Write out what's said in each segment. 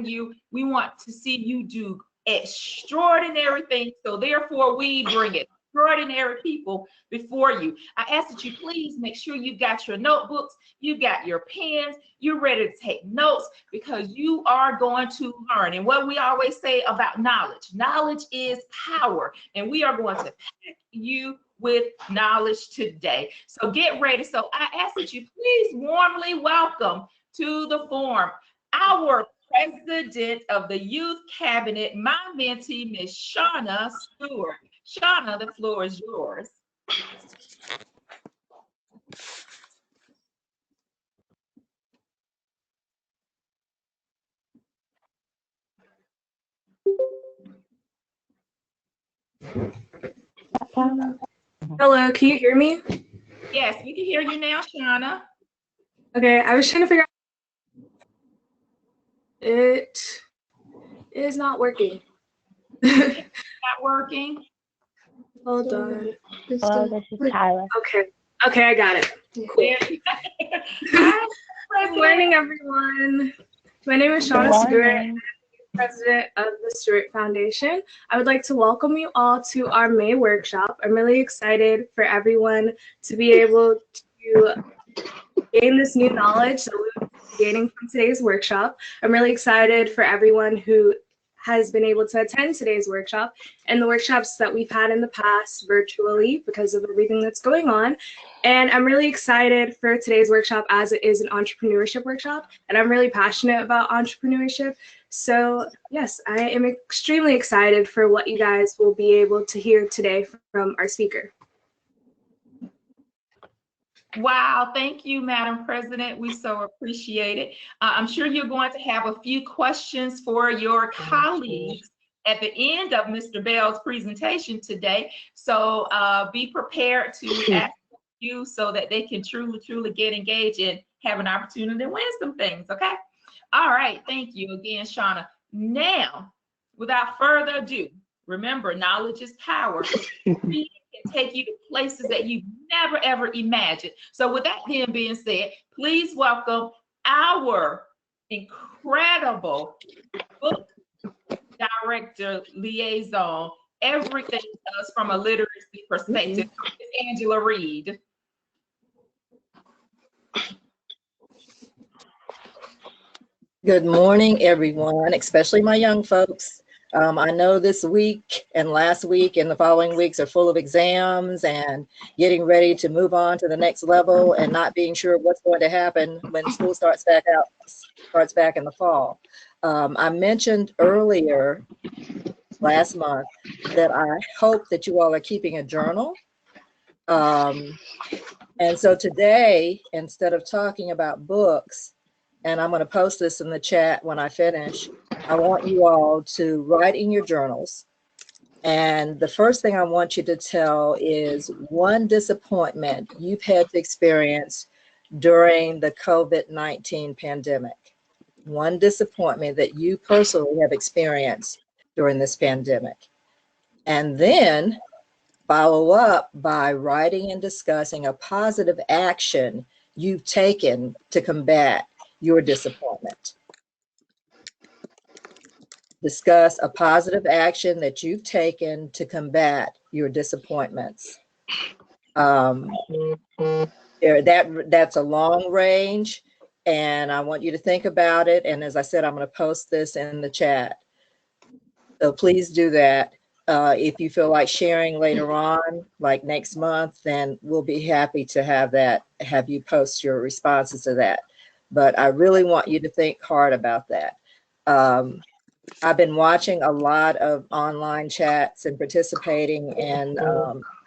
you. We want to see you do extraordinary things. So therefore, we bring extraordinary people before you. I ask that you please make sure you've got your notebooks, you've got your pens, you're ready to take notes, because you are going to learn. And what we always say about knowledge is power. And we are going to pack you with knowledge today. So get ready. So I ask that you please warmly welcome to the forum our President of the Youth Cabinet, my mentee, Ms. Shauna Stewart. Shauna, the floor is yours. Hello, can you hear me? Yes, we can hear you now, Shauna. Okay, I was trying to figure out. It is not working. Not working. Hold on. Hello, this is Tyler. Okay, I got it. Cool. Good morning, everyone. My name is Shauna Stewart, President of the Stewart Foundation. I would like to welcome you all to our May workshop. I'm really excited for everyone to be able to gain this new knowledge that we'll be gaining from today's workshop. I'm really excited for everyone who has been able to attend today's workshop and the workshops that we've had in the past virtually because of everything that's going on. And I'm really excited for today's workshop as it is an entrepreneurship workshop, and I'm really passionate about entrepreneurship. So yes, I am extremely excited for what you guys will be able to hear today from our speaker. Wow, thank you, Madam President. We so appreciate it. I'm sure you're going to have a few questions for your colleagues at the end of Mr. Bell's presentation today. So be prepared to ask you so that they can truly get engaged and have an opportunity to win some things, okay? All right, thank you again, Shauna. Now, without further ado, remember, knowledge is power. Reading can take you to places that you've never, ever imagined. So with that being said, please welcome our incredible book director liaison, everything does from a literacy perspective, Angela Reed. Good morning, everyone, especially my young folks. I know this week and last week and the following weeks are full of exams and getting ready to move on to the next level and not being sure what's going to happen when school starts back in the fall. I mentioned earlier last month that I hope that you all are keeping a journal. And so today, instead of talking about books, and I'm going to post this in the chat when I finish, I want you all to write in your journals. And the first thing I want you to tell is one disappointment you've had to experience during the COVID-19 pandemic. One disappointment that you personally have experienced during this pandemic. And then follow up by writing and discussing a positive action you've taken to combat your disappointment. Discuss a positive action that you've taken to combat your disappointments. That's a long range, and I want you to think about it. And as I said, I'm going to post this in the chat. So please do that. If you feel like sharing later on, like next month, then we'll be happy to have you post your responses to that. But I really want you to think hard about that. I've been watching a lot of online chats and participating in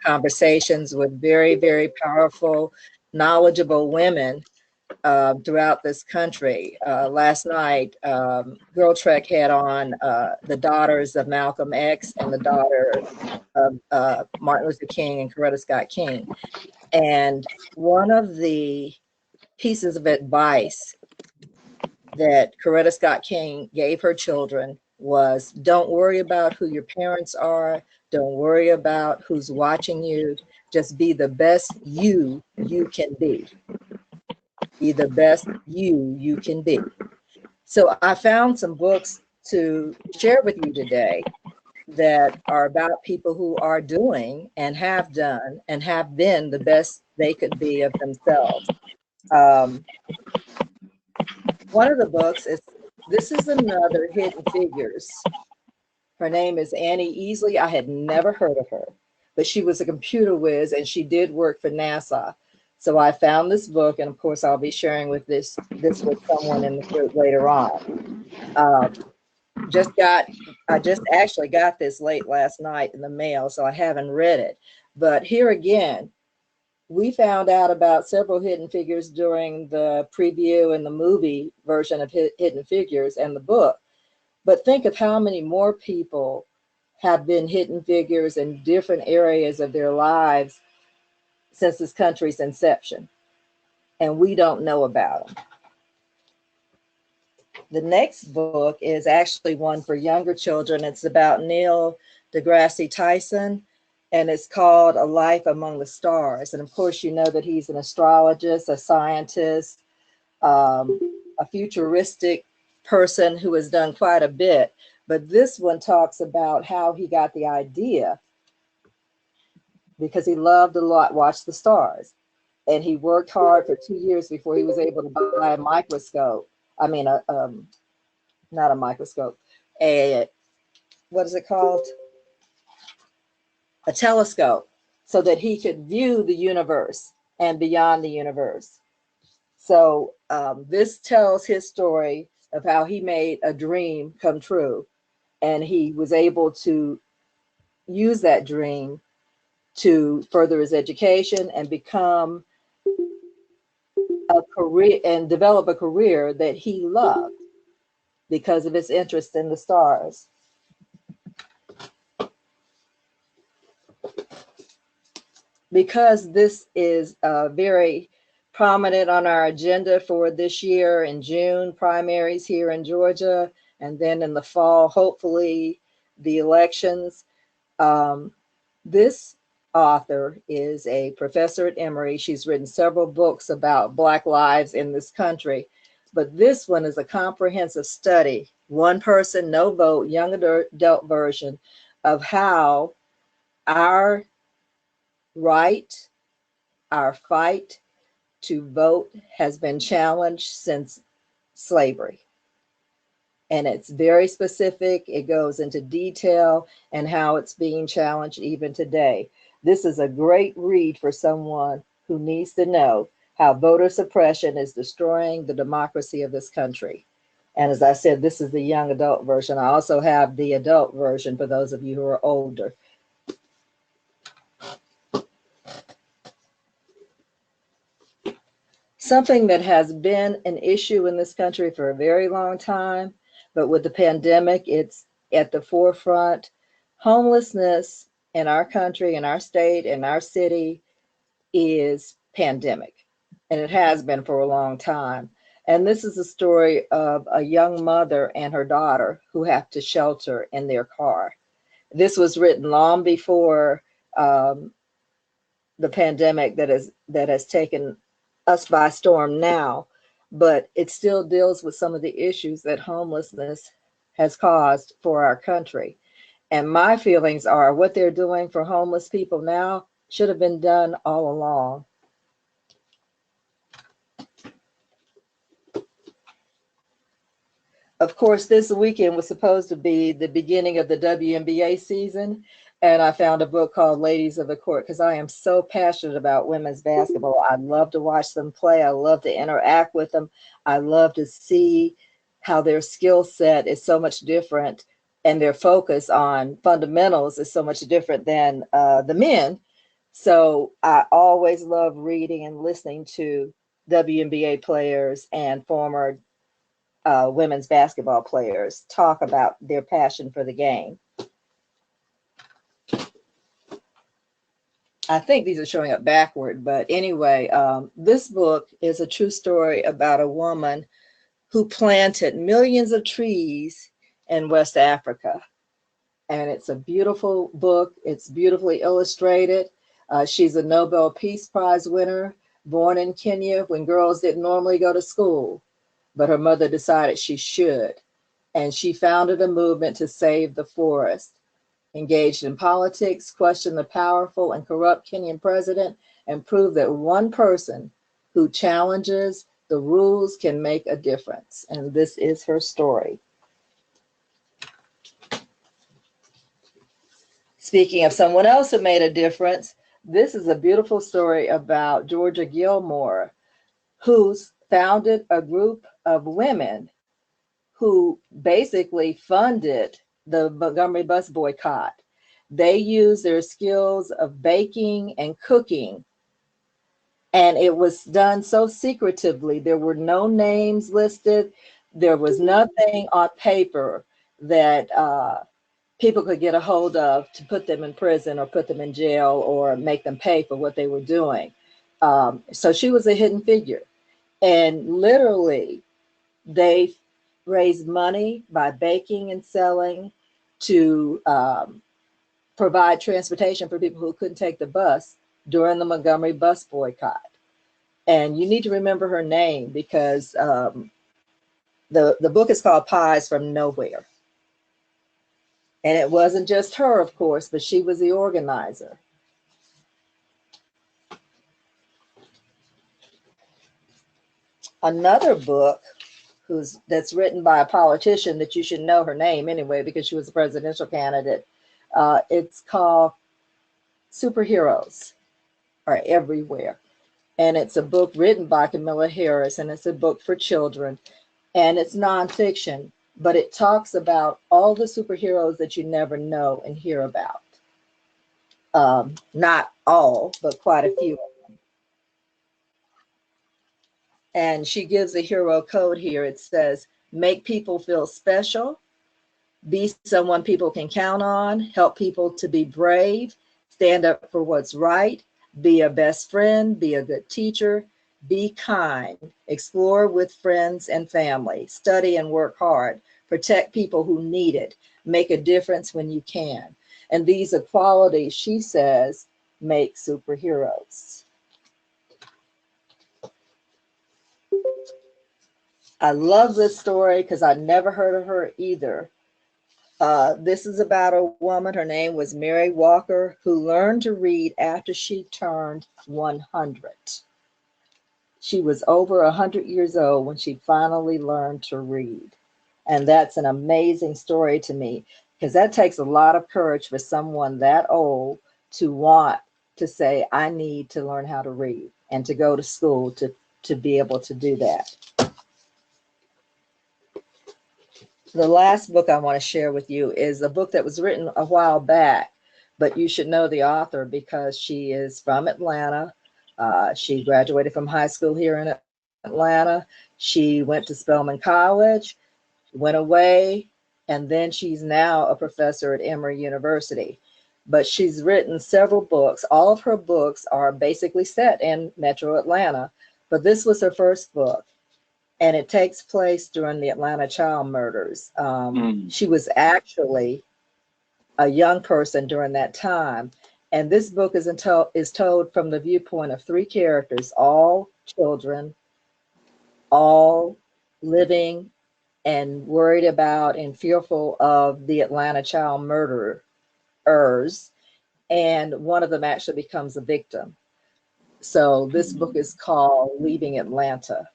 conversations with very, very powerful, knowledgeable women throughout this country. Last night, Girl Trek had on the daughters of Malcolm X and the daughter of Martin Luther King and Coretta Scott King. And one of the pieces of advice that Coretta Scott King gave her children was, don't worry about who your parents are. Don't worry about who's watching you. Just be the best you can be. Be the best you can be. So I found some books to share with you today that are about people who are doing and have done and have been the best they could be of themselves. One of the books is, this is another Hidden Figures. Her name is Annie Easley. I had never heard of her, but she was a computer whiz and she did work for NASA. So I found this book, and of course I'll be sharing with this with someone in the group later on. I just actually got this late last night in the mail, so I haven't read it. But here again, we found out about several Hidden Figures during the preview and the movie version of Hidden Figures and the book. But think of how many more people have been Hidden Figures in different areas of their lives since this country's inception, and we don't know about them. The next book is actually one for younger children. It's about Neil deGrasse Tyson, and it's called A Life Among the Stars. And of course, you know that he's an astrologist, a scientist, a futuristic person who has done quite a bit. But this one talks about how he got the idea, because he loved to watch the stars. And he worked hard for 2 years before he was able to buy a microscope. I mean, not a microscope, what is it called? A telescope, so that he could view the universe and beyond the universe. So this tells his story of how he made a dream come true, and he was able to use that dream to further his education and become a career and develop a career that he loved because of his interest in the stars. Because this is very prominent on our agenda for this year in June, primaries here in Georgia, and then in the fall, hopefully, the elections. This author is a professor at Emory. She's written several books about Black lives in this country, but this one is a comprehensive study, one person, no vote, young adult version of how our right, our fight to vote has been challenged since slavery. And it's very specific. It goes into detail and how it's being challenged even today. This is a great read for someone who needs to know how voter suppression is destroying the democracy of this country. And as I said, this is the young adult version. I also have the adult version for those of you who are older. Something that has been an issue in this country for a very long time, but with the pandemic, it's at the forefront. Homelessness in our country, in our state, in our city is pandemic, and it has been for a long time. And this is a story of a young mother and her daughter who have to shelter in their car. This was written long before the pandemic that has taken us by storm now, but it still deals with some of the issues that homelessness has caused for our country. And my feelings are what they're doing for homeless people now should have been done all along. Of course, this weekend was supposed to be the beginning of the WNBA season, and I found a book called Ladies of the Court because I am so passionate about women's basketball. I love to watch them play. I love to interact with them. I love to see how their skill set is so much different and their focus on fundamentals is so much different than the men. So I always love reading and listening to WNBA players and former women's basketball players talk about their passion for the game. I think these are showing up backward, but anyway, this book is a true story about a woman who planted millions of trees in West Africa. And it's a beautiful book. It's beautifully illustrated. She's a Nobel Peace Prize winner, born in Kenya when girls didn't normally go to school. but her mother decided she should. And she founded a movement to save the forest, engaged in politics, questioned the powerful and corrupt Kenyan president, and proved that one person who challenges the rules can make a difference. And this is her story. Speaking of someone else who made a difference, this is a beautiful story about Georgia Gilmore, who's founded a group of women who basically funded the Montgomery bus boycott. They used their skills of baking and cooking, and it was done so secretively. There were no names listed. There was nothing on paper that people could get a hold of to put them in prison or put them in jail or make them pay for what they were doing. So she was a hidden figure. And literally, they raised money by baking and selling to provide transportation for people who couldn't take the bus during the Montgomery bus boycott. And you need to remember her name because the book is called Pies from Nowhere. And it wasn't just her, of course, but she was the organizer. Another book that's written by a politician that you should know her name anyway because she was a presidential candidate. It's called Superheroes Are Everywhere. And it's a book written by Camilla Harris, and it's a book for children. And it's nonfiction, but it talks about all the superheroes that you never know and hear about. Not all, but quite a few of them. And she gives a hero code here. It says, make people feel special, be someone people can count on, help people to be brave, stand up for what's right, be a best friend, be a good teacher, be kind, explore with friends and family, study and work hard, protect people who need it, make a difference when you can. And these are qualities, she says, make superheroes. I love this story because I never heard of her either. This is about a woman, her name was Mary Walker, who learned to read after she turned 100. She was over 100 years old when she finally learned to read. And that's an amazing story to me because that takes a lot of courage for someone that old to want to say, I need to learn how to read and to go to school to be able to do that. The last book I want to share with you is a book that was written a while back, but you should know the author because she is from Atlanta. She graduated from high school here in Atlanta. She went to Spelman College, went away, and then she's now a professor at Emory University. But she's written several books. All of her books are basically set in Metro Atlanta, but this was her first book. And it takes place during the Atlanta child murders. She was actually a young person during that time. And this book is told from the viewpoint of three characters, all children, all living and worried about and fearful of the Atlanta child murderers. And one of them actually becomes a victim. So this book is called Leaving Atlanta.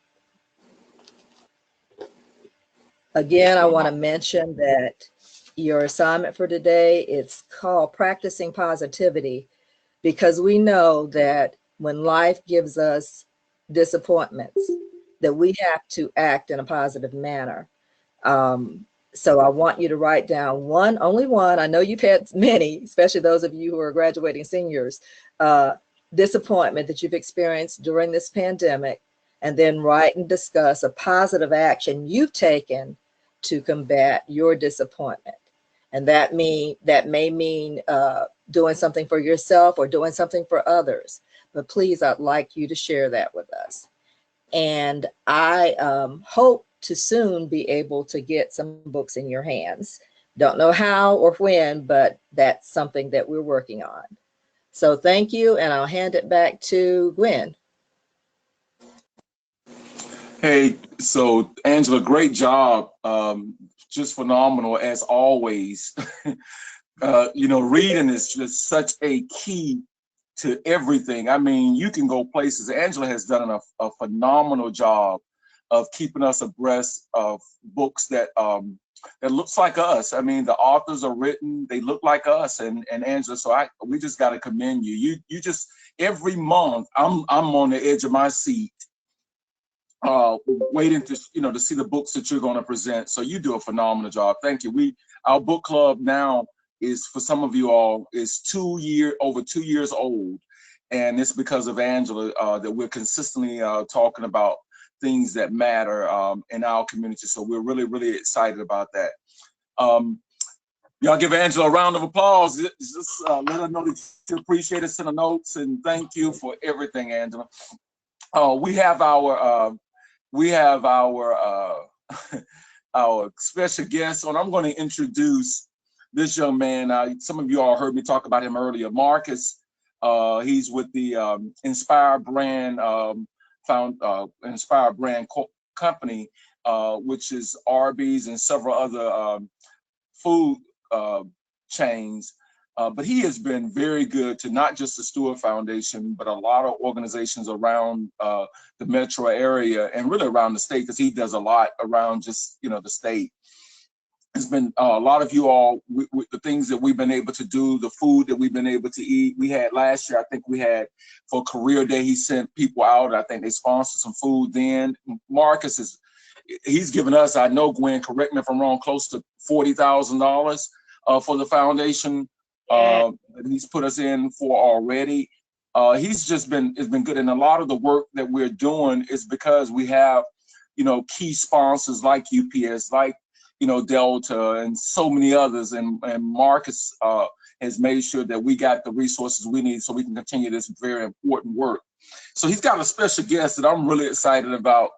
Again, I want to mention that your assignment for today, it's called Practicing Positivity, because we know that when life gives us disappointments, that we have to act in a positive manner. So I want you to write down only one, I know you've had many, especially those of you who are graduating seniors, disappointment that you've experienced during this pandemic, and then write and discuss a positive action you've taken to combat your disappointment. And that may mean doing something for yourself or doing something for others. But please, I'd like you to share that with us. And I hope to soon be able to get some books in your hands. Don't know how or when, but that's something that we're working on. So thank you, and I'll hand it back to Gwen. Hey, so Angela, great job. Just phenomenal as always. You know, reading is just such a key to everything. I mean, you can go places. Angela has done a phenomenal job of keeping us abreast of books that that looks like us. I mean, the authors are written, they look like us, and Angela. So we just got to commend you. You just every month I'm on the edge of my seat, waiting to to see the books that you're going to present. So you do a phenomenal job. Thank you. Our book club now is, for some of you all, is over 2 years old, and it's because of Angela that we're consistently talking about things that matter in our community. So we're really excited about that. Y'all give Angela a round of applause. Just let her know that you appreciate it. Send her notes, and thank you for everything, Angela. We have our our special guest on. I'm going to introduce this young man. Some of you all heard me talk about him earlier. Marcus. He's with the Inspire Brand Company, which is Arby's and several other food chains. But he has been very good to not just the Stewart Foundation, but a lot of organizations around the metro area and really around the state, because he does a lot around just the state. It's been a lot of you all, the things that we've been able to do, the food that we've been able to eat. We had last year, I think we had for Career Day, he sent people out. I think they sponsored some food then. Marcus he's given us, I know, Gwen, correct me if I'm wrong, close to $40,000 for the foundation. That he's put us in for already. It's been good. And a lot of the work that we're doing is because we have, key sponsors like UPS, like, Delta, and so many others. And Marcus has made sure that we got the resources we need so we can continue this very important work. So he's got a special guest that I'm really excited about,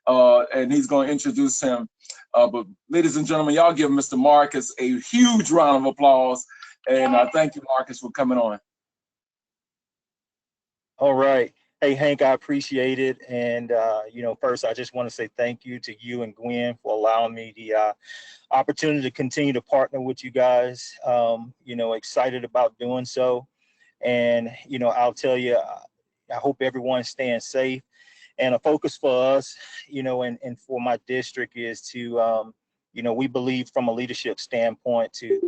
and he's going to introduce him. But ladies and gentlemen, y'all give Mr. Marcus a huge round of applause. And thank you, Marcus, for coming on. All right. Hey, Hank, I appreciate it. And, first, I just want to say thank you to you and Gwen for allowing me the opportunity to continue to partner with you guys. Excited about doing so. And, I'll tell you, I hope everyone's staying safe. And a focus for us, and for my district is to, we believe from a leadership standpoint to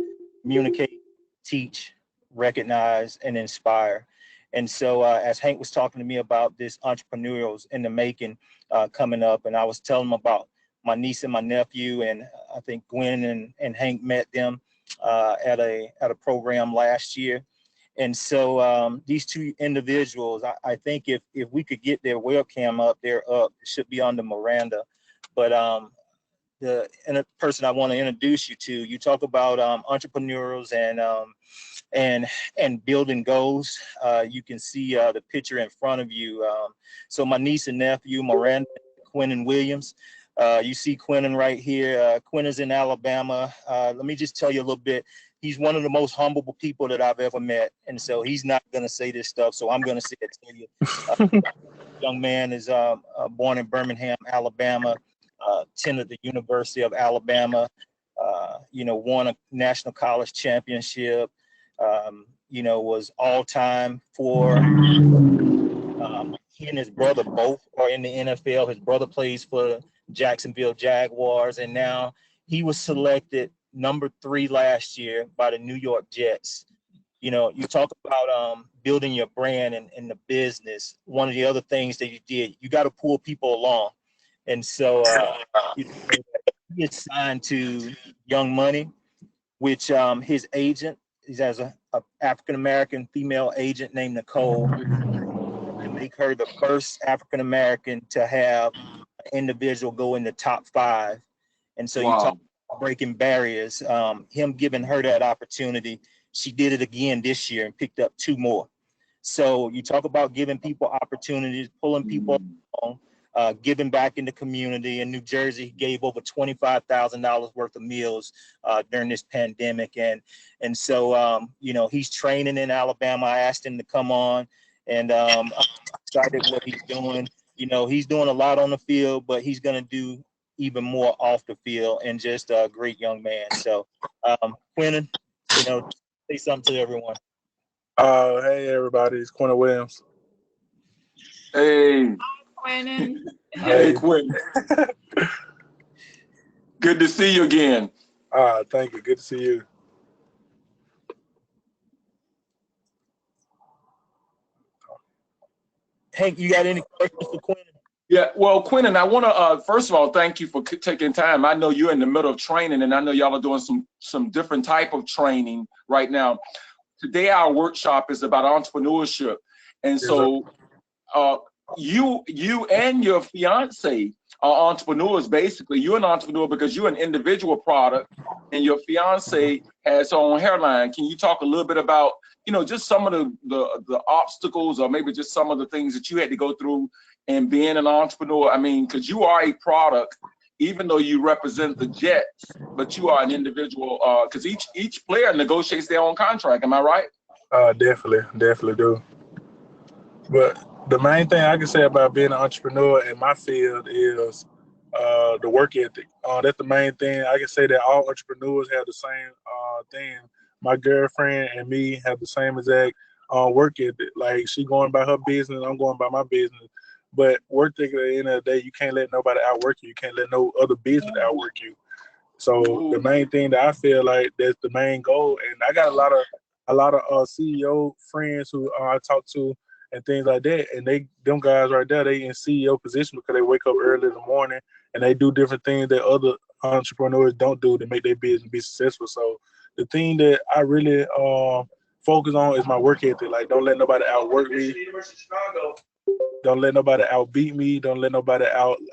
communicate, teach, recognize, and inspire. And so as Hank was talking to me about this entrepreneurials in the making coming up, and I was telling him about my niece and my nephew, and I think Gwen and Hank met them at a program last year. And so these two individuals, I think if we could get their webcam up, they're up. It should be on the Miranda. But the person I want to introduce you to, you talk about entrepreneurs and building goals. You can see the picture in front of you. So my niece and nephew, Miranda, Quentin Williams. You see Quentin right here. Quentin's in Alabama. Let me just tell you a little bit. He's one of the most humble people that I've ever met. And so he's not going to say this stuff. So I'm going to say it to you. Young man is born in Birmingham, Alabama, attended the University of Alabama, won a national college championship, was all-time for he and his brother both are in the NFL. His brother plays for Jacksonville Jaguars, and now he was selected number 3 last year by the New York Jets. You talk about building your brand and the business. One of the other things that you did, you got to pull people along. And so he is signed to Young Money, which his agent, he has a African-American female agent named Nicole, to make her the first African-American to have an individual go in the top 5. And so Wow. You talk about breaking barriers, him giving her that opportunity. She did it again this year and picked up 2 more. So you talk about giving people opportunities, pulling people along, giving back in the community. In New Jersey, he gave over $25,000 worth of meals during this pandemic. And so, he's training in Alabama. I asked him to come on, and I'm excited what he's doing. you know, he's doing a lot on the field, but he's going to do even more off the field, and just a great young man. So, Quentin, you know, say something to everyone. Hey everybody, it's Quentin Williams. Hey, Quentin. hey, Quentin. Good to see you again. Thank you. Good to see you. Hank, you got any questions for Quentin? Yeah, well, Quentin, I want to first of all thank you for taking time. I know you're in the middle of training, and I know y'all are doing some different type of training right now. Today, our workshop is about entrepreneurship, and so you and your fiance are entrepreneurs. Basically, you're an entrepreneur because you're an individual product, and your fiance has her own hairline. Can you talk a little bit about, you know, just some of the obstacles, or maybe just some of the things that you had to go through in being an entrepreneur? I mean, because you are a product, even though you represent the Jets, but you are an individual. Because each player negotiates their own contract. Am I right? Definitely do. But the main thing I can say about being an entrepreneur in my field is the work ethic. That's the main thing. I can say that all entrepreneurs have the same thing. My girlfriend and me have the same exact work ethic. Like, she going by her business, I'm going by my business. But work ethic, at the end of the day, you can't let nobody outwork you. You can't let no other business outwork you. So the main thing that I feel like that's the main goal, and I got a lot of CEO friends who I talk to and things like that, and them guys right there, they in CEO position because they wake up early in the morning and they do different things that other entrepreneurs don't do to make their business be successful. So the thing that I really focus on is my work ethic. Like, don't let nobody outwork me. Don't let nobody outbeat me. Don't let nobody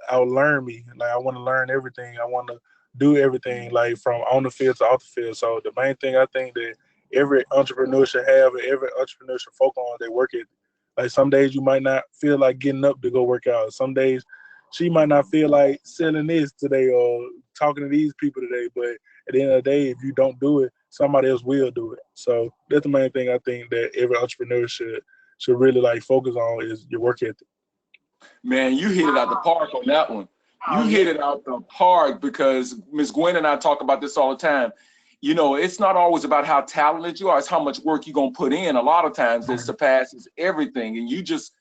outlearn me. Like, I want to learn everything. I want to do everything, like from on the field to off the field. So the main thing I think that every entrepreneur should have, and every entrepreneur should focus on, their work ethic. Like, some days you might not feel like getting up to go work out. Some days she might not feel like selling this today or talking to these people today. But at the end of the day, if you don't do it, somebody else will do it. So that's the main thing I think that every entrepreneur should really like focus on, is your work ethic. Man, you hit it out the park on that one. You hit it out the park, because Ms. Gwen and I talk about this all the time. You know, it's not always about how talented you are, it's how much work you're gonna put in. A lot of times it surpasses everything, and you just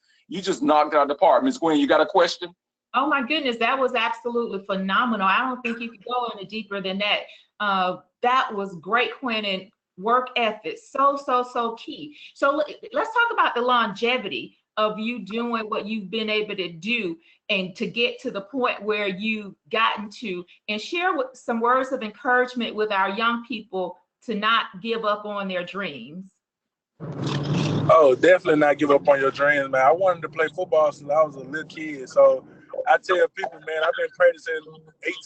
knocked it out the park. Ms. Gwen, you got a question? Oh my goodness, that was absolutely phenomenal. I don't think you could go any deeper than that. That was great, Quentin. Work ethic, so key. So let's talk about the longevity of you doing what you've been able to do, and to get to the point where you've gotten to, and share with some words of encouragement with our young people to not give up on their dreams. Oh, definitely not give up on your dreams, man. I wanted to play football since I was a little kid. So I tell people, man, I've been practicing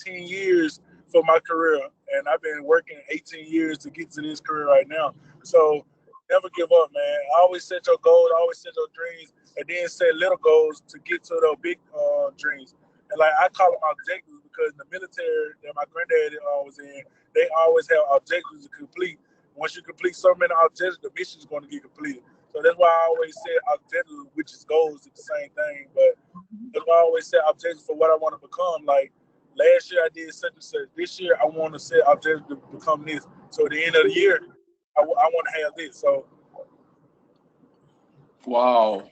18 years for my career, and I've been working 18 years to get to this career right now. So never give up, man. Always set your goals, always set your dreams, and then set little goals to get to those big dreams. And like, I call them objectives, because in the military that my granddad was in, they always have objectives to complete. Once you complete so many objectives, the mission is going to get completed. So that's why I always say objectives, which is goals, it's the same thing. But that's why I always say objectives for what I want to become. Like, last year I did such and such. This year I want to set objectives to become this. So at the end of the year, I want to have this. So. Wow,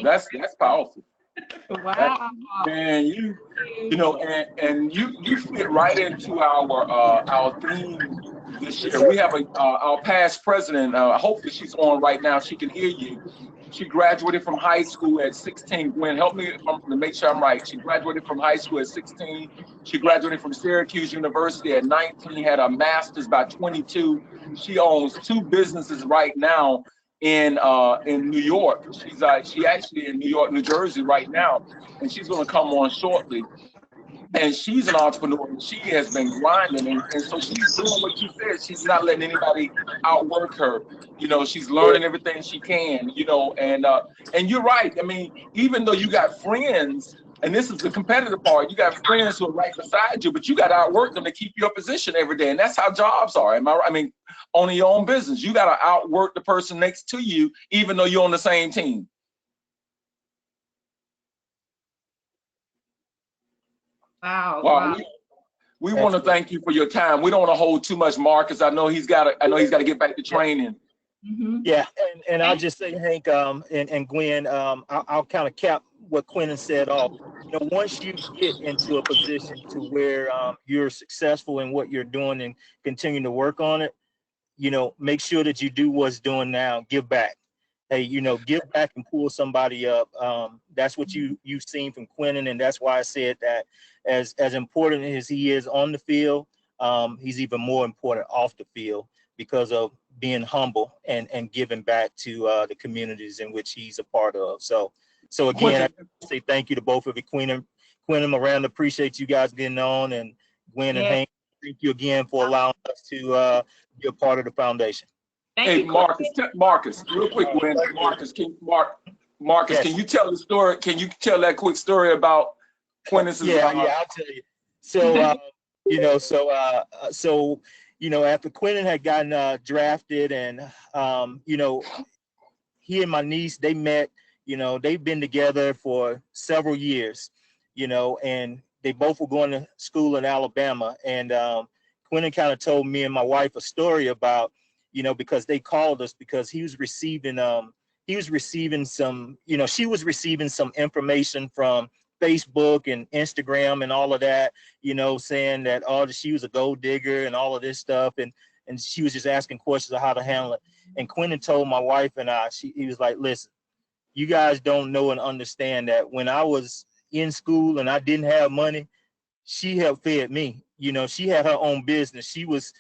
that's powerful. Wow. Man, you know, and you fit right into our theme this year. We have our past president. Hopefully she's on right now. She can hear you. She graduated from high school at 16. Gwen, help me to make sure I'm right. She graduated from high school at 16. She graduated from Syracuse University at 19. Had a master's by 22. She owns 2 businesses right now in New York. She actually in New York, New Jersey right now, and she's going to come on shortly. And she's an entrepreneur, and she has been grinding, and so she's doing what you said. She's not letting anybody outwork her. You know, she's learning everything she can. You know, and you're right. I mean, even though you got friends, and this is the competitive part, you got friends who are right beside you, but you got to outwork them to keep your position every day, and that's how jobs are. Am I right? I mean, on your own business, you got to outwork the person next to you, even though you're on the same team. Wow. Well, Wow. we want to thank you for your time. We don't want to hold too much, Marcus. I know he's got to get back to training. Yeah, and I'll just say, Hank, and Gwen, I'll kind of cap what Quentin said off. You know, once you get into a position to where you're successful in what you're doing and continue to work on it, you know, make sure that you do what's doing now. Give back. Hey, you know, give back and pull somebody up. That's what you've seen from Quentin, and that's why I said that as important as he is on the field, he's even more important off the field because of being humble and giving back to the communities in which he's a part of. So again, I say thank you to both of you, Quentin, Miranda. Appreciate you guys getting on, and Gwen and Hank, thank you again for allowing us to be a part of the foundation. Hey, Marcus, real quick, Gwen. Marcus, can you tell the story? Can you tell that quick story about Quentin's? Yeah, I'll tell you. So, you know, after Quentin had gotten drafted, and you know, he and my niece, they met. You know, they've been together for several years. You know, and they both were going to school in Alabama, and Quentin kind of told me and my wife a story about, you know, because they called us because he was receiving some, you know, she was receiving some information from Facebook and Instagram and all of that, you know, saying that she was a gold digger and all of this stuff, and she was just asking questions of how to handle it. And Quentin told my wife and I, he was like, listen, you guys don't know and understand that when I was in school and I didn't have money, she helped fed me. You know, she had her own business. She was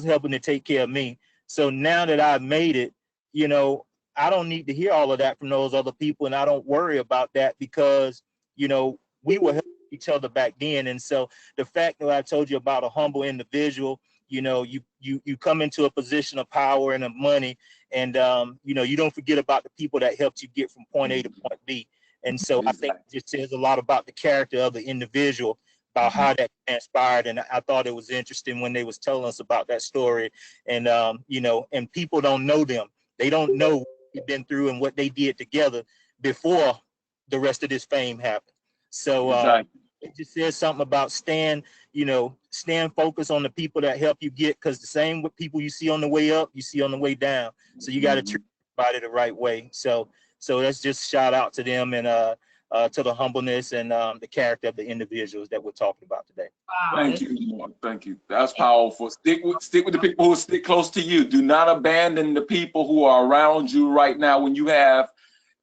helping to take care of me. So now that I've made it, you know, I don't need to hear all of that from those other people, and I don't worry about that because, you know, we were helping each other back then. And so the fact that I told you about a humble individual, you know, you come into a position of power and of money, and you know, you don't forget about the people that helped you get from point A to point B. And so I think it just says a lot about the character of the individual, about how that transpired. And I thought it was interesting when they was telling us about that story. And you know, and people don't know them. They don't know what they've been through and what they did together before the rest of this fame happened. So it just says something about staying focused on the people that help you get, because the same with people you see on the way up, you see on the way down. So you got to treat everybody the right way. So let's just shout out to them and to the humbleness and the character of the individuals that we're talking about today. Wow. Thank you. Thank you. That's powerful. Stick with the people who stick close to you. Do not abandon the people who are around you right now when you have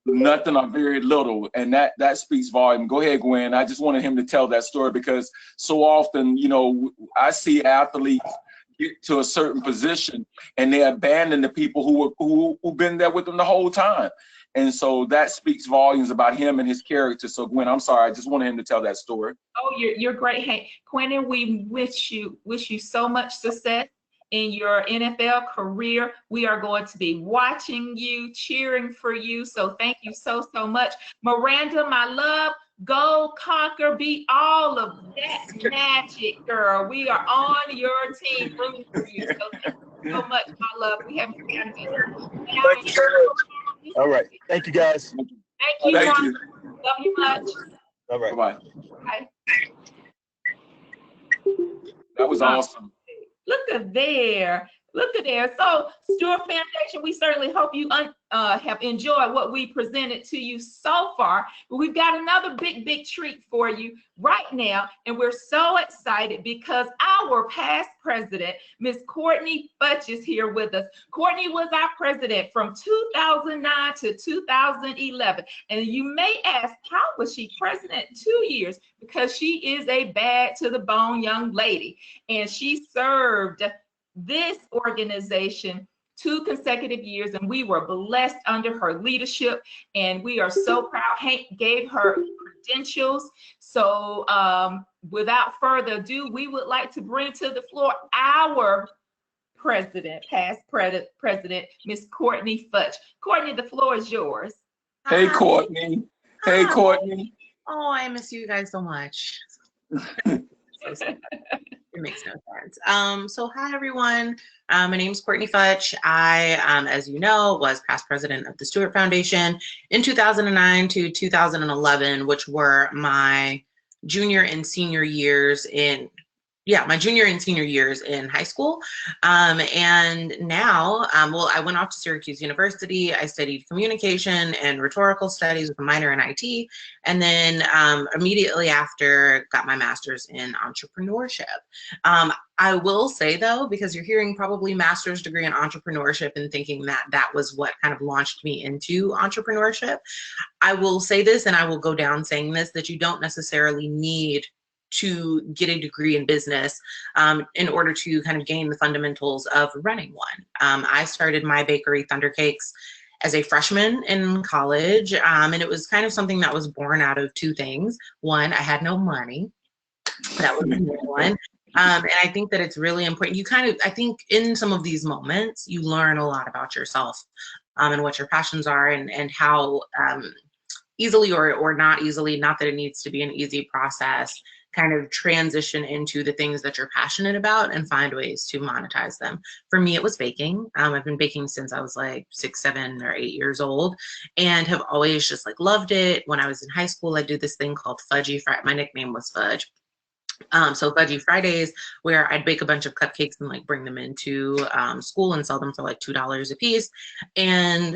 nothing or very little, and that speaks volume. Go ahead, Gwen. I just wanted him to tell that story because so often, you know, I see athletes get to a certain position and they abandon the people who've been there with them the whole time. And so that speaks volumes about him and his character. So Gwen, I'm sorry, I just wanted him to tell that story. Oh, you're great, Hank. Quentin, we wish you so much success in your NFL career. We are going to be watching you, cheering for you. So thank you so much. Miranda, my love, go conquer, be all of that magic, girl. We are on your team rooting for you. So thank you so much, my love. We haven't forgotten you. All right. Thank you, guys. Thank you. Thank you. Love you much. All right. Bye. Bye. That was awesome. Look at there. Look at there. So, Stewart Foundation, we certainly hope you have enjoyed what we presented to you so far. But we've got another big treat for you right now. And we're so excited because our past president, Ms. Courtney Futch, is here with us. Courtney was our president from 2009 to 2011. And you may ask, how was she president 2 years? Because she is a bad to the bone young lady. And she served this organization 2 consecutive years, and we were blessed under her leadership, and we are so proud. Hank gave her credentials. So without further ado, we would like to bring to the floor our president, past president, Miss Courtney Futch. Courtney, the floor is yours. Hey, Courtney. Hey, Courtney. Oh, I miss you guys so much. It makes no sense. So hi, everyone. My name is Courtney Futch. I, as you know, was past president of the Stewart Foundation in 2009 to 2011, which were my junior and senior years in my junior and senior years in high school. And now, well, I went off to Syracuse University. I studied communication and rhetorical studies with a minor in IT. And then immediately after, got my master's in entrepreneurship. I will say though, because you're hearing probably master's degree in entrepreneurship and thinking that that was what kind of launched me into entrepreneurship, I will say this, and I will go down saying this, that you don't necessarily need to get a degree in business in order to kind of gain the fundamentals of running one. I started my bakery, Thunder Cakes, as a freshman in college, and it was kind of something that was born out of two things. One, I had no money. That was the main one. And I think that it's really important. You kind of, I think in some of these moments, you learn a lot about yourself and what your passions are, and how easily or not easily, not that it needs to be an easy process, kind of transition into the things that you're passionate about and find ways to monetize them. For me, it was baking. I've been baking since I was like 6, 7, or 8 years old, and have always just like loved it. When I was in high school, I did this thing called Fudgy Friday. My nickname was Fudge. So Fudgy Fridays, where I'd bake a bunch of cupcakes and like bring them into school and sell them for like $2 a piece. And,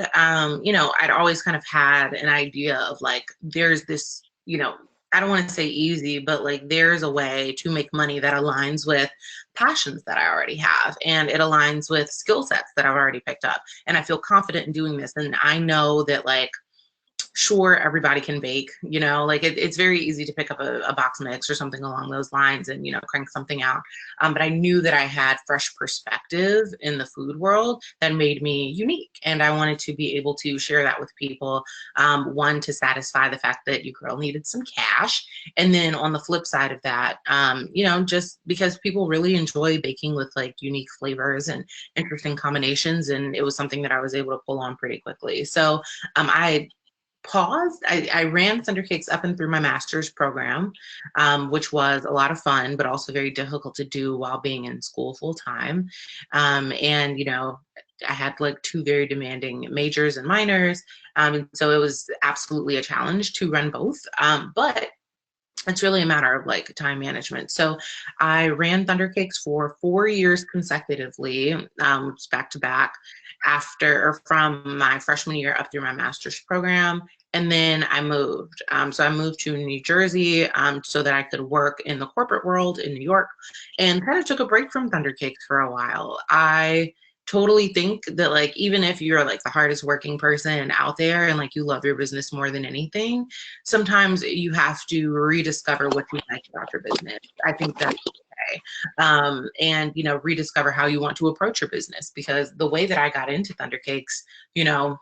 you know, I'd always kind of had an idea of like, there's this, you know, I don't want to say easy, but like there's a way to make money that aligns with passions that I already have, and it aligns with skill sets that I've already picked up. And I feel confident in doing this. And I know that like, sure, everybody can bake, you know, like it's very easy to pick up a box mix or something along those lines and, you know, crank something out. But I knew that I had fresh perspective in the food world that made me unique. And I wanted to be able to share that with people. One, to satisfy the fact that your girl needed some cash. And then on the flip side of that, you know, just because people really enjoy baking with like unique flavors and interesting combinations. And it was something that I was able to pull on pretty quickly. So I paused. I ran Thunder Cakes up and through my master's program, which was a lot of fun, but also very difficult to do while being in school full time. And, you know, I had like 2 very demanding majors and minors. So it was absolutely a challenge to run both. But it's really a matter of like time management. So I ran Thunder Cakes for 4 years consecutively, back to back, from my freshman year up through my master's program. And then I moved. So I moved to New Jersey so that I could work in the corporate world in New York, and kind of took a break from Thunder Cakes for a while. I totally think that like, even if you're like the hardest working person out there and like you love your business more than anything, sometimes you have to rediscover what you like about your business. I think that's okay. And, you know, rediscover how you want to approach your business, because the way that I got into Thunder Cakes, you know,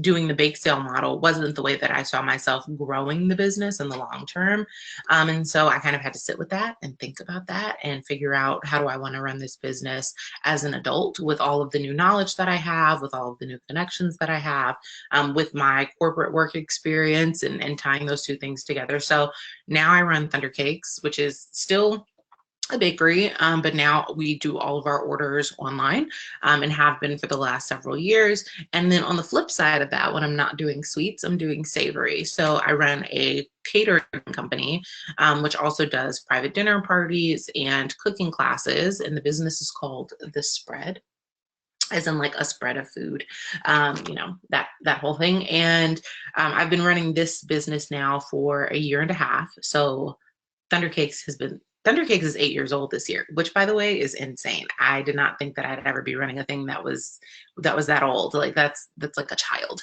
doing the bake sale model wasn't the way that I saw myself growing the business in the long term. And so I kind of had to sit with that and think about that and figure out, how do I want to run this business as an adult with all of the new knowledge that I have, with all of the new connections that I have, with my corporate work experience, and tying those two things together. So now I run Thunder Cakes, which is still a bakery, but now we do all of our orders online, and have been for the last several years. And then on the flip side of that, when I'm not doing sweets, I'm doing savory. So I run a catering company, which also does private dinner parties and cooking classes. And the business is called The Spread, as in like a spread of food, you know, that whole thing. And I've been running this business now for 1.5 years. So Thunder Cakes is 8 years old this year, which, by the way, is insane. I did not think that I'd ever be running a thing that was that old. Like that's like a child.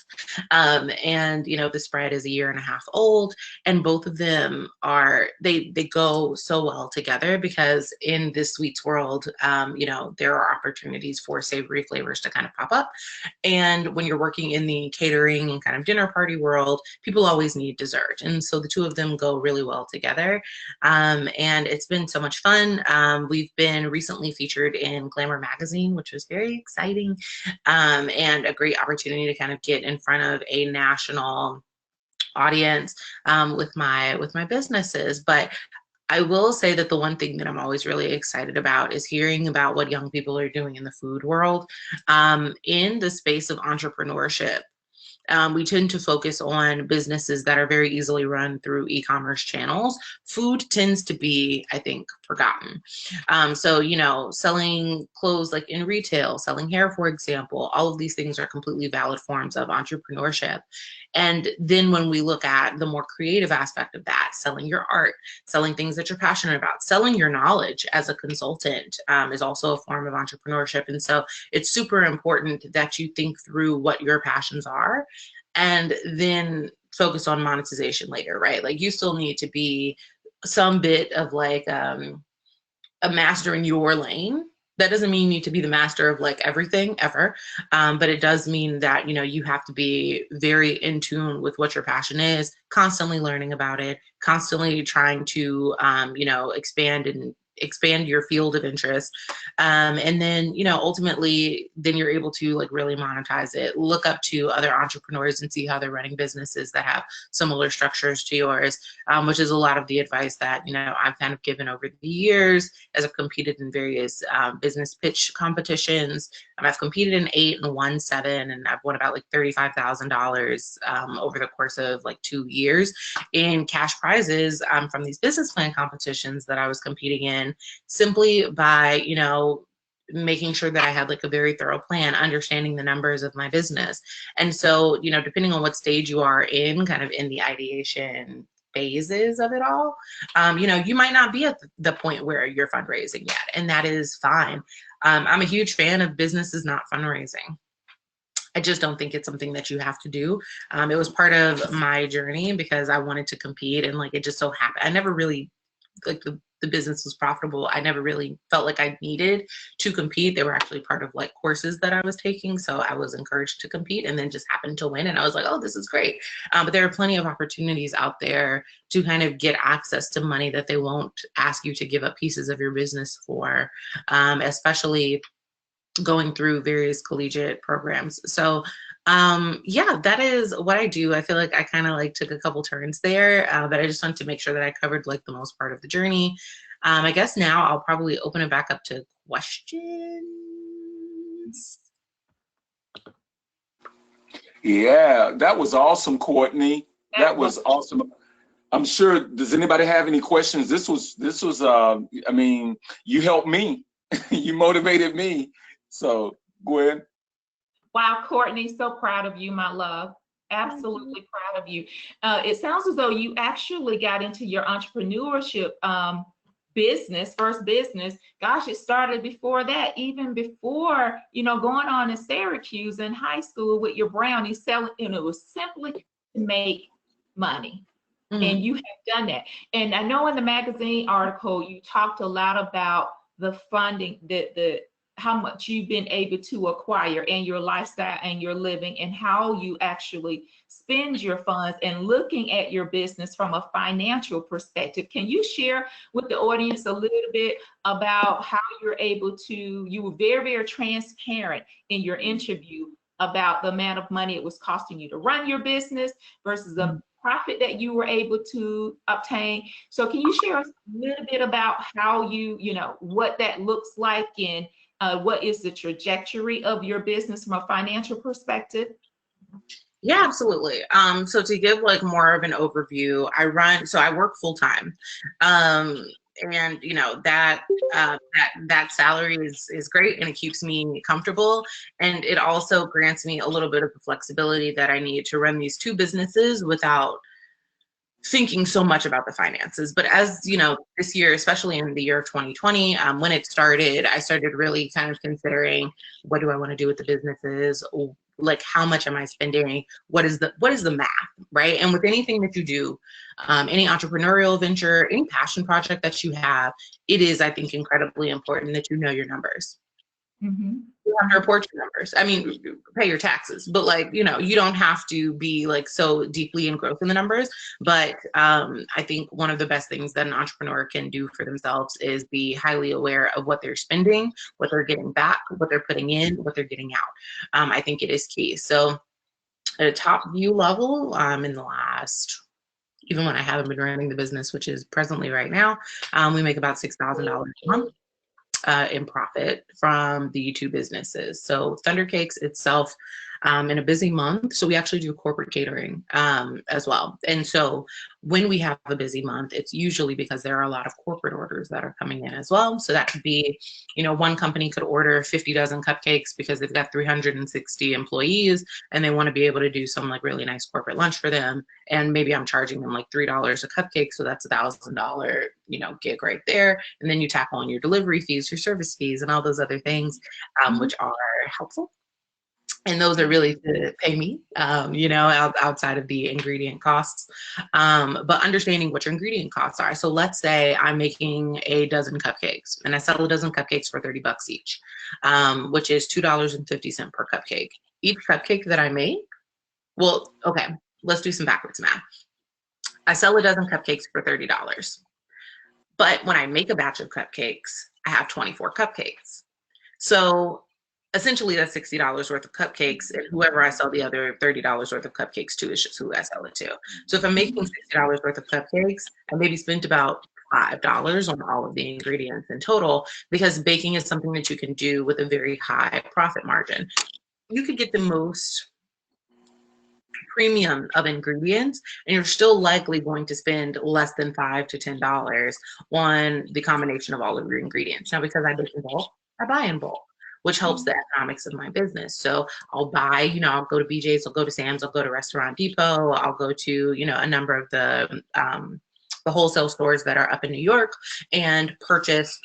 And you know, The Spread is 1.5 years old, and both of them are they go so well together, because in this sweets world, you know, there are opportunities for savory flavors to kind of pop up. And when you're working in the catering and kind of dinner party world, people always need dessert, and so the two of them go really well together. And it's been so much fun. We've been recently featured in Glamour magazine, which was very exciting, and a great opportunity to kind of get in front of a national audience with my businesses. But I will say that the one thing that I'm always really excited about is hearing about what young people are doing in the food world, in the space of entrepreneurship. We tend to focus on businesses that are very easily run through e-commerce channels. Food tends to be, I think, forgotten. So, you know, selling clothes like in retail, selling hair, for example, all of these things are completely valid forms of entrepreneurship. And then when we look at the more creative aspect of that, selling your art, selling things that you're passionate about, selling your knowledge as a consultant is also a form of entrepreneurship. And so it's super important that you think through what your passions are and then focus on monetization later, right? Like you still need to be some bit of like a master in your lane. That doesn't mean you need to be the master of like everything ever, but it does mean that, you know, you have to be very in tune with what your passion is, constantly learning about it, constantly trying to, you know, expand your field of interest. And then, you know, ultimately, then you're able to like really monetize it. Look up to other entrepreneurs and see how they're running businesses that have similar structures to yours, which is a lot of the advice that, you know, I've kind of given over the years as I've competed in various business pitch competitions. I've competed in 8 and won 7, and I've won about like $35,000 over the course of like 2 years in cash prizes from these business plan competitions that I was competing in, simply by, you know, making sure that I had like a very thorough plan, understanding the numbers of my business. And so, you know, depending on what stage you are in, kind of in the ideation phases of it all, you know, you might not be at the point where you're fundraising yet, and that is fine. I'm a huge fan of businesses not fundraising. I just don't think it's something that you have to do. It was part of my journey because I wanted to compete, and like it just so happened. I never really, like the business was profitable. I never really felt like I needed to compete. They were actually part of like courses that I was taking. So I was encouraged to compete and then just happened to win. And I was like, oh, this is great. But there are plenty of opportunities out there to kind of get access to money that they won't ask you to give up pieces of your business for, especially going through various collegiate programs. So yeah, that is what I do. I feel like I kind of like took a couple turns there, but I just wanted to make sure that I covered like the most part of the journey. I guess now I'll probably open it back up to questions. Yeah, that was awesome, Courtney. That was awesome. I'm sure, does anybody have any questions? This was I mean, you helped me. You motivated me. So, Gwen. Wow, Courtney, so proud of you, my love. Absolutely proud of you. It sounds as though you actually got into your entrepreneurship first business. Gosh, it started before that, even before, you know, going on in Syracuse in high school with your brownie selling, and it was simply to make money. Mm-hmm. And you have done that. And I know in the magazine article, you talked a lot about the funding, the how much you've been able to acquire and your lifestyle and your living, and how you actually spend your funds, and looking at your business from a financial perspective. Can you share with the audience a little bit about how you're able to, you were very, very transparent in your interview about the amount of money it was costing you to run your business versus the profit that you were able to obtain. So can you share a little bit about how you know, what that looks like, and what is the trajectory of your business from a financial perspective? Yeah, absolutely. So to give like more of an overview, I work full time. And you know, that salary is great, and it keeps me comfortable. And it also grants me a little bit of the flexibility that I need to run these 2 businesses without thinking so much about the finances. But as you know, this year, especially in the year of 2020, when it started, I started really kind of considering, what do I want to do with the businesses? Like, how much am I spending? What is the math, right? And with anything that you do, any entrepreneurial venture, any passion project that you have, it is, I think, incredibly important that you know your numbers. Mm-hmm. You have to report your numbers. I mean, pay your taxes, but like, you know, you don't have to be like so deeply engrossed in the numbers. But I think one of the best things that an entrepreneur can do for themselves is be highly aware of what they're spending, what they're getting back, what they're putting in, what they're getting out. I think it is key. So at a top view level, in the last, even when I haven't been running the business, which is presently right now, we make about $6,000 a month. In profit from the 2 businesses. So Thunder Cakes itself in a busy month. So we actually do corporate catering as well. And so when we have a busy month, it's usually because there are a lot of corporate orders that are coming in as well. So that could be, you know, one company could order 50 dozen cupcakes because they've got 360 employees and they want to be able to do some like really nice corporate lunch for them. And maybe I'm charging them like $3 a cupcake. So that's $1,000, you know, gig right there. And then you tack on your delivery fees, your service fees, and all those other things, which are helpful. And those are really to pay me, you know, outside of the ingredient costs. But understanding what your ingredient costs are. So let's say I'm making a dozen cupcakes and I sell a dozen cupcakes for 30 bucks each, which is $2.50 per cupcake. Each cupcake that I make, well, okay, let's do some backwards math. I sell a dozen cupcakes for $30. But when I make a batch of cupcakes, I have 24 cupcakes. So essentially that's $60 worth of cupcakes, and whoever I sell the other $30 worth of cupcakes to is just who I sell it to. So if I'm making $60 worth of cupcakes, I maybe spent about $5 on all of the ingredients in total, because baking is something that you can do with a very high profit margin. You could get the most premium of ingredients and you're still likely going to spend less than $5 to $10 on the combination of all of your ingredients. Now, because I bake in bulk, I buy in bulk, which helps the economics of my business. So I'll buy, you know, I'll go to BJ's, I'll go to Sam's, I'll go to Restaurant Depot, I'll go to, you know, a number of the wholesale stores that are up in New York and purchase,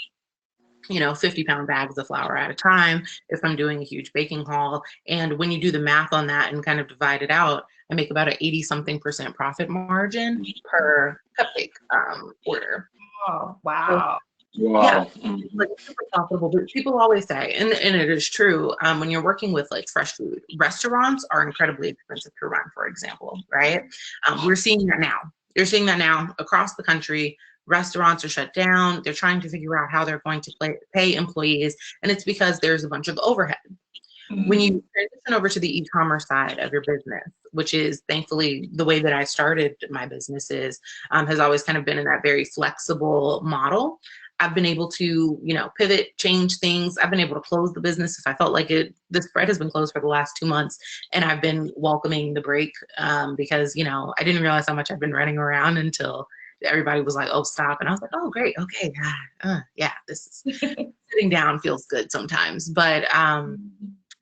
you know, 50-pound bags of flour at a time if I'm doing a huge baking haul. And when you do the math on that and kind of divide it out, I make about an 80-something% profit margin per cupcake order. Oh, wow. Yeah, like super profitable. But people always say, and it is true, when you're working with like fresh food, restaurants are incredibly expensive to run, for example, right? We're seeing that now. You're seeing that now across the country. Restaurants are shut down. They're trying to figure out how they're going to pay employees, and it's because there's a bunch of overhead. When you transition over to the e-commerce side of your business, which is thankfully the way that I started my businesses, has always kind of been in that very flexible model. I've been able to, you know, pivot, change things. I've been able to close the business if I felt like it. The spread has been closed for the last 2 months, and I've been welcoming the break because, you know, I didn't realize how much I've been running around until everybody was like, oh, stop. And I was like, oh, great. Okay. Yeah, this is sitting down feels good sometimes. But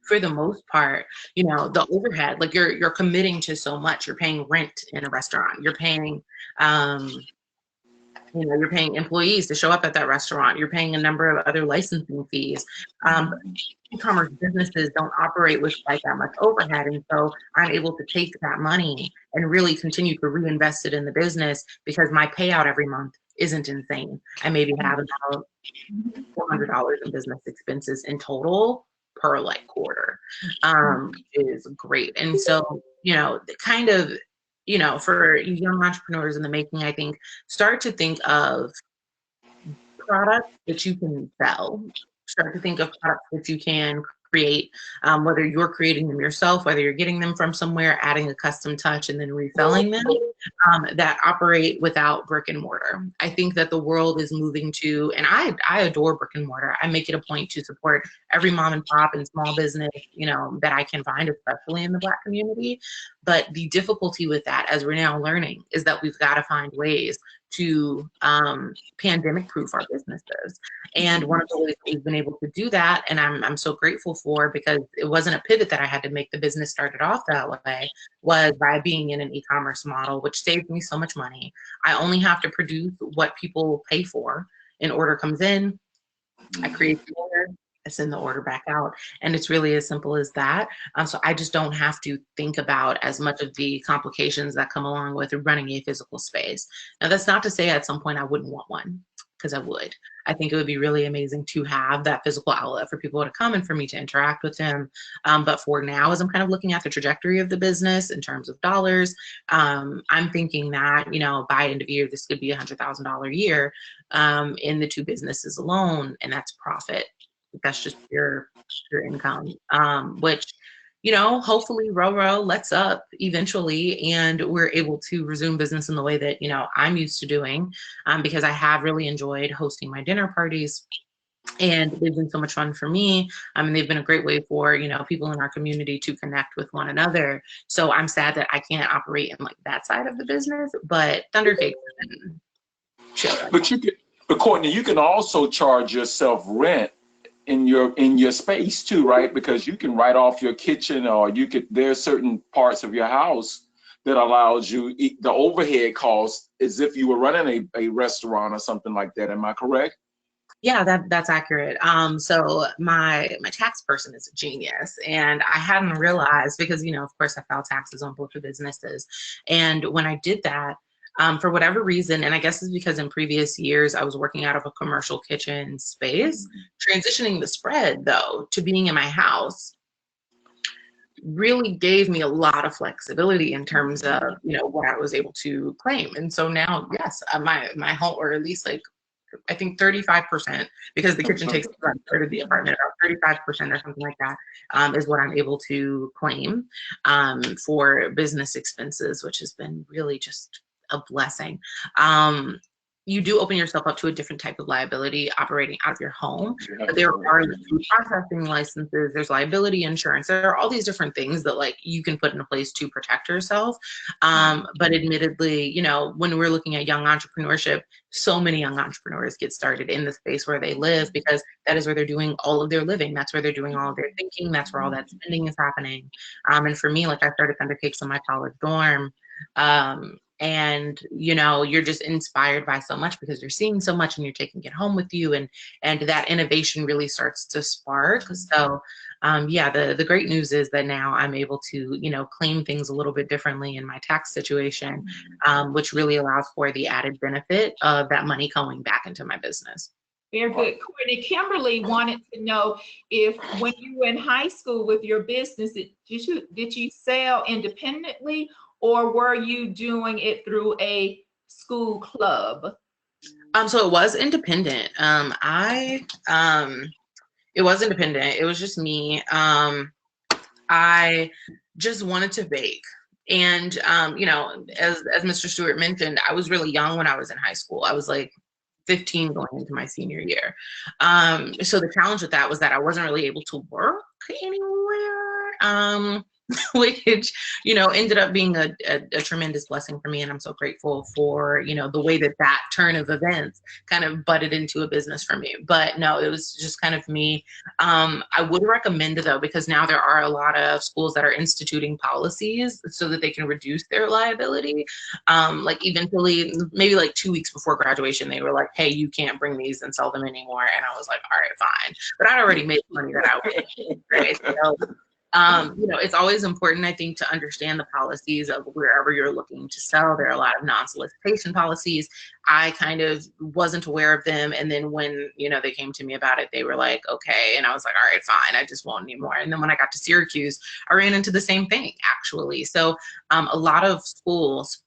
for the most part, you know, the overhead, like you're committing to so much. You're paying rent in a restaurant. You're paying, you know, you're paying employees to show up at that restaurant. You're paying a number of other licensing fees. E-commerce businesses don't operate with like that much overhead. And so I'm able to take that money and really continue to reinvest it in the business because my payout every month isn't insane. I maybe have about $400 in business expenses in total per like quarter, is great. And so, you know, the kind of, you know, for young entrepreneurs in the making, I think, start to think of products that you can sell. Start to think of products that you can create, whether you're creating them yourself, whether you're getting them from somewhere, adding a custom touch and then reselling them, that operate without brick and mortar. I think that the world is moving to, and I adore brick and mortar. I make it a point to support every mom and pop and small business, you know, that I can find, especially in the Black community. But the difficulty with that, as we're now learning, is that we've got to find ways to pandemic proof our businesses. And one of the ways we've been able to do that, and I'm so grateful for, because it wasn't a pivot that I had to make, the business started off that way, was by being in an e-commerce model, which saved me so much money. I only have to produce what people pay for. An order comes in, I create the order, I send the order back out, and it's really as simple as that. So I just don't have to think about as much of the complications that come along with running a physical space. Now, that's not to say at some point I wouldn't want one, because I would. I think it would be really amazing to have that physical outlet for people to come and for me to interact with them. But for now, as I'm kind of looking at the trajectory of the business in terms of dollars, I'm thinking that, you know, by end of year, this could be $100,000 a year in the two businesses alone, and that's profit. That's just pure income, which, you know, hopefully row lets up eventually, and we're able to resume business in the way that, you know, I'm used to doing, because I have really enjoyed hosting my dinner parties. And they've been so much fun for me. And they've been a great way for, you know, people in our community to connect with one another. So I'm sad that I can't operate in like that side of the business, but Thunder Cakes and shit. But Courtney, you can also charge yourself rent in your space too, right? Because you can write off your kitchen, or there are certain parts of your house that allows you the overhead costs as if you were running a restaurant or something like that. Am I correct? Yeah, that's accurate. So my tax person is a genius, and I hadn't realized, because, you know, of course I file taxes on both the businesses. And when I did that, for whatever reason, and I guess it's because in previous years I was working out of a commercial kitchen space, transitioning the spread though to being in my house really gave me a lot of flexibility in terms of, you know, what I was able to claim. And so now, yes, my home, or at least like, I think 35%, because the kitchen takes about a third of the apartment, about 35% or something like that, is what I'm able to claim for business expenses, which has been really just a blessing. You do open yourself up to a different type of liability operating out of your home. But there are food processing licenses, there's liability insurance, there are all these different things that like you can put in place to protect yourself. But admittedly, you know, when we're looking at young entrepreneurship, so many young entrepreneurs get started in the space where they live, because that is where they're doing all of their living. That's where they're doing all of their thinking. That's where all that spending is happening. And for me, like I started Thunder Cakes in my college dorm. And you know, you're just inspired by so much because you're seeing so much and you're taking it home with you, and that innovation really starts to spark. So yeah, the great news is that now I'm able to, you know, claim things a little bit differently in my tax situation, which really allows for the added benefit of that money going back into my business. Very good. Courtney, Kimberly wanted to know if when you were in high school with your business, did you sell independently, or were you doing it through a school club? So it was independent. It was independent. It was just me. I just wanted to bake. And, you know, as Mr. Stewart mentioned, I was really young when I was in high school. I was like 15 going into my senior year. So the challenge with that was that I wasn't really able to work anywhere. Which, you know, ended up being a tremendous blessing for me. And I'm so grateful for, you know, the way that turn of events kind of butted into a business for me. But no, it was just kind of me. I would recommend, though, because now there are a lot of schools that are instituting policies so that they can reduce their liability. Like eventually, maybe like 2 weeks before graduation, they were like, hey, you can't bring these and sell them anymore. And I was like, all right, fine. But I'd already made money that I would. Right? So, you know, it's always important, I think, to understand the policies of wherever you're looking to sell. There are a lot of non-solicitation policies. I kind of wasn't aware of them. And then when, you know, they came to me about it, they were like, okay. And I was like, all right, fine. I just won't anymore. And then when I got to Syracuse, I ran into the same thing, actually. So a lot of schools,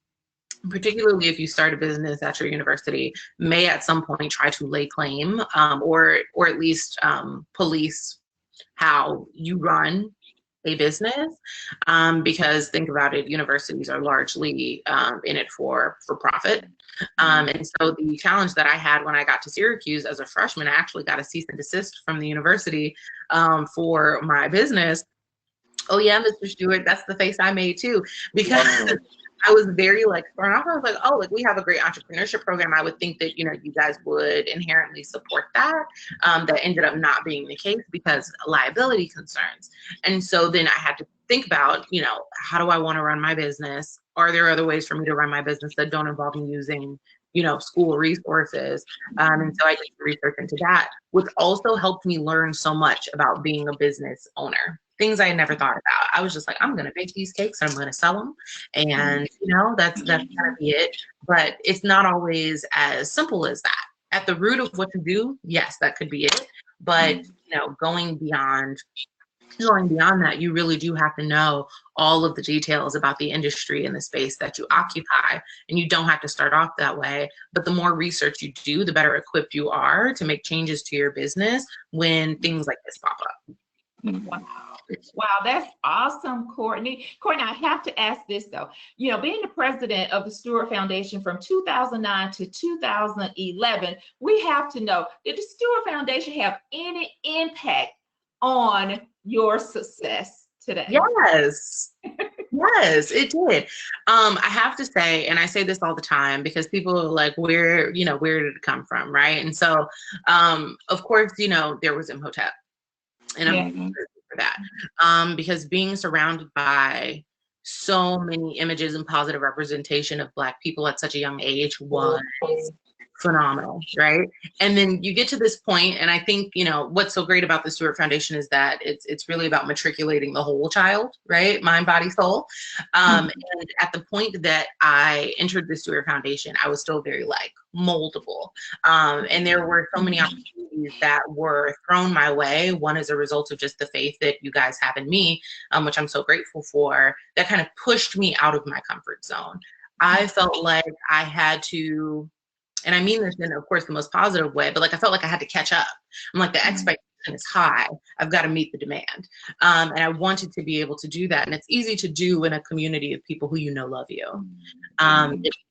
particularly if you start a business at your university, may at some point try to lay claim or at least police how you run a business, because think about it, universities are largely in it for profit. And so the challenge that I had when I got to Syracuse as a freshman, I actually got a cease and desist from the university for my business. Oh yeah, Mr. Stewart, that's the face I made too, because I was very like thrown off. I was like, oh, like we have a great entrepreneurship program. I would think that, you know, you guys would inherently support that. That ended up not being the case because liability concerns. And so then I had to think about, you know, how do I want to run my business? Are there other ways for me to run my business that don't involve me using, you know, school resources? And so I did research into that, which also helped me learn so much about being a business owner. Things I had never thought about. I was just like, I'm going to bake these cakes and I'm going to sell them. And, you know, that's going to be it. But it's not always as simple as that. At the root of what you do, yes, that could be it. But, you know, going beyond that, you really do have to know all of the details about the industry and the space that you occupy. And you don't have to start off that way. But the more research you do, the better equipped you are to make changes to your business when things like this pop up. Wow. Wow, that's awesome, Courtney. Courtney, I have to ask this though. You know, being the president of the Stewart Foundation from 2009 to 2011, we have to know, did the Stewart Foundation have any impact on your success today? Yes. Yes, it did. I have to say, and I say this all the time because people are like, where did it come from, right? And so, of course, there was Imhotep, and I'm grateful for that, because being surrounded by so many images and positive representation of Black people at such a young age was phenomenal, right? And then you get to this point, and I think what's so great about the Stewart Foundation is that it's really about matriculating the whole child, right? Mind, body, soul. And at the point that I entered the Stewart Foundation, I was still very moldable, and there were so many opportunities that were thrown my way. One as a result of just the faith that you guys have in me, which I'm so grateful for. That kind of pushed me out of my comfort zone. I felt like I had to. And I mean this in, of course, the most positive way, but I felt like I had to catch up. I'm like, the expectation is high. I've got to meet the demand. And I wanted to be able to do that. And it's easy to do in a community of people who love you.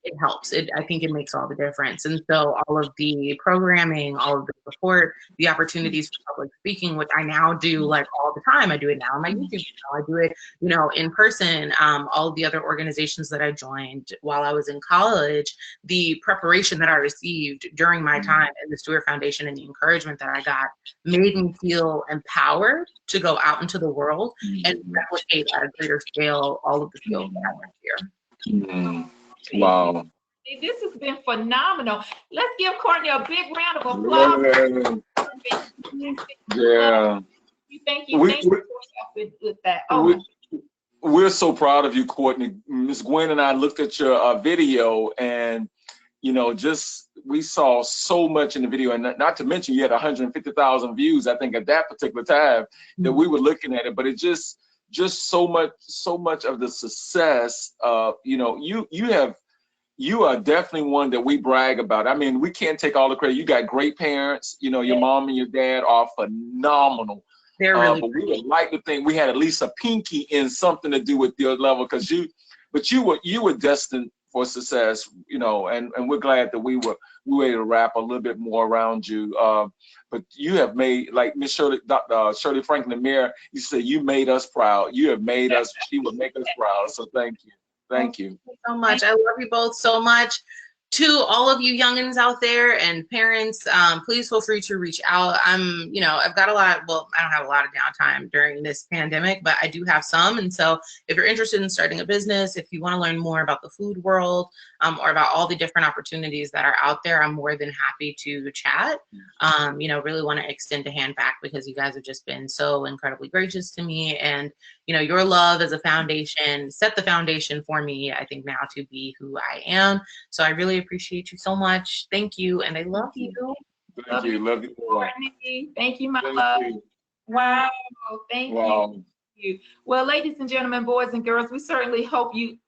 It helps. I think it makes all the difference. And so all of the programming, all of the support, the opportunities for public speaking, which I now do all the time. I do it now on my YouTube channel. I do it, in person. All of the other organizations that I joined while I was in college, the preparation that I received during my time in the Stewart Foundation and the encouragement that I got made me feel empowered to go out into the world and replicate at a greater scale all of the skills that I learned here. Wow. This has been phenomenal. Let's give Courtney a big round of applause. Yeah. Thank you. Thank you with that. We're so proud of you, Courtney. Ms. Gwen and I looked at your video, and we saw so much in the video, and not to mention you had 150,000 views, I think, at that particular time that we were looking at it. But it just so much of the success. You are definitely one that we brag about. I mean, we can't take all the credit. You got great parents. Your mom and your dad are phenomenal. They're really but we would like to think we had at least a pinky in something to do with your level, because you were destined for success, and we're glad that we were able to wrap a little bit more around you. But you have made, like Miss Shirley, Dr. Shirley Franklin, the mayor, you said you made us proud. You have made us. She will make us proud. So thank you. Thank you so much. I love you both so much. To all of you youngins out there and parents, please feel free to reach out. I've got I don't have a lot of downtime during this pandemic, but I do have some. And so if you're interested in starting a business, if you want to learn more about the food world, or about all the different opportunities that are out there, I'm more than happy to chat. Really want to extend a hand back because you guys have just been so incredibly gracious to me. And, your love as a foundation set the foundation for me, I think, now to be who I am. So I really appreciate you so much. Thank you. And I love you. Thank you. Love you. Thank you, my love. Wow. Thank you. Well, ladies and gentlemen, boys and girls, we certainly hope you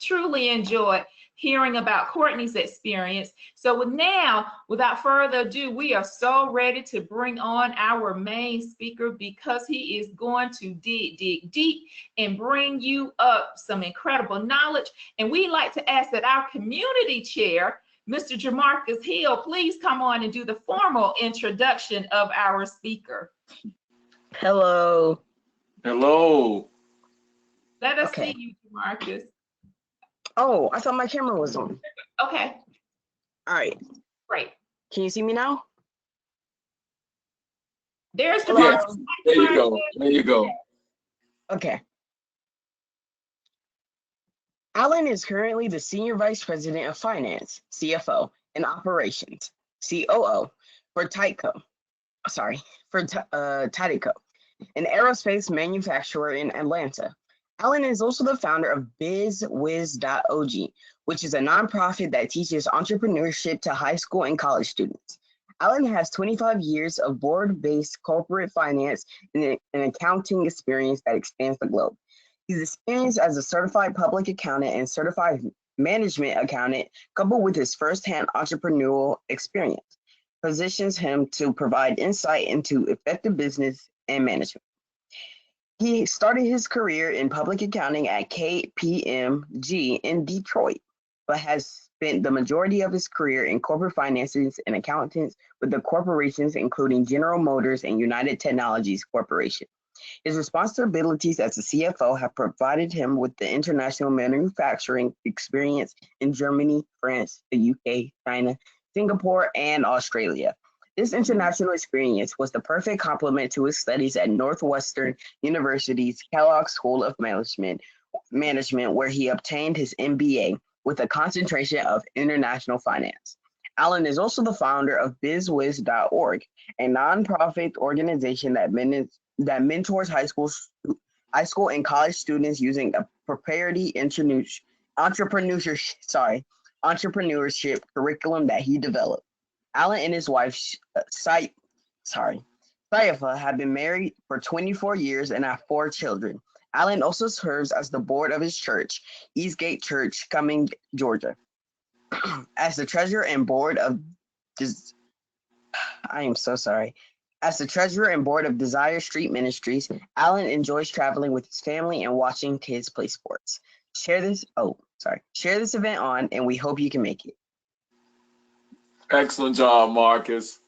truly enjoyed hearing about Courtney's experience. So now, without further ado, we are so ready to bring on our main speaker, because he is going to dig deep and bring you up some incredible knowledge. And we'd like to ask that our community chair, Mr. Jamarcus Hill, please come on and do the formal introduction of our speaker. Hello. Hello. Let us see you, Jamarcus. Oh, I thought my camera was on. Okay. All right. Great. Can you see me now? There's the There you go. There you go. Okay. Allan is currently the Senior Vice President of Finance, CFO, and Operations, COO, for TIGHITCO. TIGHITCO, an aerospace manufacturer in Atlanta. Allan is also the founder of BizWhizz.og, which is a nonprofit that teaches entrepreneurship to high school and college students. Allan has 25 years of board-based corporate finance and accounting experience that expands the globe. His experience as a certified public accountant and certified management accountant, coupled with his firsthand entrepreneurial experience, positions him to provide insight into effective business and management. He started his career in public accounting at KPMG in Detroit, but has spent the majority of his career in corporate finances and accountants with the corporations including General Motors and United Technologies Corporation. His responsibilities as a CFO have provided him with the international manufacturing experience in Germany, France, the UK, China, Singapore, and Australia. This international experience was the perfect complement to his studies at Northwestern University's Kellogg School of Management, where he obtained his MBA with a concentration of international finance. Allan is also the founder of BizWhizz.org, a nonprofit organization that mentors high school and college students using a proprietary entrepreneurship curriculum that he developed. Allan and his wife, Saifa, have been married for 24 years and have 4 children. Allan also serves as the board of his church, Eastgate Church, Cumming, Georgia. As the treasurer and board of As the treasurer and board of Desire Street Ministries, Allan enjoys traveling with his family and watching kids play sports. Share this event on, and we hope you can make it. Excellent job, Marcus.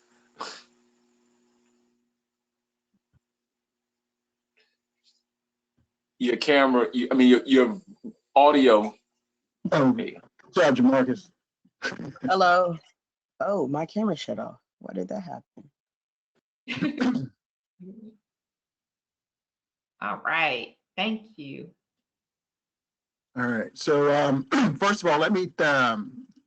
Your camera, your audio. Okay. Judge Marcus. Hello. Oh, my camera shut off. Why did that happen? All right. Thank you. All right. So first of all, let me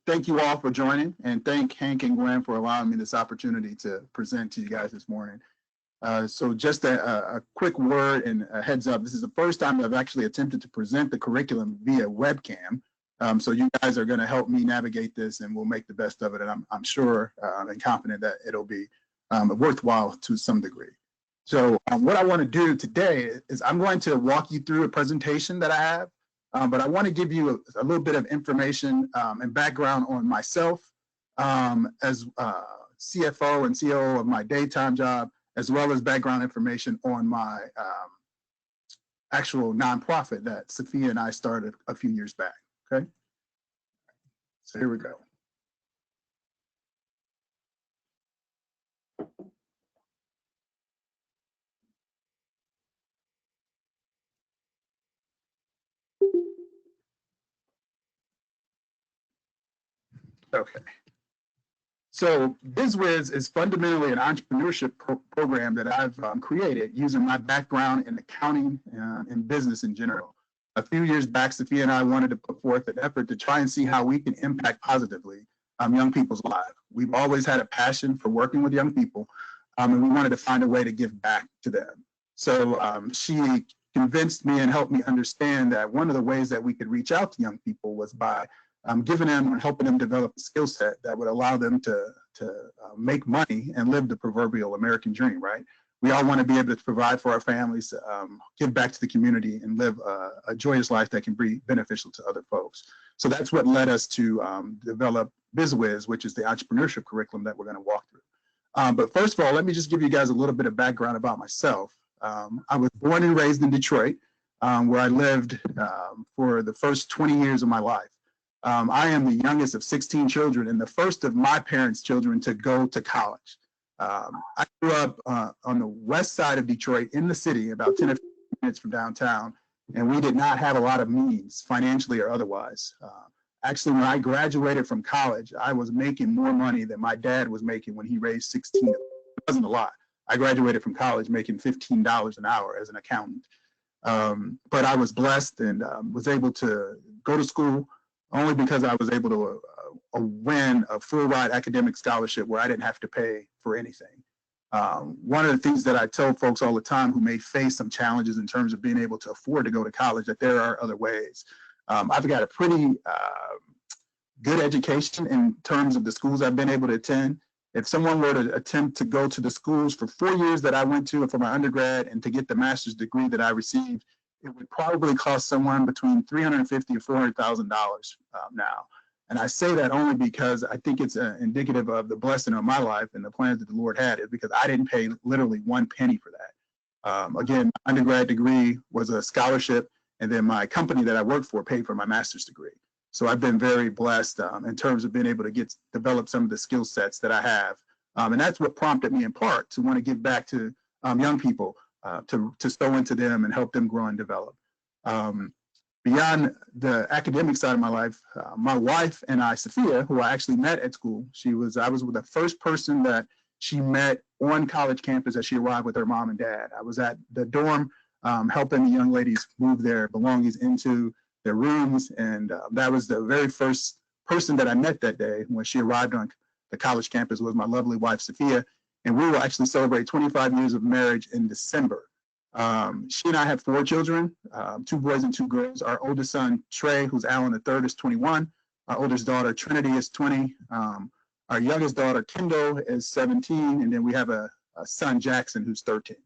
thank you all for joining and thank Hank and Gwen for allowing me this opportunity to present to you guys this morning. So just a quick word and a heads up. This is the first time I've actually attempted to present the curriculum via webcam. So you guys are going to help me navigate this and we'll make the best of it. And I'm sure and confident that it'll be worthwhile to some degree. So what I want to do today is I'm going to walk you through a presentation that I have, but I want to give you a little bit of information and background on myself as CFO and COO of my daytime job, as well as background information on my actual nonprofit that Sophia and I started a few years back, okay? So here we go. Okay. So BizWhizz is fundamentally an entrepreneurship program that I've created using my background in accounting and business in general. A few years back, Sophia and I wanted to put forth an effort to try and see how we can impact positively young people's lives. We've always had a passion for working with young people, and we wanted to find a way to give back to them. So she convinced me and helped me understand that one of the ways that we could reach out to young people was by giving them and helping them develop a skill set that would allow them to make money and live the proverbial American dream, right? We all want to be able to provide for our families, give back to the community, and live a joyous life that can be beneficial to other folks. So that's what led us to develop BizWhizz, which is the entrepreneurship curriculum that we're going to walk through. But first of all, let me just give you guys a little bit of background about myself. I was born and raised in Detroit, where I lived for the first 20 years of my life. I am the youngest of 16 children and the first of my parents' children to go to college. I grew up on the west side of Detroit in the city, about 10 or 15 minutes from downtown, and we did not have a lot of means, financially or otherwise. Actually, when I graduated from college, I was making more money than my dad was making when he raised 16. It wasn't a lot. I graduated from college making $15 an hour as an accountant. But I was blessed and was able to go to school only because I was able to win a full ride academic scholarship where I didn't have to pay for anything. One of the things that I tell folks all the time who may face some challenges in terms of being able to afford to go to college, that there are other ways. I've got a pretty good education in terms of the schools I've been able to attend. If someone were to attempt to go to the schools for 4 years that I went to for my undergrad and to get the master's degree that I received, it would probably cost someone between $350,000 and $400,000 now. And I say that only because I think it's indicative of the blessing of my life and the plans that the Lord had, is because I didn't pay literally one penny for that. Again, my undergrad degree was a scholarship, and then my company that I worked for paid for my master's degree. So I've been very blessed in terms of being able to develop some of the skill sets that I have. And that's what prompted me in part to want to give back to young people, to sow into them and help them grow and develop. Beyond the academic side of my life, my wife and I, Sophia, who I actually met at school, I was the first person that she met on college campus as she arrived with her mom and dad. I was at the dorm helping the young ladies move their belongings into their rooms. And that was the very first person that I met that day when she arrived on the college campus, was my lovely wife, Sophia. And we will actually celebrate 25 years of marriage in December. She and I have 4 children, 2 boys and 2 girls. Our oldest son, Trey, who's Allan III, is 21. Our oldest daughter, Trinity, is 20. Our youngest daughter, Kendall, is 17. And then we have a son, Jackson, who's 13.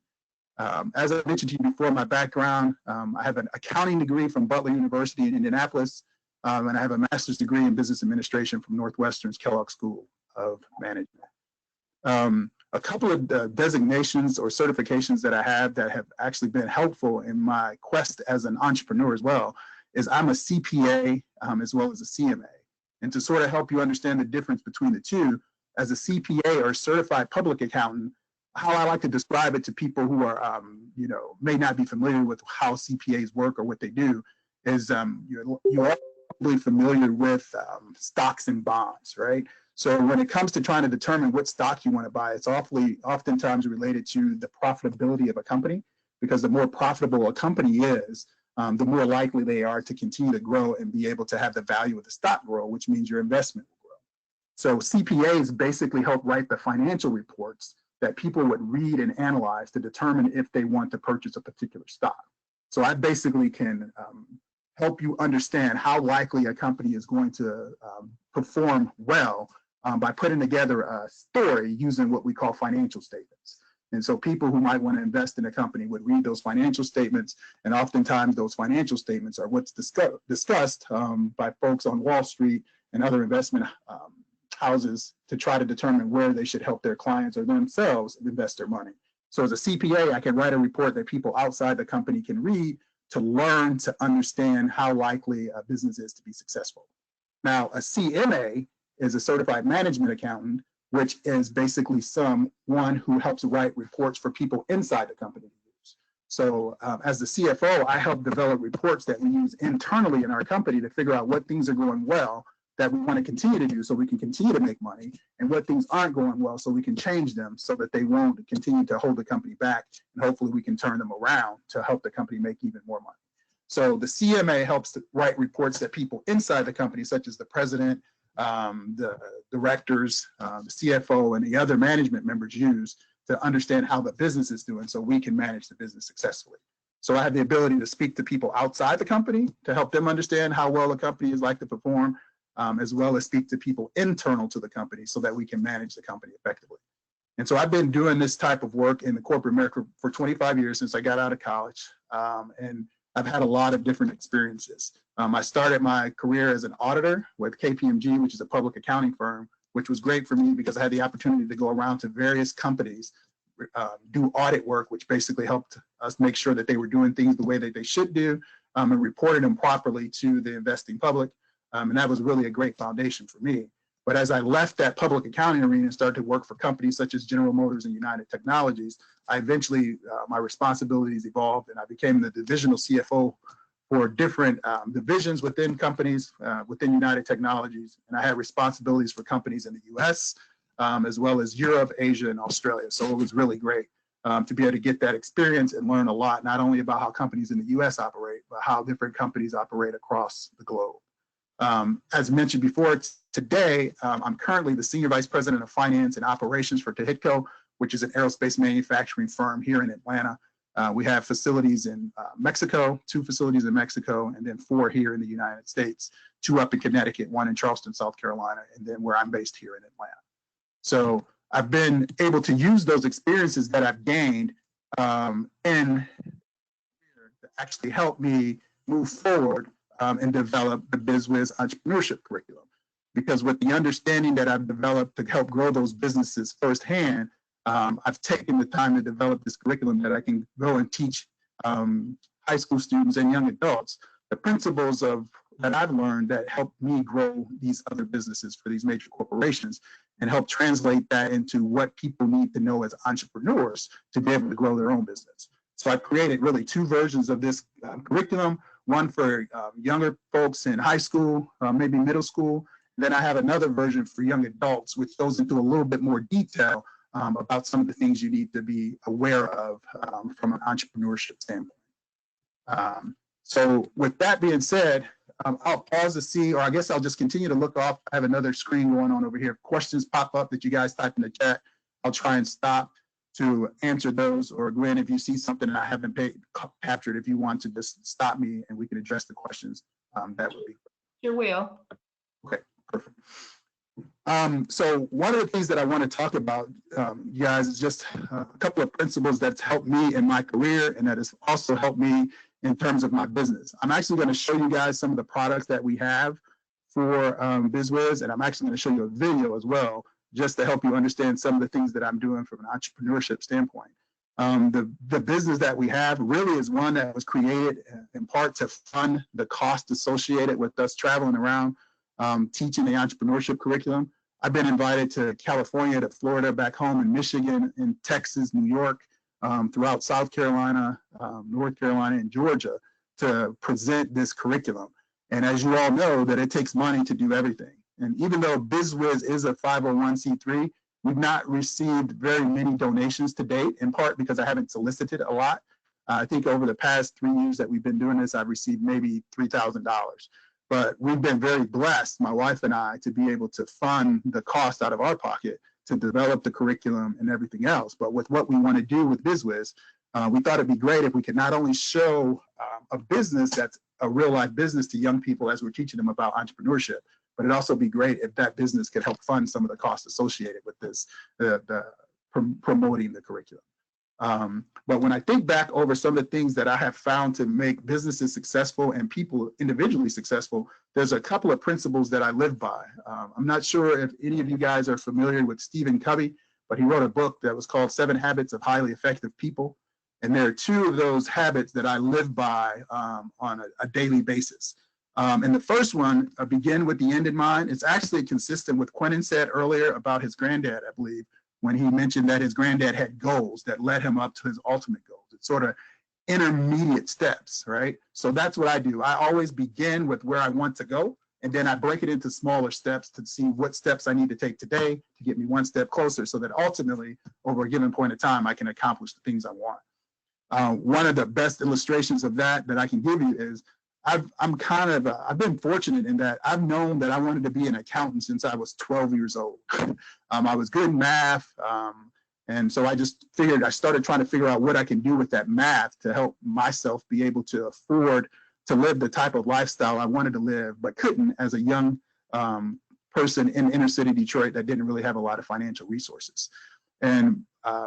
As I mentioned to you before, my background, I have an accounting degree from Butler University in Indianapolis, and I have a master's degree in business administration from Northwestern's Kellogg School of Management. A couple of designations or certifications that I have that have actually been helpful in my quest as an entrepreneur as well is I'm a CPA as well as a CMA. And to sort of help you understand the difference between the two, as a CPA or certified public accountant, how I like to describe it to people who are, may not be familiar with how CPAs work or what they do is you're probably familiar with stocks and bonds, right? So when it comes to trying to determine what stock you want to buy, it's oftentimes related to the profitability of a company, because the more profitable a company is, the more likely they are to continue to grow and be able to have the value of the stock grow, which means your investment will grow. So CPAs basically help write the financial reports that people would read and analyze to determine if they want to purchase a particular stock. So I basically can help you understand how likely a company is going to perform well by putting together a story using what we call financial statements. And so people who might want to invest in a company would read those financial statements, and oftentimes those financial statements are what's discussed by folks on Wall Street and other investment houses to try to determine where they should help their clients or themselves invest their money. So as a CPA, I can write a report that people outside the company can read to learn to understand how likely a business is to be successful. Now, a CMA is a certified management accountant, which is basically someone who helps write reports for people inside the company to use. So as the CFO, I help develop reports that we use internally in our company to figure out what things are going well that we want to continue to do so we can continue to make money, and what things aren't going well so we can change them so that they won't continue to hold the company back, and hopefully we can turn them around to help the company make even more money. So the CMA helps to write reports that people inside the company, such as the president, the directors, the CFO, and the other management members use to understand how the business is doing so we can manage the business successfully. So I have the ability to speak to people outside the company to help them understand how well the company is like to perform, as well as speak to people internal to the company so that we can manage the company effectively. And so I've been doing this type of work in the corporate America for 25 years since I got out of college. And I've had a lot of different experiences. I started my career as an auditor with KPMG, which is a public accounting firm, which was great for me because I had the opportunity to go around to various companies, do audit work, which basically helped us make sure that they were doing things the way that they should do, and reported them properly to the investing public. And that was really a great foundation for me. But as I left that public accounting arena and started to work for companies such as General Motors and United Technologies, I eventually, my responsibilities evolved and I became the divisional CFO for different divisions within companies, within United Technologies. And I had responsibilities for companies in the US, as well as Europe, Asia, and Australia. So it was really great to be able to get that experience and learn a lot, not only about how companies in the US operate, but how different companies operate across the globe. As mentioned before, today, I'm currently the Senior Vice President of Finance and Operations for TIGHITCO, which is an aerospace manufacturing firm here in Atlanta. We have facilities in Mexico, 2 facilities in Mexico, and then 4 here in the United States, 2 up in Connecticut, 1 in Charleston, South Carolina, and then where I'm based here in Atlanta. So I've been able to use those experiences that I've gained and to actually help me move forward and develop the BizWhizz entrepreneurship curriculum. Because with the understanding that I've developed to help grow those businesses firsthand, I've taken the time to develop this curriculum that I can go and teach high school students and young adults the principles that I've learned that help me grow these other businesses for these major corporations and help translate that into what people need to know as entrepreneurs to be able to grow their own business. So I created really 2 versions of this curriculum, one for younger folks in high school, maybe middle school. Then I have another version for young adults, which goes into a little bit more detail about some of the things you need to be aware of from an entrepreneurship standpoint. So with that being said, I'll pause to see, or I guess I'll just continue to look off. I have another screen going on over here. If questions pop up that you guys type in the chat, I'll try and stop to answer those. Or Gwen, if you see something that I haven't captured, if you want to just stop me and we can address the questions, that would be great. Sure will. Okay, perfect. So one of the things that I want to talk about, you guys, is just a couple of principles that's helped me in my career and that has also helped me in terms of my business. I'm actually going to show you guys some of the products that we have for Biz Whizz, and I'm actually going to show you a video as well, just to help you understand some of the things that I'm doing from an entrepreneurship standpoint. The business that we have really is one that was created in part to fund the cost associated with us traveling around teaching the entrepreneurship curriculum. I've been invited to California, to Florida, back home in Michigan, in Texas, New York, throughout South Carolina, North Carolina, and Georgia to present this curriculum. And as you all know, that it takes money to do everything. And even though BizWhizz is a 501c3, we've not received very many donations to date, in part because I haven't solicited a lot. I think over the past 3 years that we've been doing this, I've received maybe $3,000. But we've been very blessed, my wife and I, to be able to fund the cost out of our pocket to develop the curriculum and everything else. But with what we want to do with BizWhizz, we thought it'd be great if we could not only show a business that's a real life business to young people as we're teaching them about entrepreneurship, but it'd also be great if that business could help fund some of the costs associated with this, promoting the curriculum. But when I think back over some of the things that I have found to make businesses successful and people individually successful, there's a couple of principles that I live by. I'm not sure if any of you guys are familiar with Stephen Covey, but he wrote a book that was called 7 Habits of Highly Effective People. And there are 2 of those habits that I live by on a daily basis. And the first one, begin with the end in mind. It's actually consistent with Quentin said earlier about his granddad, I believe, when he mentioned that his granddad had goals that led him up to his ultimate goals. It's sort of intermediate steps, right? So that's what I do. I always begin with where I want to go, and then I break it into smaller steps to see what steps I need to take today to get me one step closer so that ultimately, over a given point of time, I can accomplish the things I want. One of the best illustrations of that I can give you is I've been fortunate in that I've known that I wanted to be an accountant since I was 12 years old. I was good in math. And so I started trying to figure out what I can do with that math to help myself be able to afford to live the type of lifestyle I wanted to live, but couldn't as a young person in inner city Detroit that didn't really have a lot of financial resources. And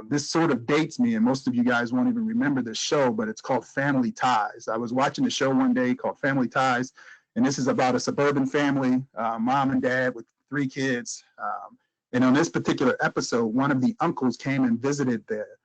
this sort of dates me, and most of you guys won't even remember this show, but it's called Family Ties. I was watching a show one day called Family Ties, and this is about a suburban family, mom and dad with 3 kids. And on this particular episode, one of the uncles came and visited their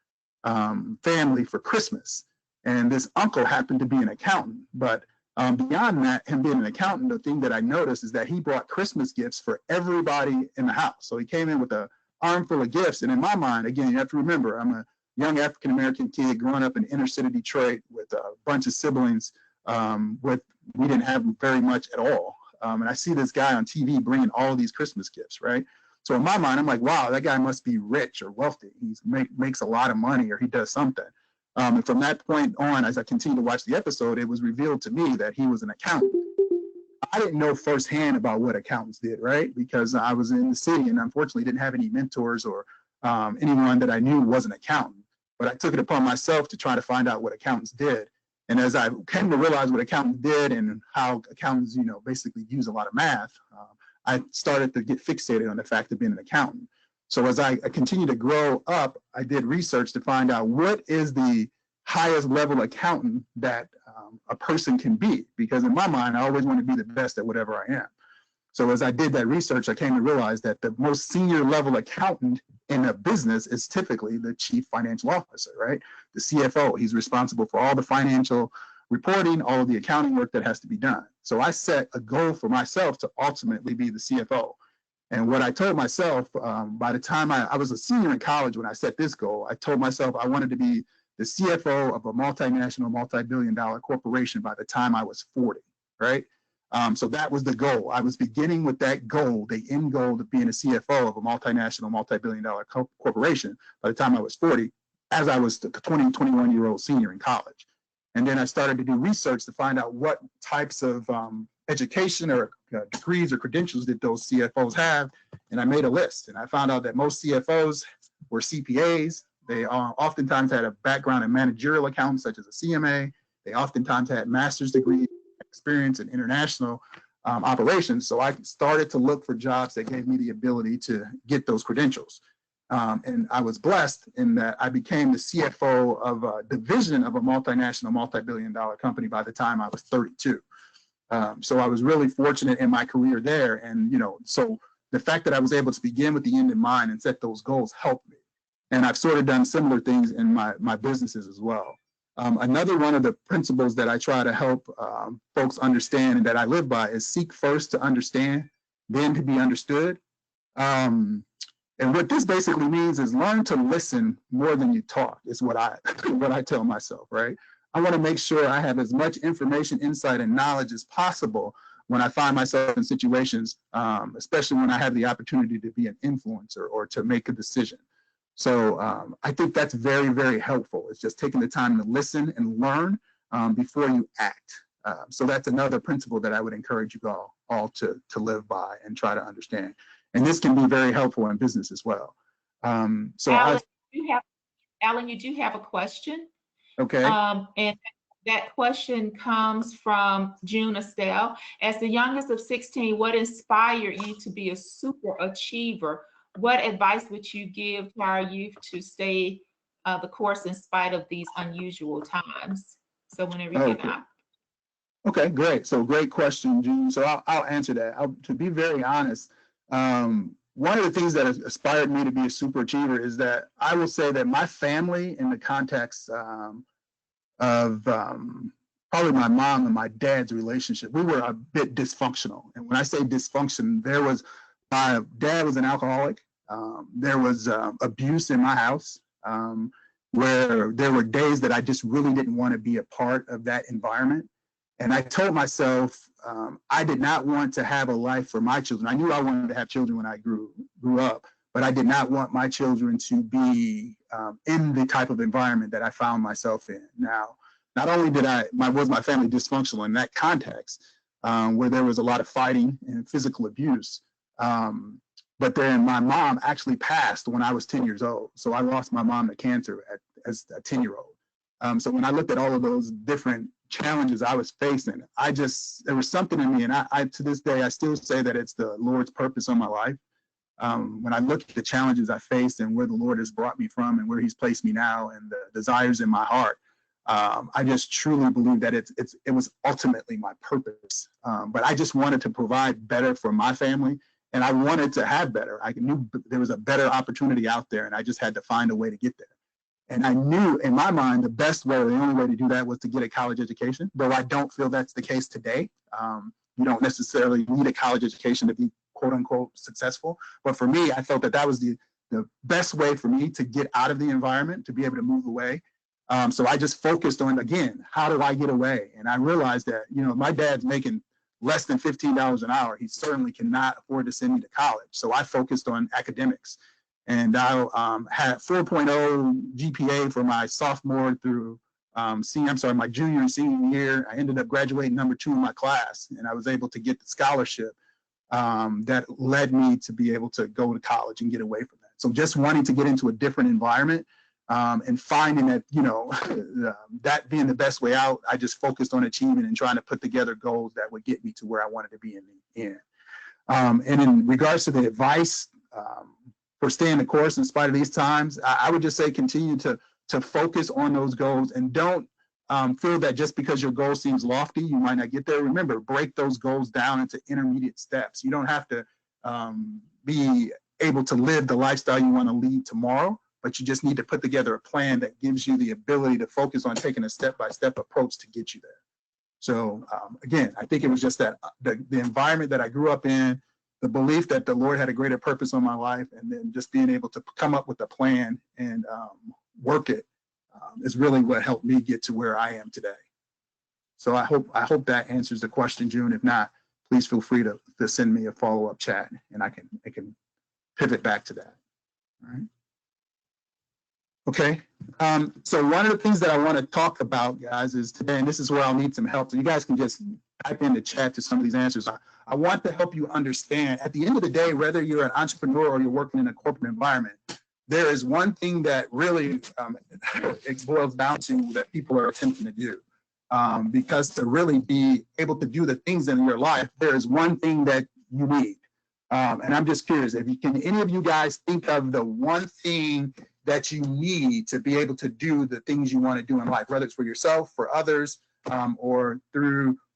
family for Christmas. And this uncle happened to be an accountant. But beyond that, him being an accountant, the thing that I noticed is that he brought Christmas gifts for everybody in the house. So he came in with an armful of gifts. And in my mind, again, you have to remember, I'm a young African-American kid growing up in inner city Detroit with a bunch of siblings. We didn't have very much at all. And I see this guy on TV bringing all these Christmas gifts, right? So in my mind, I'm like, wow, that guy must be rich or wealthy. He makes a lot of money, or he does something. And from that point on, as I continued to watch the episode, it was revealed to me that he was an accountant. I didn't know firsthand about what accountants did, right? Because I was in the city and unfortunately didn't have any mentors or anyone that I knew was an accountant. But I took it upon myself to try to find out what accountants did. And as I came to realize what accountants did and how accountants, basically use a lot of math, I started to get fixated on the fact of being an accountant. So as I continued to grow up, I did research to find out what is the highest level accountant that a person can be. Because in my mind, I always want to be the best at whatever I am. So as I did that research, I came to realize that the most senior level accountant in a business is typically the chief financial officer, right? The CFO. He's responsible for all the financial reporting, all of the accounting work that has to be done. So I set a goal for myself to ultimately be the CFO. And what I told myself, by the time I was a senior in college when I set this goal, I told myself I wanted to be the CFO of a multinational, multi-billion-dollar corporation by the time I was 40, right? So that was the goal. I was beginning with that goal, the end goal of being a CFO of a multinational, multi-billion-dollar corporation by the time I was 40, as I was the 20, 21-year-old senior in college. And then I started to do research to find out what types of education or degrees or credentials did those CFOs have. And I made a list, and I found out that most CFOs were CPAs. They oftentimes had a background in managerial accounting, such as a CMA. They oftentimes had master's degree experience in international operations. So I started to look for jobs that gave me the ability to get those credentials. And I was blessed in that I became the CFO of a division of a multinational, multi-billion-dollar company by the time I was 32. So I was really fortunate in my career there. And, you know, so the fact that I was able to begin with the end in mind and set those goals helped me. And I've sort of done similar things in my businesses as well. Another one of the principles that I try to help folks understand and that I live by is seek first to understand, then to be understood. And what this basically means is learn to listen more than you talk, is what I tell myself, right? I want to make sure I have as much information, insight, and knowledge as possible when I find myself in situations, especially when I have the opportunity to be an influencer or to make a decision. So I think that's very, very helpful. It's just taking the time to listen and learn before you act. So that's another principle that I would encourage you all to live by and try to understand. And this can be very helpful in business as well. So Allan, you do have a question. Okay. And that question comes from June Estelle. As the youngest of 16, what inspired you to be a super achiever? What advice would you give to our youth to stay the course in spite of these unusual times? So whenever you get out. Okay, great. So great question, June. So I'll answer that. To be very honest, one of the things that has inspired me to be a super achiever is that I will say that my family, in the context of probably my mom and my dad's relationship, we were a bit dysfunctional. And when I say dysfunction, my dad was an alcoholic. There was abuse in my house, where there were days that I just really didn't want to be a part of that environment. And I told myself I did not want to have a life for my children. I knew I wanted to have children when I grew up, but I did not want my children to be in the type of environment that I found myself in. Now, not only was my family dysfunctional in that context, where there was a lot of fighting and physical abuse, but then my mom actually passed when I was 10 years old. So I lost my mom to cancer as a 10-year-old. So when I looked at all of those different challenges I was facing, there was something in me, and I to this day, I still say that it's the Lord's purpose on my life. When I look at the challenges I faced and where the Lord has brought me from and where he's placed me now and the desires in my heart, I just truly believe that it was ultimately my purpose. But I just wanted to provide better for my family, and I wanted to have better. I knew there was a better opportunity out there, and I just had to find a way to get there. And I knew in my mind the best way, the only way to do that was to get a college education, though I don't feel that's the case today. You don't necessarily need a college education to be quote unquote successful. But for me, I felt that was the best way for me to get out of the environment, to be able to move away. So I just focused on, again, how do I get away? And I realized that, my dad's making less than $15 an hour. He certainly cannot afford to send me to college. So I focused on academics. And I had 4.0 GPA for my sophomore through my junior and senior year. I ended up graduating number 2 in my class, and I was able to get the scholarship that led me to be able to go to college and get away from that. So just wanting to get into a different environment and finding that, that being the best way out, I just focused on achieving and trying to put together goals that would get me to where I wanted to be in the end. And in regards to the advice, for staying the course in spite of these times, I would just say continue to focus on those goals and don't feel that just because your goal seems lofty, you might not get there. Remember, break those goals down into intermediate steps. You don't have to be able to live the lifestyle you want to lead tomorrow, but you just need to put together a plan that gives you the ability to focus on taking a step-by-step approach to get you there. So again, I think it was just that the environment that I grew up in, the belief that the Lord had a greater purpose on my life, and then just being able to come up with a plan and work it is really what helped me get to where I am today. So I hope that answers the question, June. If not, please feel free to send me a follow-up chat, and I can pivot back to that. All right. Okay. So one of the things that I want to talk about, guys, is today, and this is where I'll need some help. So you guys can just type in the chat to some of these answers. I want to help you understand, at the end of the day, whether you're an entrepreneur or you're working in a corporate environment, there is one thing that really it boils down to that people are attempting to do. Because to really be able to do the things in your life, there is one thing that you need. And I'm just curious, can any of you guys think of the one thing that you need to be able to do the things you want to do in life, whether it's for yourself, for others, or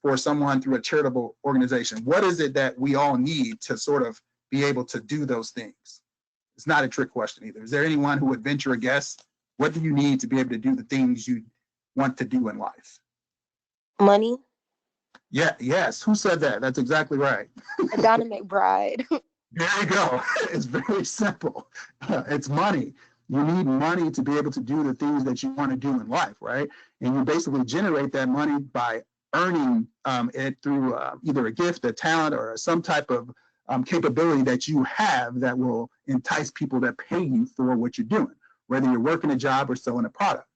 for someone through a charitable organization? What is it that we all need to sort of be able to do those things? It's not a trick question either. Is there anyone who would venture a guess? What do you need to be able to do the things you want to do in life? Money. Yeah, yes. Who said that? That's exactly right. Donna McBride. There you go. It's very simple. It's money. You need money to be able to do the things that you want to do in life, right? And you basically generate that money by earning it through either a gift, a talent, or some type of capability that you have that will entice people to pay you for what you're doing, whether you're working a job or selling a product.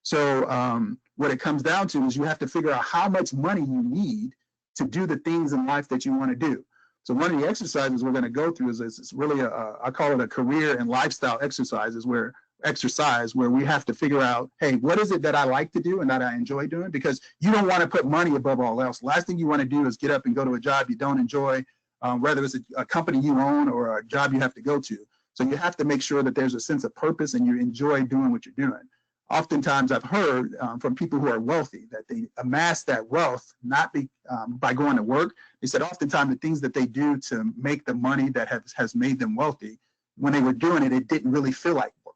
So what it comes down to is you have to figure out how much money you need to do the things in life that you want to do. So one of the exercises we're going to go through is really I call it a career and lifestyle exercises where we have to figure out, hey, what is it that I like to do and that I enjoy doing? Because you don't want to put money above all else. Last thing you want to do is get up and go to a job you don't enjoy, whether it's a company you own or a job you have to go to. So you have to make sure that there's a sense of purpose and you enjoy doing what you're doing. Oftentimes I've heard from people who are wealthy that they amass that wealth not by going to work. They said oftentimes the things that they do to make the money that has made them wealthy, when they were doing it, it didn't really feel like work.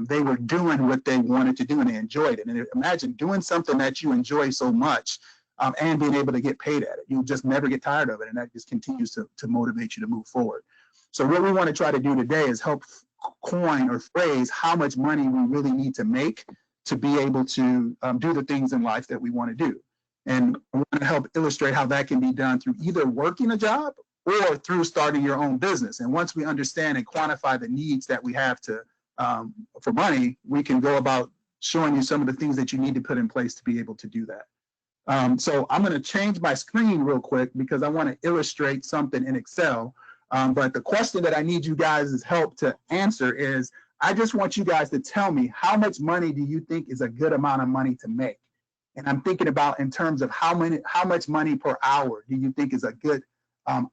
They were doing what they wanted to do and they enjoyed it. And imagine doing something that you enjoy so much and being able to get paid at it. You'll just never get tired of it, and that just continues to motivate you to move forward. So what we want to try to do today is help coin or phrase how much money we really need to make to be able to do the things in life that we want to do. And I want to help illustrate how that can be done through either working a job or through starting your own business. And once we understand and quantify the needs that we have for money, we can go about showing you some of the things that you need to put in place to be able to do that. So I'm going to change my screen real quick because I want to illustrate something in Excel. But the question that I need you guys' help to answer is, I just want you guys to tell me how much money do you think is a good amount of money to make? And I'm thinking about in terms of how much money per hour do you think is a good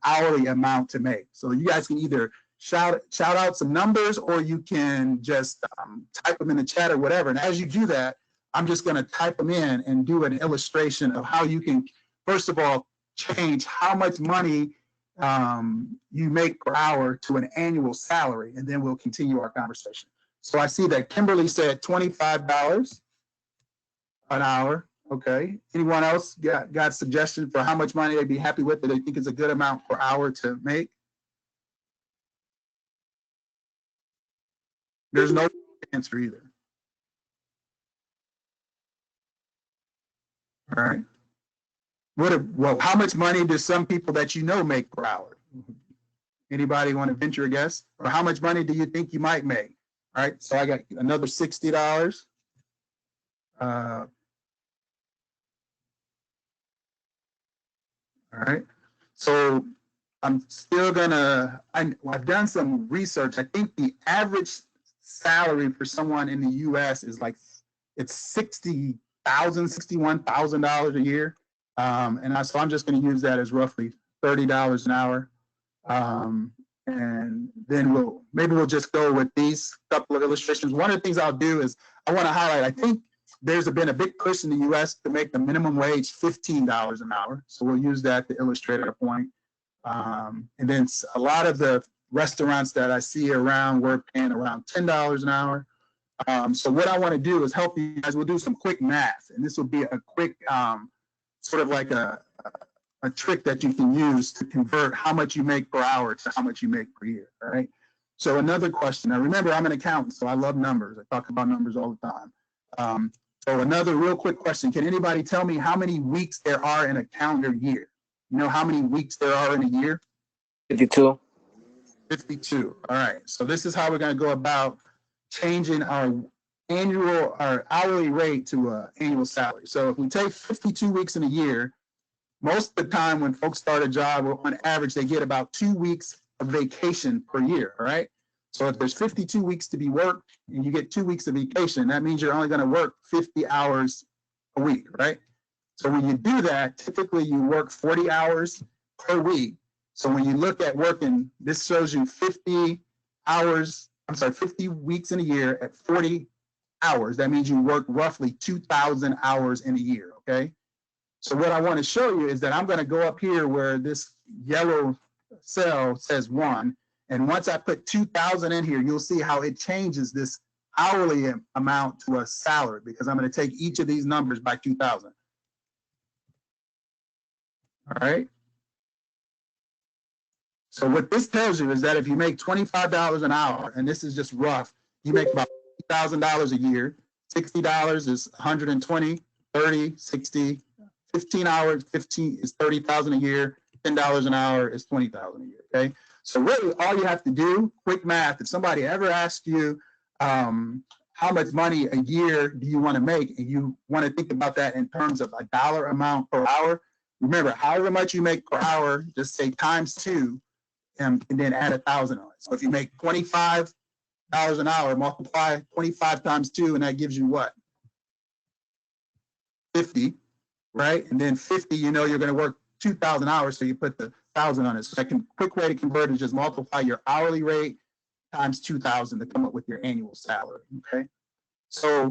hourly amount to make? So you guys can either shout out some numbers or you can just type them in the chat or whatever. And as you do that, I'm just going to type them in and do an illustration of how you can, first of all, change how much money you make per hour to an annual salary, and then we'll continue our conversation. So I see that Kimberly said $25 an hour. Okay. Anyone else got suggestions for how much money they'd be happy with that they think is a good amount per hour to make? There's no answer either. All right. Well, how much money do some people that you know make per hour? Anybody want to venture a guess? Or how much money do you think you might make? All right, so I got another $60. All right, so I'm still gonna, I've done some research. I think the average salary for someone in the US is like, it's $60,000, $61,000 a year. So I'm just going to use that as roughly $30 an hour. And then maybe we'll just go with these couple of illustrations. One of the things I'll do is I want to highlight, I think There's been a big push in the US to make the minimum wage $15 an hour. So we'll use that to illustrate our point. And then a lot of the restaurants that I see around, we're paying around $10 an hour. So what I want to do is help you guys. We'll do some quick math, and this will be a quick sort of like a trick that you can use to convert how much you make per hour to how much you make per year. All right. So another question. Now remember, I'm an accountant, so I love numbers. I talk about numbers all the time. So another real quick question. Can anybody tell me how many weeks there are in a calendar year? You know how many weeks there are in a year? 52. 52. All right. So this is how we're going to go about changing our hourly rate to an annual salary. So if we take 52 weeks in a year, most of the time when folks start a job, on average, they get about 2 weeks of vacation per year. All right. So if there's 52 weeks to be worked and you get 2 weeks of vacation, that means you're only going to work 50 hours a week. Right. So when you do that, typically you work 40 hours per week. So when you look at working, this shows you 50 weeks in a year at 40 hours. That means you work roughly 2,000 hours in a year, okay? So what I want to show you is that I'm going to go up here where this yellow cell says 1. And once I put 2,000 in here, you'll see how it changes this hourly amount to a salary, because I'm going to take each of these numbers by 2,000. All right. So what this tells you is that if you make $25 an hour, and this is just rough, you make about $1,000 a year. $60 is 120, 30, 60, 15 hours, 15 is 30,000 a year. $10 an hour is 20,000 a year. Okay. So really, all you have to do, quick math. If somebody ever asks you how much money a year do you want to make, and you want to think about that in terms of a dollar amount per hour, remember, however much you make per hour, just say times 2. And then add 1,000 on it. So if you make $25 an hour, multiply 25 times 2, and that gives you what? 50, right? And then 50, you know you're going to work 2,000 hours, so you put the 1,000 on it. So quick way to convert is just multiply your hourly rate times 2,000 to come up with your annual salary, okay? So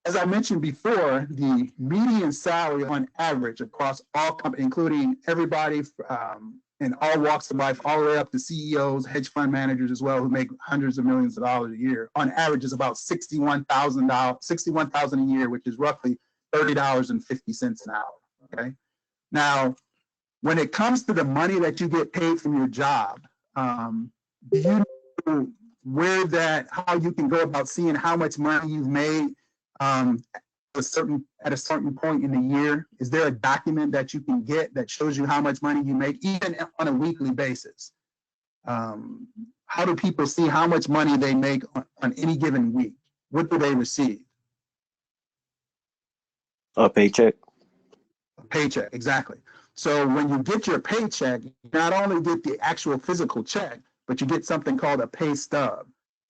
as I mentioned before, the median salary on average across all companies, including everybody in all walks of life, all the way up to CEOs, hedge fund managers as well, who make hundreds of millions of dollars a year, on average is about $61,000 a year, which is roughly $30.50 an hour. Okay. Now, when it comes to the money that you get paid from your job, do you know how you can go about seeing how much money you've made at a certain point in the year? Is there a document that you can get that shows you how much money you make, even on a weekly basis? How do people see how much money they make on any given week? What do they receive? A paycheck. A paycheck, exactly. So when you get your paycheck, you not only get the actual physical check, but you get something called a pay stub.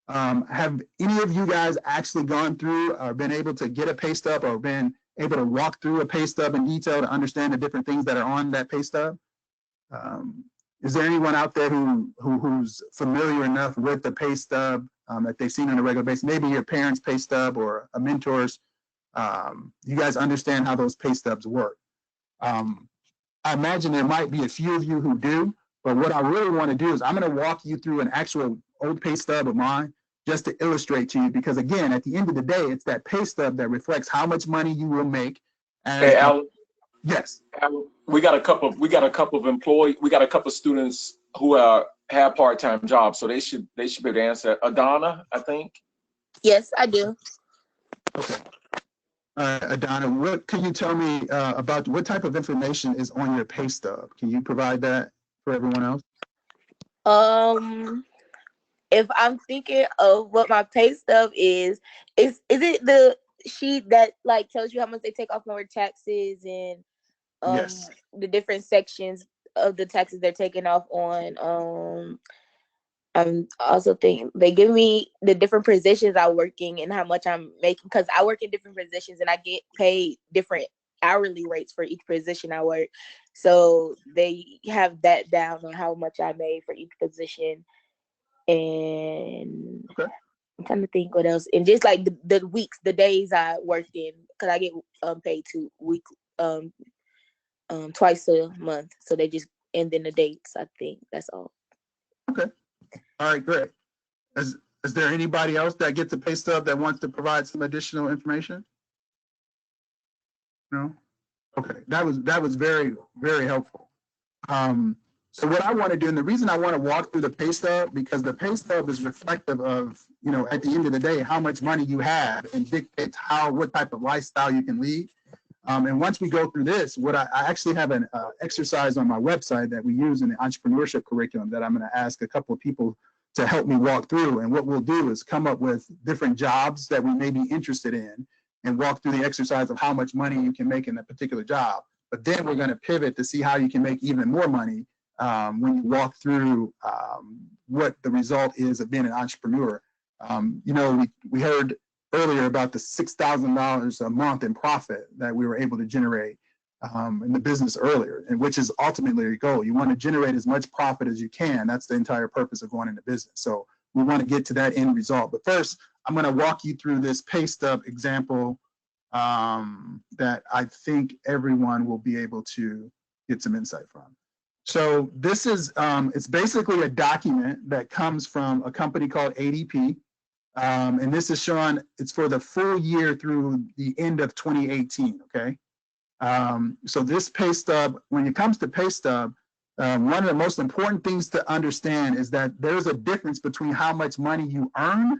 Have any of you guys actually gone through or been able to get a pay stub, or been able to walk through a pay stub in detail to understand the different things that are on that pay stub? Is there anyone out there who's familiar enough with the pay stub that they've seen on a regular basis? Maybe your parents' pay stub or a mentor's. You guys understand how those pay stubs work. I imagine there might be a few of you who do, but what I really want to do is I'm going to walk you through an actual old pay stub of mine just to illustrate to you, because again, at the end of the day, it's that pay stub that reflects how much money you will make. Hey, Allan. Yes. Allan, we got a couple of employees. We got a couple of students who have part-time jobs, so they should be able to answer. Adana, I think. Yes, I do. Okay. Adana, what can you tell me about what type of information is on your pay stub? Can you provide that for everyone else? If I'm thinking of what my pay stub is it the sheet that like tells you how much they take off more taxes and Yes. the different sections of the taxes they're taking off on? I'm also thinking they give me the different positions I'm working and how much I'm making, because I work in different positions and I get paid different hourly rates for each position I work. So they have that down on how much I made for each position. And okay. I'm trying to think what else. And just like the weeks, the days I work in, because I get paid twice a month. So they just, and then the dates, I think that's all. Okay. All right, great. Is there anybody else that gets a pay stub that wants to provide some additional information? No? Okay, that was very, very helpful. So what I want to do, and the reason I want to walk through the pay stub, because the pay stub is reflective of, at the end of the day, how much money you have and dictates what type of lifestyle you can lead. And once we go through this, I actually have an exercise on my website that we use in the entrepreneurship curriculum that I'm going to ask a couple of people to help me walk through. And what we'll do is come up with different jobs that we may be interested in and walk through the exercise of how much money you can make in a particular job. But then we're going to pivot to see how you can make even more money when you walk through what the result is of being an entrepreneur. We heard earlier about the $6,000 a month in profit that we were able to generate in the business earlier, and which is ultimately your goal. You want to generate as much profit as you can. That's the entire purpose of going into business. So we want to get to that end result. But first, I'm going to walk you through this pay stub example that I think everyone will be able to get some insight from. So this is, it's basically a document that comes from a company called ADP. And this is showing, it's for the full year through the end of 2018, okay? So this pay stub, when it comes to pay stub, one of the most important things to understand is that there's a difference between how much money you earn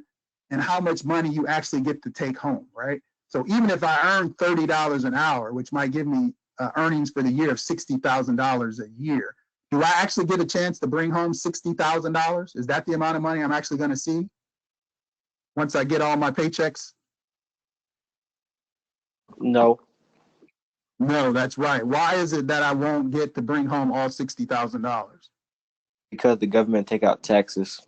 and how much money you actually get to take home, right? So even if I earn $30 an hour, which might give me earnings for the year of $60,000 a year, do I actually get a chance to bring home $60,000? Is that the amount of money I'm actually going to see once I get all my paychecks? No. No, that's right. Why is it that I won't get to bring home all $60,000? Because the government take out taxes.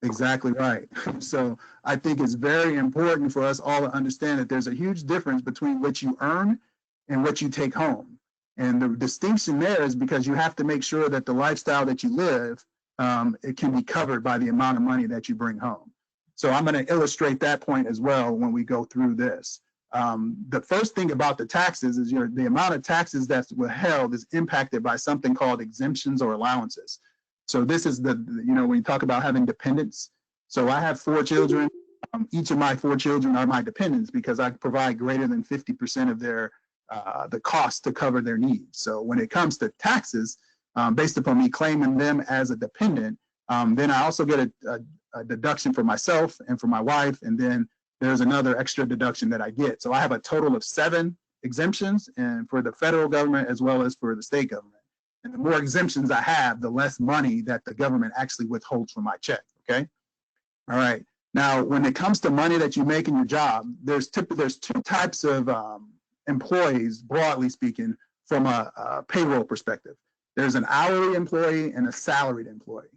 Exactly right. So I think it's very important for us all to understand that there's a huge difference between what you earn and what you take home. And the distinction there is because you have to make sure that the lifestyle that you live, it can be covered by the amount of money that you bring home. So I'm going to illustrate that point as well when we go through this. The first thing about the taxes is the amount of taxes that's withheld is impacted by something called exemptions or allowances. So this is when you talk about having dependents. So I have 4 children. Each of my 4 children are my dependents because I provide greater than 50% of their the cost to cover their needs. So when it comes to taxes, based upon me claiming them as a dependent, then I also get a deduction for myself and for my wife, and then there's another extra deduction that I get. So I have a total of 7 exemptions, and for the federal government as well as for the state government. And the more exemptions I have, the less money that the government actually withholds from my check, okay? All right, now when it comes to money that you make in your job, there's 2 types of employees, broadly speaking, from a payroll perspective. There's an hourly employee and a salaried employee.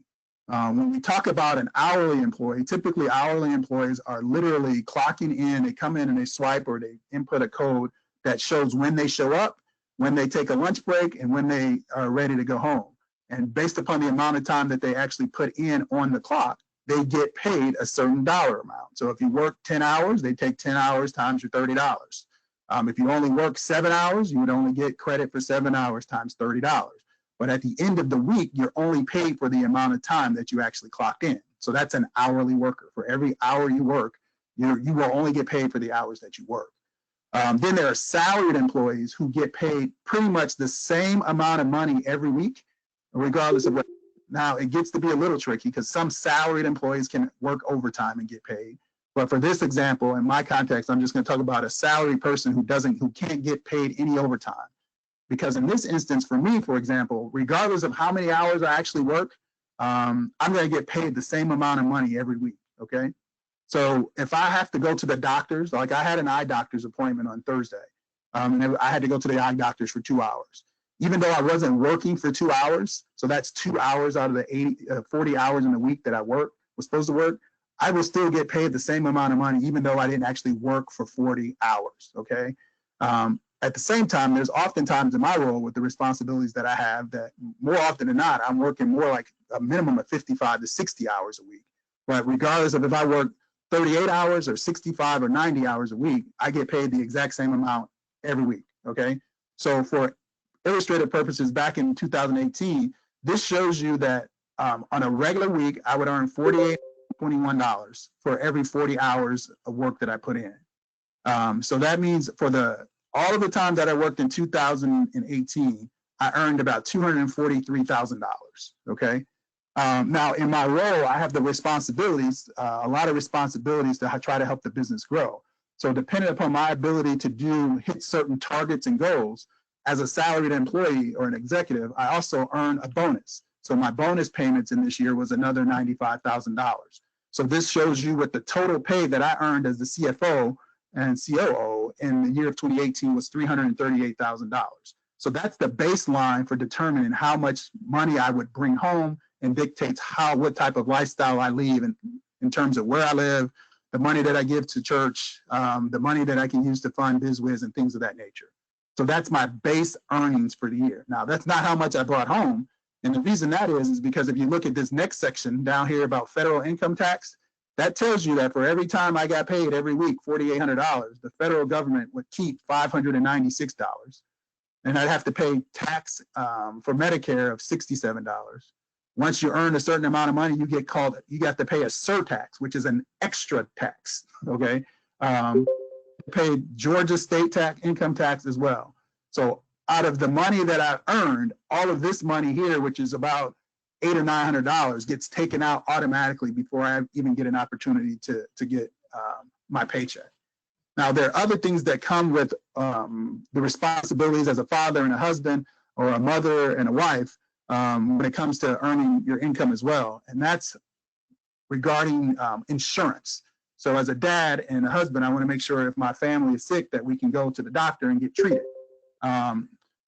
When we talk about an hourly employee, typically hourly employees are literally clocking in, they come in and they swipe or they input a code that shows when they show up, when they take a lunch break, and when they are ready to go home. And based upon the amount of time that they actually put in on the clock, they get paid a certain dollar amount. So if you work 10 hours, they take 10 hours times your $30. If you only work 7 hours, you would only get credit for 7 hours times $30. But at the end of the week, you're only paid for the amount of time that you actually clocked in. So that's an hourly worker. For every hour you work, you will only get paid for the hours that you work. Then there are salaried employees who get paid pretty much the same amount of money every week, regardless of what. Now, it gets to be a little tricky because some salaried employees can work overtime and get paid. But for this example, in my context, I'm just going to talk about a salaried person who can't get paid any overtime. Because in this instance, for me, for example, regardless of how many hours I actually work, I'm going to get paid the same amount of money every week, okay? So if I have to go to the doctors, like I had an eye doctor's appointment on Thursday, and I had to go to the eye doctors for 2 hours. Even though I wasn't working for 2 hours, so that's 2 hours out of the 40 hours in a week that I was supposed to work, I will still get paid the same amount of money, even though I didn't actually work for 40 hours, okay? At the same time, there's oftentimes in my role with the responsibilities that I have that more often than not, I'm working more like a minimum of 55 to 60 hours a week. But regardless of if I work 38 hours or 65 or 90 hours a week, I get paid the exact same amount every week, okay? So for illustrative purposes, back in 2018, this shows you that on a regular week, I would earn $48.21 for every 40 hours of work that I put in. So that means for all of the time that I worked in 2018, I earned about $243,000, okay? Now, in my role, I have the responsibilities, a lot of responsibilities to try to help the business grow. So depending upon my ability to hit certain targets and goals, as a salaried employee or an executive, I also earn a bonus. So my bonus payments in this year was another $95,000. So this shows you what the total pay that I earned as the CFO and COO in the year of 2018 was $338,000. So that's the baseline for determining how much money I would bring home and dictates what type of lifestyle I live in terms of where I live, the money that I give to church, the money that I can use to fund BizWhizz and things of that nature. So that's my base earnings for the year. Now, that's not how much I brought home. And the reason that is because if you look at this next section down here about federal income tax, that tells you that for every time I got paid every week, $4,800, the federal government would keep $596. And I'd have to pay tax for Medicare of $67. Once you earn a certain amount of money, you got to pay a surtax, which is an extra tax, okay? Pay Georgia state income tax as well. So out of the money that I earned, all of this money here, which is about $800 or $900, gets taken out automatically before I even get an opportunity to get my paycheck. Now, there are other things that come with the responsibilities as a father and a husband or a mother and a wife when it comes to earning your income as well. And that's regarding insurance. So as a dad and a husband, I want to make sure if my family is sick that we can go to the doctor and get treated.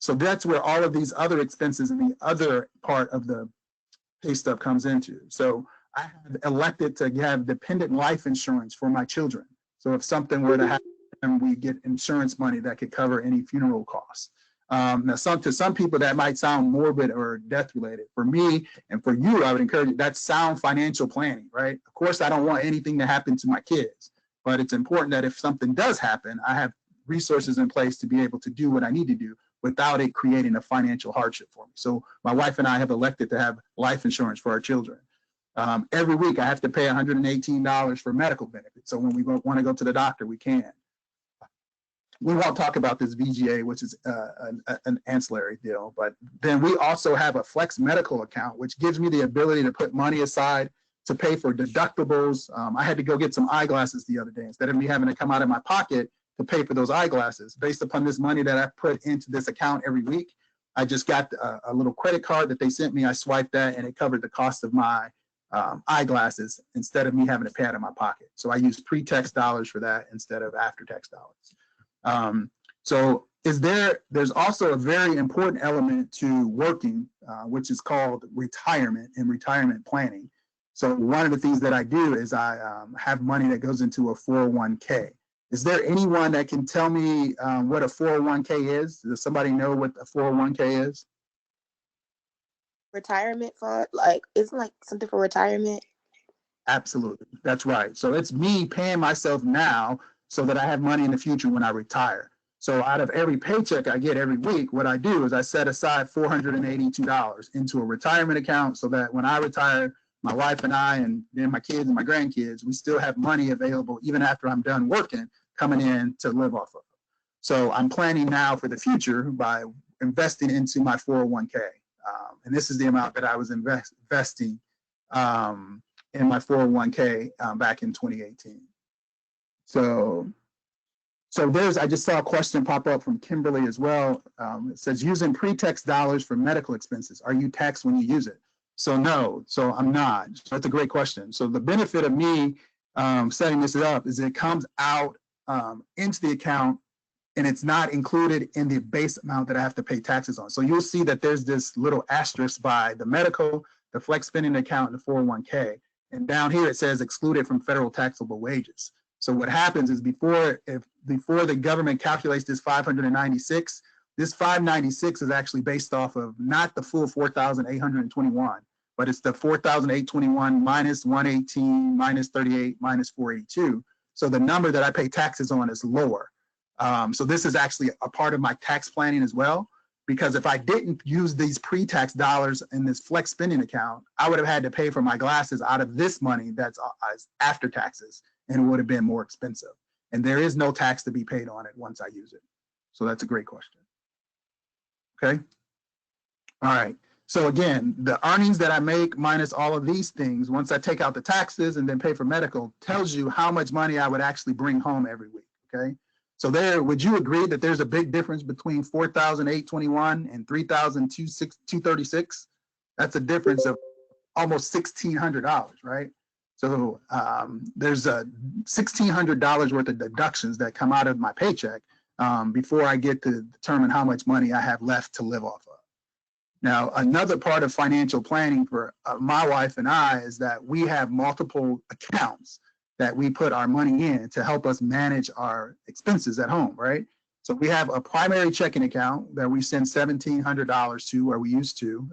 So that's where all of these other expenses and the other part of the pay stub comes into. So I have elected to have dependent life insurance for my children. So if something were to happen, we get insurance money that could cover any funeral costs. Now, to some people that might sound morbid or death related. For me and for you, I would encourage you, that's sound financial planning, right? Of course, I don't want anything to happen to my kids, but it's important that if something does happen, I have resources in place to be able to do what I need to do without it creating a financial hardship for me. So my wife and I have elected to have life insurance for our children. Every week I have to pay $118 for medical benefits. So when we want to go to the doctor, we can. We won't talk about this VGA, which is an ancillary deal, but then we also have a flex medical account, which gives me the ability to put money aside to pay for deductibles. I had to go get some eyeglasses the other day. Instead of me having to come out of my pocket to pay for those eyeglasses, based upon this money that I put into this account every week, I just got a little credit card that they sent me. I swiped that and it covered the cost of my eyeglasses instead of me having to pay out of my pocket. So I use pre-tax dollars for that instead of after-tax dollars. So there's also a very important element to working, which is called retirement and retirement planning. So one of the things that I do is I have money that goes into a 401k. Is there anyone that can tell me what a 401k is? Does somebody know what a 401k is? Retirement fund, like isn't like something for retirement? Absolutely, that's right. So it's me paying myself now so that I have money in the future when I retire. So out of every paycheck I get every week, what I do is I set aside $482 into a retirement account so that when I retire, my wife and I and then my kids and my grandkids, we still have money available even after I'm done working, coming in to live off of. So I'm planning now for the future by investing into my 401k. And this is the amount that I was investing in my 401k back in 2018. So I just saw a question pop up from Kimberly as well. It says, using pre-tax dollars for medical expenses, are you taxed when you use it? So no, so I'm not. So that's a great question. So the benefit of me setting this up is it comes out into the account and it's not included in the base amount that I have to pay taxes on. So you'll see that there's this little asterisk by the medical, the flex spending account, and the 401k. And down here it says excluded from federal taxable wages. So what happens is before the government calculates this 596, this 596 is actually based off of not the full 4,821, but it's the 4,821 minus 118 minus 38 minus 482. So the number that I pay taxes on is lower. So this is actually a part of my tax planning as well, because if I didn't use these pre-tax dollars in this flex spending account, I would have had to pay for my glasses out of this money that's after taxes, and it would have been more expensive. And there is no tax to be paid on it once I use it. So that's a great question. Okay. All right. So again, the earnings that I make minus all of these things, once I take out the taxes and then pay for medical, tells you how much money I would actually bring home every week. Okay. So there, would you agree that there's a big difference between 4,821 and 3,236? That's a difference of almost $1,600, right? So there's $1,600 worth of deductions that come out of my paycheck before I get to determine how much money I have left to live off of. Now, another part of financial planning for my wife and I is that we have multiple accounts that we put our money in to help us manage our expenses at home, right? So we have a primary checking account that we send $1,700 to, or we used to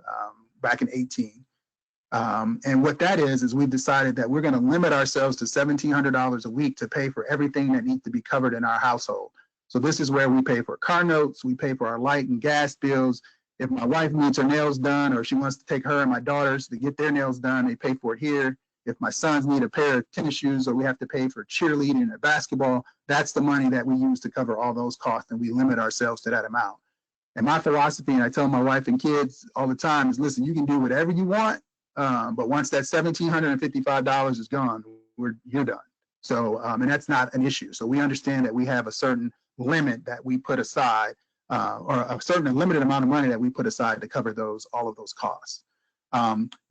back in 18. And what that is we've decided that we're going to limit ourselves to $1,700 a week to pay for everything that needs to be covered in our household. So this is where we pay for car notes, we pay for our light and gas bills. If my wife needs her nails done, or she wants to take her and my daughters to get their nails done, they pay for it here. If my sons need a pair of tennis shoes, or we have to pay for cheerleading or basketball, that's the money that we use to cover all those costs, and we limit ourselves to that amount. And my philosophy, and I tell my wife and kids all the time, is listen, you can do whatever you want, but once that $1,755 is gone, you're done. So, and that's not an issue. So we understand that we have a certain limit that we put aside, or a certain limited amount of money that we put aside to cover all of those costs.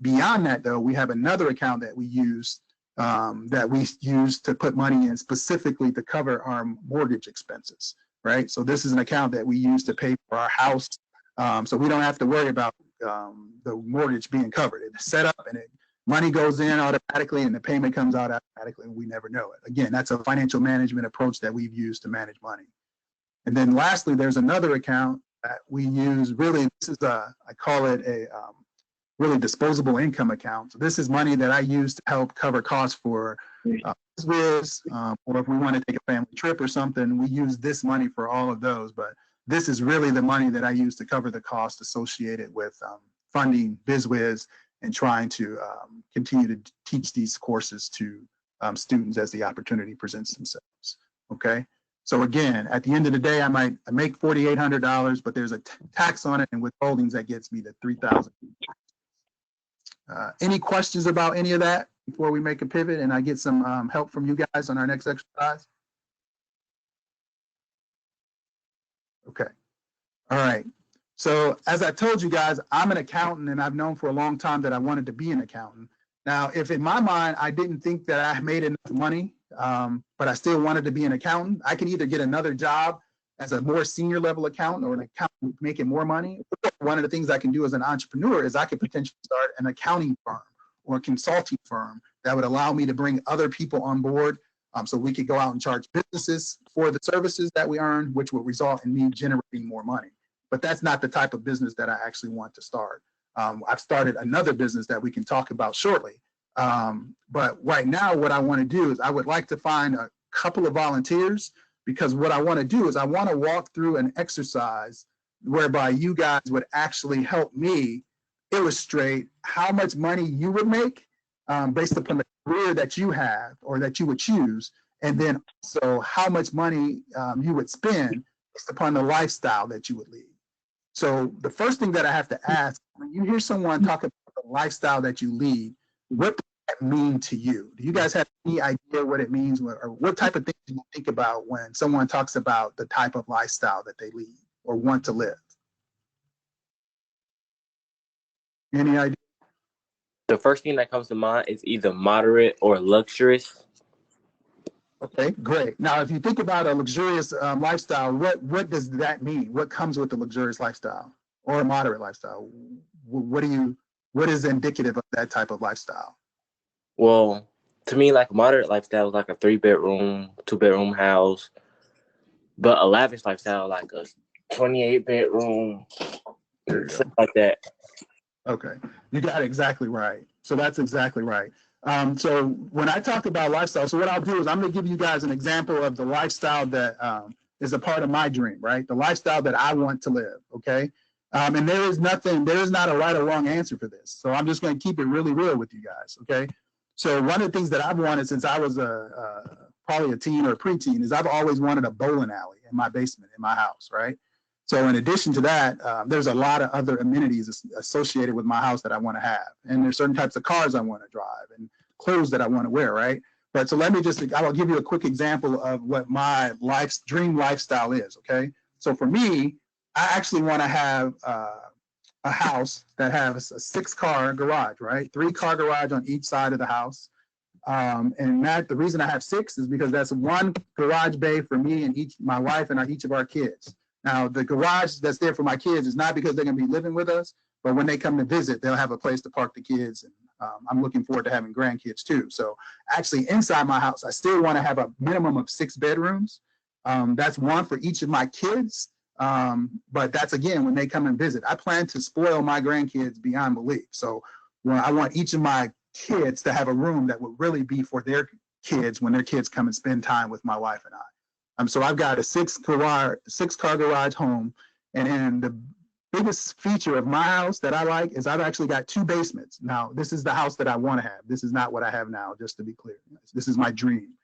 Beyond that, though, we have another account that we use to put money in specifically to cover our mortgage expenses, right? So this is an account that we use to pay for our house, so we don't have to worry about the mortgage being covered. It's set up and money goes in automatically and the payment comes out automatically and we never know it. Again, that's a financial management approach that we've used to manage money. And then lastly, there's another account that we use. Really, this is I call it a really disposable income account. So this is money that I use to help cover costs for BizWhizz, or if we want to take a family trip or something, we use this money for all of those. But this is really the money that I use to cover the cost associated with funding BizWhizz and trying to continue to teach these courses to students as the opportunity presents themselves. Okay. So again, at the end of the day, I make $4,800, but there's a tax on it and withholdings that gets me to $3,000. Any questions about any of that before we make a pivot and I get some help from you guys on our next exercise? Okay. All right. So as I told you guys, I'm an accountant and I've known for a long time that I wanted to be an accountant. Now, if in my mind, I didn't think that I made enough money, but I still wanted to be an accountant, I can either get another job as a more senior level accountant or an accountant making more money. One of the things I can do as an entrepreneur is I could potentially start an accounting firm or a consulting firm that would allow me to bring other people on board, so we could go out and charge businesses for the services that we earn, which would result in me generating more money. But that's not the type of business that I actually want to start. I've started another business that we can talk about shortly. But right now, what I want to do is I would like to find a couple of volunteers, because what I want to do is I want to walk through an exercise whereby you guys would actually help me illustrate how much money you would make based upon the career that you have or that you would choose, and then also how much money you would spend based upon the lifestyle that you would lead. So the first thing that I have to ask, when you hear someone talk about the lifestyle that you lead, what does that mean to you? Do you guys have any idea what it means, or what type of things do you think about when someone talks about the type of lifestyle that they lead or want to live? Any idea? The first thing that comes to mind is either moderate or luxurious. Okay, great. Now, if you think about a luxurious lifestyle, what does that mean? What comes with the luxurious lifestyle or a moderate lifestyle? What is indicative of that type of lifestyle? Well, to me, like a moderate lifestyle is like a 3-bedroom, 2-bedroom house, but a lavish lifestyle like a 28-bedroom, stuff like that. Okay, you got it exactly right. So that's exactly right. So when I talk about lifestyle, so what I'll do is I'm going to give you guys an example of the lifestyle that is a part of my dream, right? The lifestyle that I want to live, okay? And there is not a right or wrong answer for this. So I'm just going to keep it really real with you guys, okay? So one of the things that I've wanted since I was probably a teen or a preteen is I've always wanted a bowling alley in my basement in my house, right? So in addition to that, there's a lot of other amenities associated with my house that I want to have. And there's certain types of cars I want to drive and clothes that I want to wear, right? But so I'll give you a quick example of what my dream lifestyle is, okay? So for me, I actually want to have a house that has a 6-car garage, right? 3-car garage on each side of the house. And the reason I have 6 is because that's one garage bay for me and my wife and each of our kids. Now, the garage that's there for my kids is not because they're going to be living with us, but when they come to visit, they'll have a place to park the kids. And I'm looking forward to having grandkids too. So actually inside my house, I still want to have a minimum of 6 bedrooms. That's one for each of my kids. But that's, again, when they come and visit. I plan to spoil my grandkids beyond belief. So I want each of my kids to have a room that would really be for their kids when their kids come and spend time with my wife and I. So I've got a 6-car garage home, and the biggest feature of my house that I like is I've actually got 2 basements. Now, this is the house that I want to have. This is not what I have now, just to be clear. This is my dream.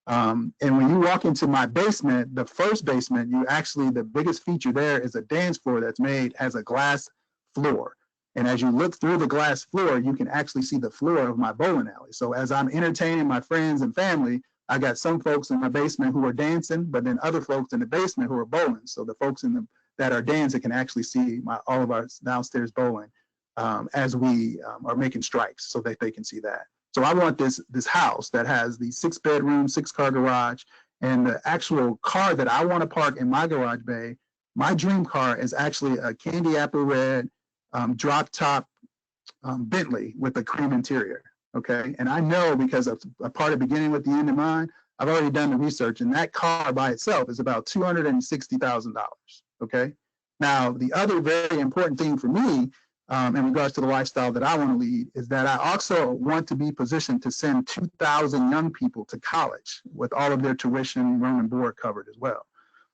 And when you walk into my basement, the first basement, the biggest feature there is a dance floor that's made as a glass floor. And as you look through the glass floor, you can actually see the floor of my bowling alley. So as I'm entertaining my friends and family, I got some folks in my basement who are dancing, but then other folks in the basement who are bowling. So the folks that are dancing can actually see all of our downstairs bowling as we are making strikes, so that they can see that. So I want this house that has the 6-bedroom, 6-car garage, and the actual car that I want to park in my garage bay. My dream car is actually a candy apple red drop top Bentley with a cream interior. Okay, and I know because of a part of beginning with the end in mind, I've already done the research, and that car by itself is about $260,000. Okay, now the other very important thing for me in regards to the lifestyle that I want to lead is that I also want to be positioned to send 2,000 young people to college with all of their tuition, room, and board covered as well.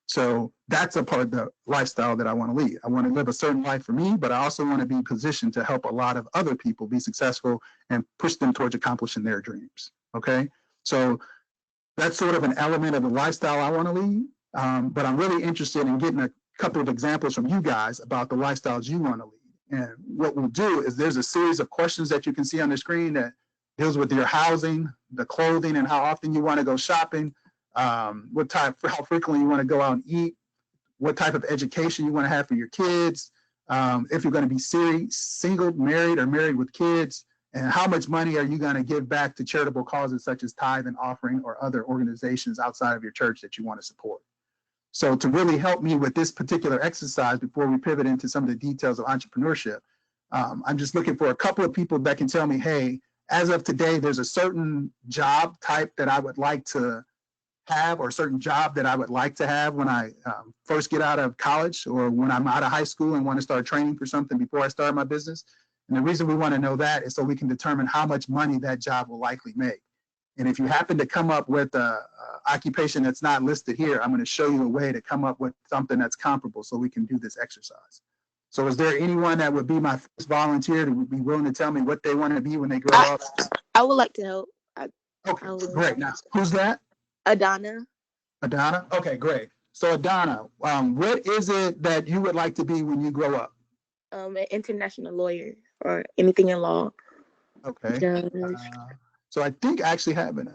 So that's a part of the lifestyle that I want to lead. I want to live a certain life for me, but I also want to be positioned to help a lot of other people be successful and push them towards accomplishing their dreams. Okay, so that's sort of an element of the lifestyle I want to lead. But I'm really interested in getting a couple of examples from you guys about the lifestyles you want to lead. And what we'll do is there's a series of questions that you can see on the screen that deals with your housing, the clothing, and how often you want to go shopping. How frequently you want to go out and eat, what type of education you want to have for your kids, if you're going to be single, married, or married with kids, and how much money are you going to give back to charitable causes such as tithe and offering or other organizations outside of your church that you want to support. So to really help me with this particular exercise before we pivot into some of the details of entrepreneurship, I'm just looking for a couple of people that can tell me, hey, as of today, there's a certain job type that I would like to have, or a certain job that I would like to have when I first get out of college, or when I'm out of high school and want to start training for something before I start my business. And the reason we want to know that is so we can determine how much money that job will likely make. And if you happen to come up with an occupation that's not listed here, I'm going to show you a way to come up with something that's comparable so we can do this exercise. So is there anyone that would be my first volunteer that would be willing to tell me what they want to be when they grow up? I would like to help. Okay, great. Now, who's that? Adana. Adana? Okay, great. So Adana, what is it that you would like to be when you grow up? An international lawyer or anything in law. Okay. So I think I actually have it.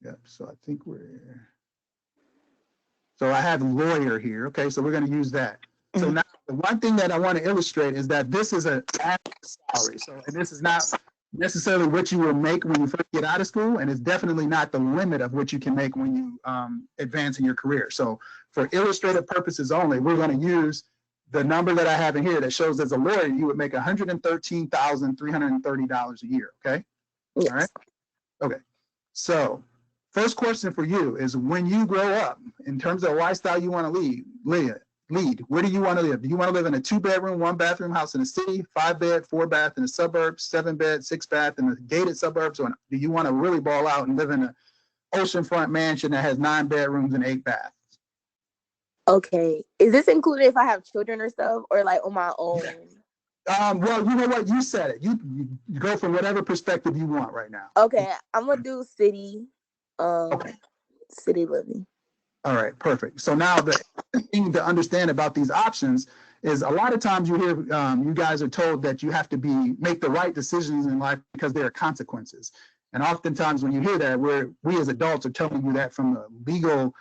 Yep. So I think so I have lawyer here. Okay. So we're going to use that. So now the one thing that I want to illustrate is that this is an average salary. So, and this is not necessarily what you will make when you first get out of school, and it's definitely not the limit of what you can make when you advance in your career. So for illustrative purposes only, we're going to use the number that I have in here that shows as a lawyer, you would make $113,330 a year, okay? Yes. All right? Okay, so first question for you is, when you grow up, in terms of the lifestyle you want to lead, lead. Where do you want to live? Do you want to live in a 2-bedroom, 1-bathroom house in the city, 5-bed, 4-bath in the suburbs, 7-bed, 6-bath in the gated suburbs, or do you want to really ball out and live in an oceanfront mansion that has 9 bedrooms and 8 baths? Okay. Is this included if I have children or stuff, or like on my own? Well, you know what? You said it. You go from whatever perspective you want right now. Okay, I'm gonna do city. Okay. City living. All right, perfect. So now the thing to understand about these options is a lot of times you hear you guys are told that you have to make the right decisions in life because there are consequences. And oftentimes when you hear that, we as adults are telling you that from a legal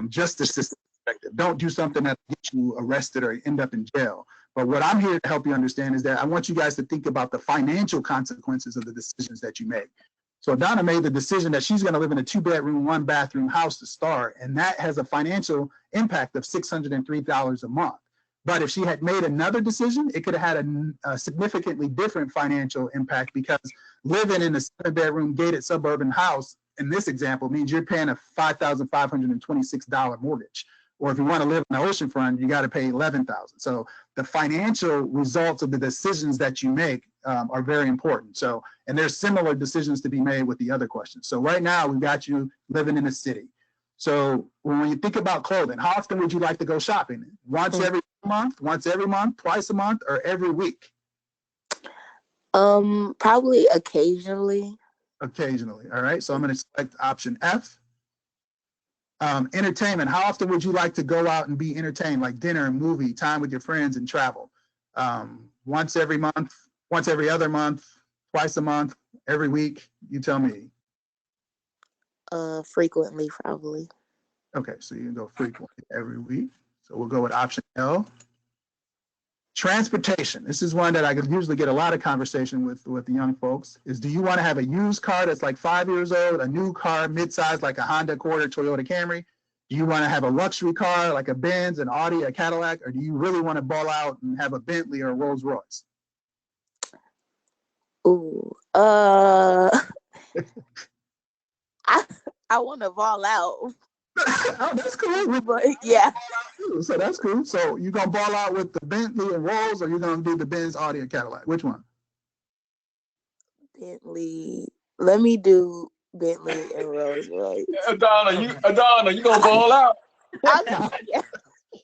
justice system perspective. Don't do something that gets you arrested or end up in jail. But what I'm here to help you understand is that I want you guys to think about the financial consequences of the decisions that you make. So Donna made the decision that she's going to live in a 2-bedroom, 1-bathroom house to start, and that has a financial impact of $603 a month. But if she had made another decision, it could have had a significantly different financial impact, because living in a 7-bedroom gated suburban house, in this example, means you're paying a $5,526 mortgage. Or if you want to live in the oceanfront, you got to pay $11,000. So the financial results of the decisions that you make are very important. So, and there's similar decisions to be made with the other questions. So right now we've got you living in a city. So when you think about clothing, how often would you like to go shopping? Once every month, twice a month, or every week? Probably occasionally. Occasionally. All right. So I'm going to select option F. Entertainment. How often would you like to go out and be entertained, like dinner, movie, time with your friends, and travel? Once every month, once every other month, twice a month, every week? You tell me. Frequently, probably. Okay, so you can go frequently every week. So we'll go with option L. Transportation. This is one that I usually get a lot of conversation with the young folks. Is, do you want to have a used car that's like 5 years old, a new car, mid-size, like a Honda Accord or Toyota Camry? Do you want to have a luxury car like a Benz, an Audi, a Cadillac, or do you really want to ball out and have a Bentley or a Rolls Royce? Ooh, I want to ball out. Oh, that's cool. But yeah. So that's cool. So you gonna ball out with the Bentley and Rolls, or you gonna do the Benz, Audi, or Cadillac? Which one? Bentley. Let me do Bentley and Rolls Royce. Adana, you gonna ball out? Yeah.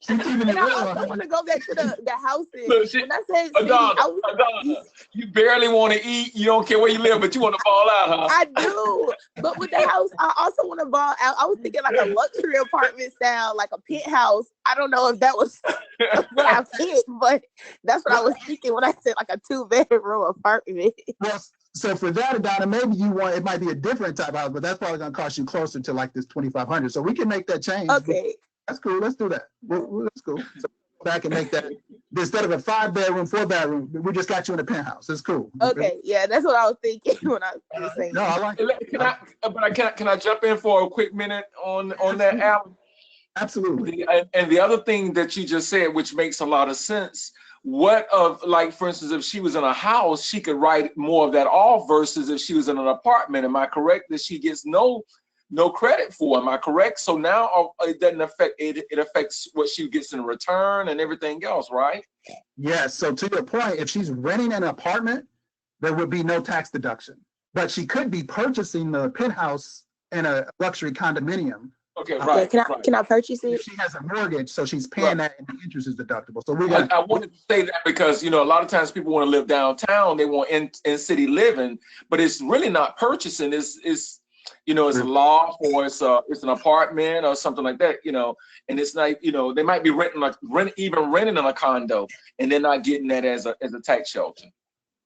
I want to go back to the houses. Look, when I say Adana, you barely want to eat. You don't care where you live, but you want to ball out, huh? I do. But with the house, I also want to ball out. I was thinking like a luxury apartment style, like a penthouse. I don't know if that was what I picked, but that's what I was thinking when I said like a 2-bedroom apartment. Well, so for that, Adana, maybe you want, it might be a different type of house, but that's probably going to cost you closer to like this $2,500. So we can make that change. Okay. That's cool. Let's do that. That's cool. So go back and make that, instead of a 5-bedroom, 4-bedroom, we just got you in a penthouse. That's cool. Okay. Yeah, that's what I was thinking when I was saying. No, I like it. Can I jump in for a quick minute on that, Allan? Absolutely. And the other thing that you just said, which makes a lot of sense, what of, like, for instance, if she was in a house, she could write more of that off versus if she was in an apartment. Am I correct that she gets no credit for? Am I correct? So now it doesn't affect it. It affects what she gets in return and everything else, right? Yes. So to your point, if she's renting an apartment, there would be no tax deduction. But she could be purchasing the penthouse in a luxury condominium. Okay, right. Can I purchase it? If she has a mortgage, so she's paying that, and the interest is deductible. So I wanted to say that because, you know, a lot of times people want to live downtown, they want in city living, but it's really not purchasing. It's you know, it's a loft, or it's an apartment or something like that, you know, and it's like, you know, they might be renting in a condo, and they're not getting that as a tax shelter.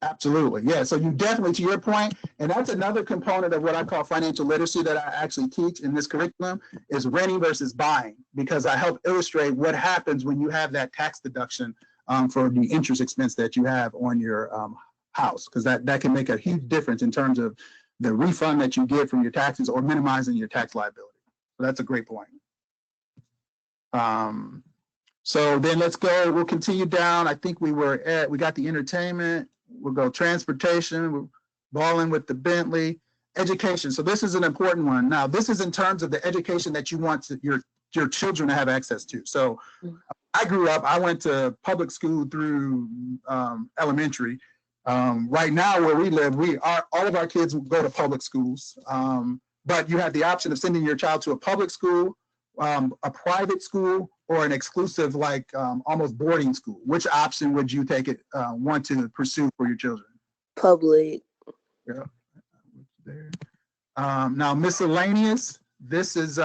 Absolutely. Yeah. So you definitely, to your point, and that's another component of what I call financial literacy that I actually teach in this curriculum, is renting versus buying, because I help illustrate what happens when you have that tax deduction for the interest expense that you have on your house, because that can make a huge difference in terms of the refund that you get from your taxes or minimizing your tax liability. So that's a great point. So then let's go, we'll continue down. I think we got the entertainment. We'll go transportation, we're balling with the Bentley. Education. So this is an important one. Now, this is in terms of the education that you want your children to have access to. So I grew up, I went to public school through elementary. Right now where we live, all of our kids go to public schools, but you have the option of sending your child to a public school, a private school, or an exclusive, like almost boarding school. Which option would you want to pursue for your children? Public. Yeah. Now miscellaneous, this is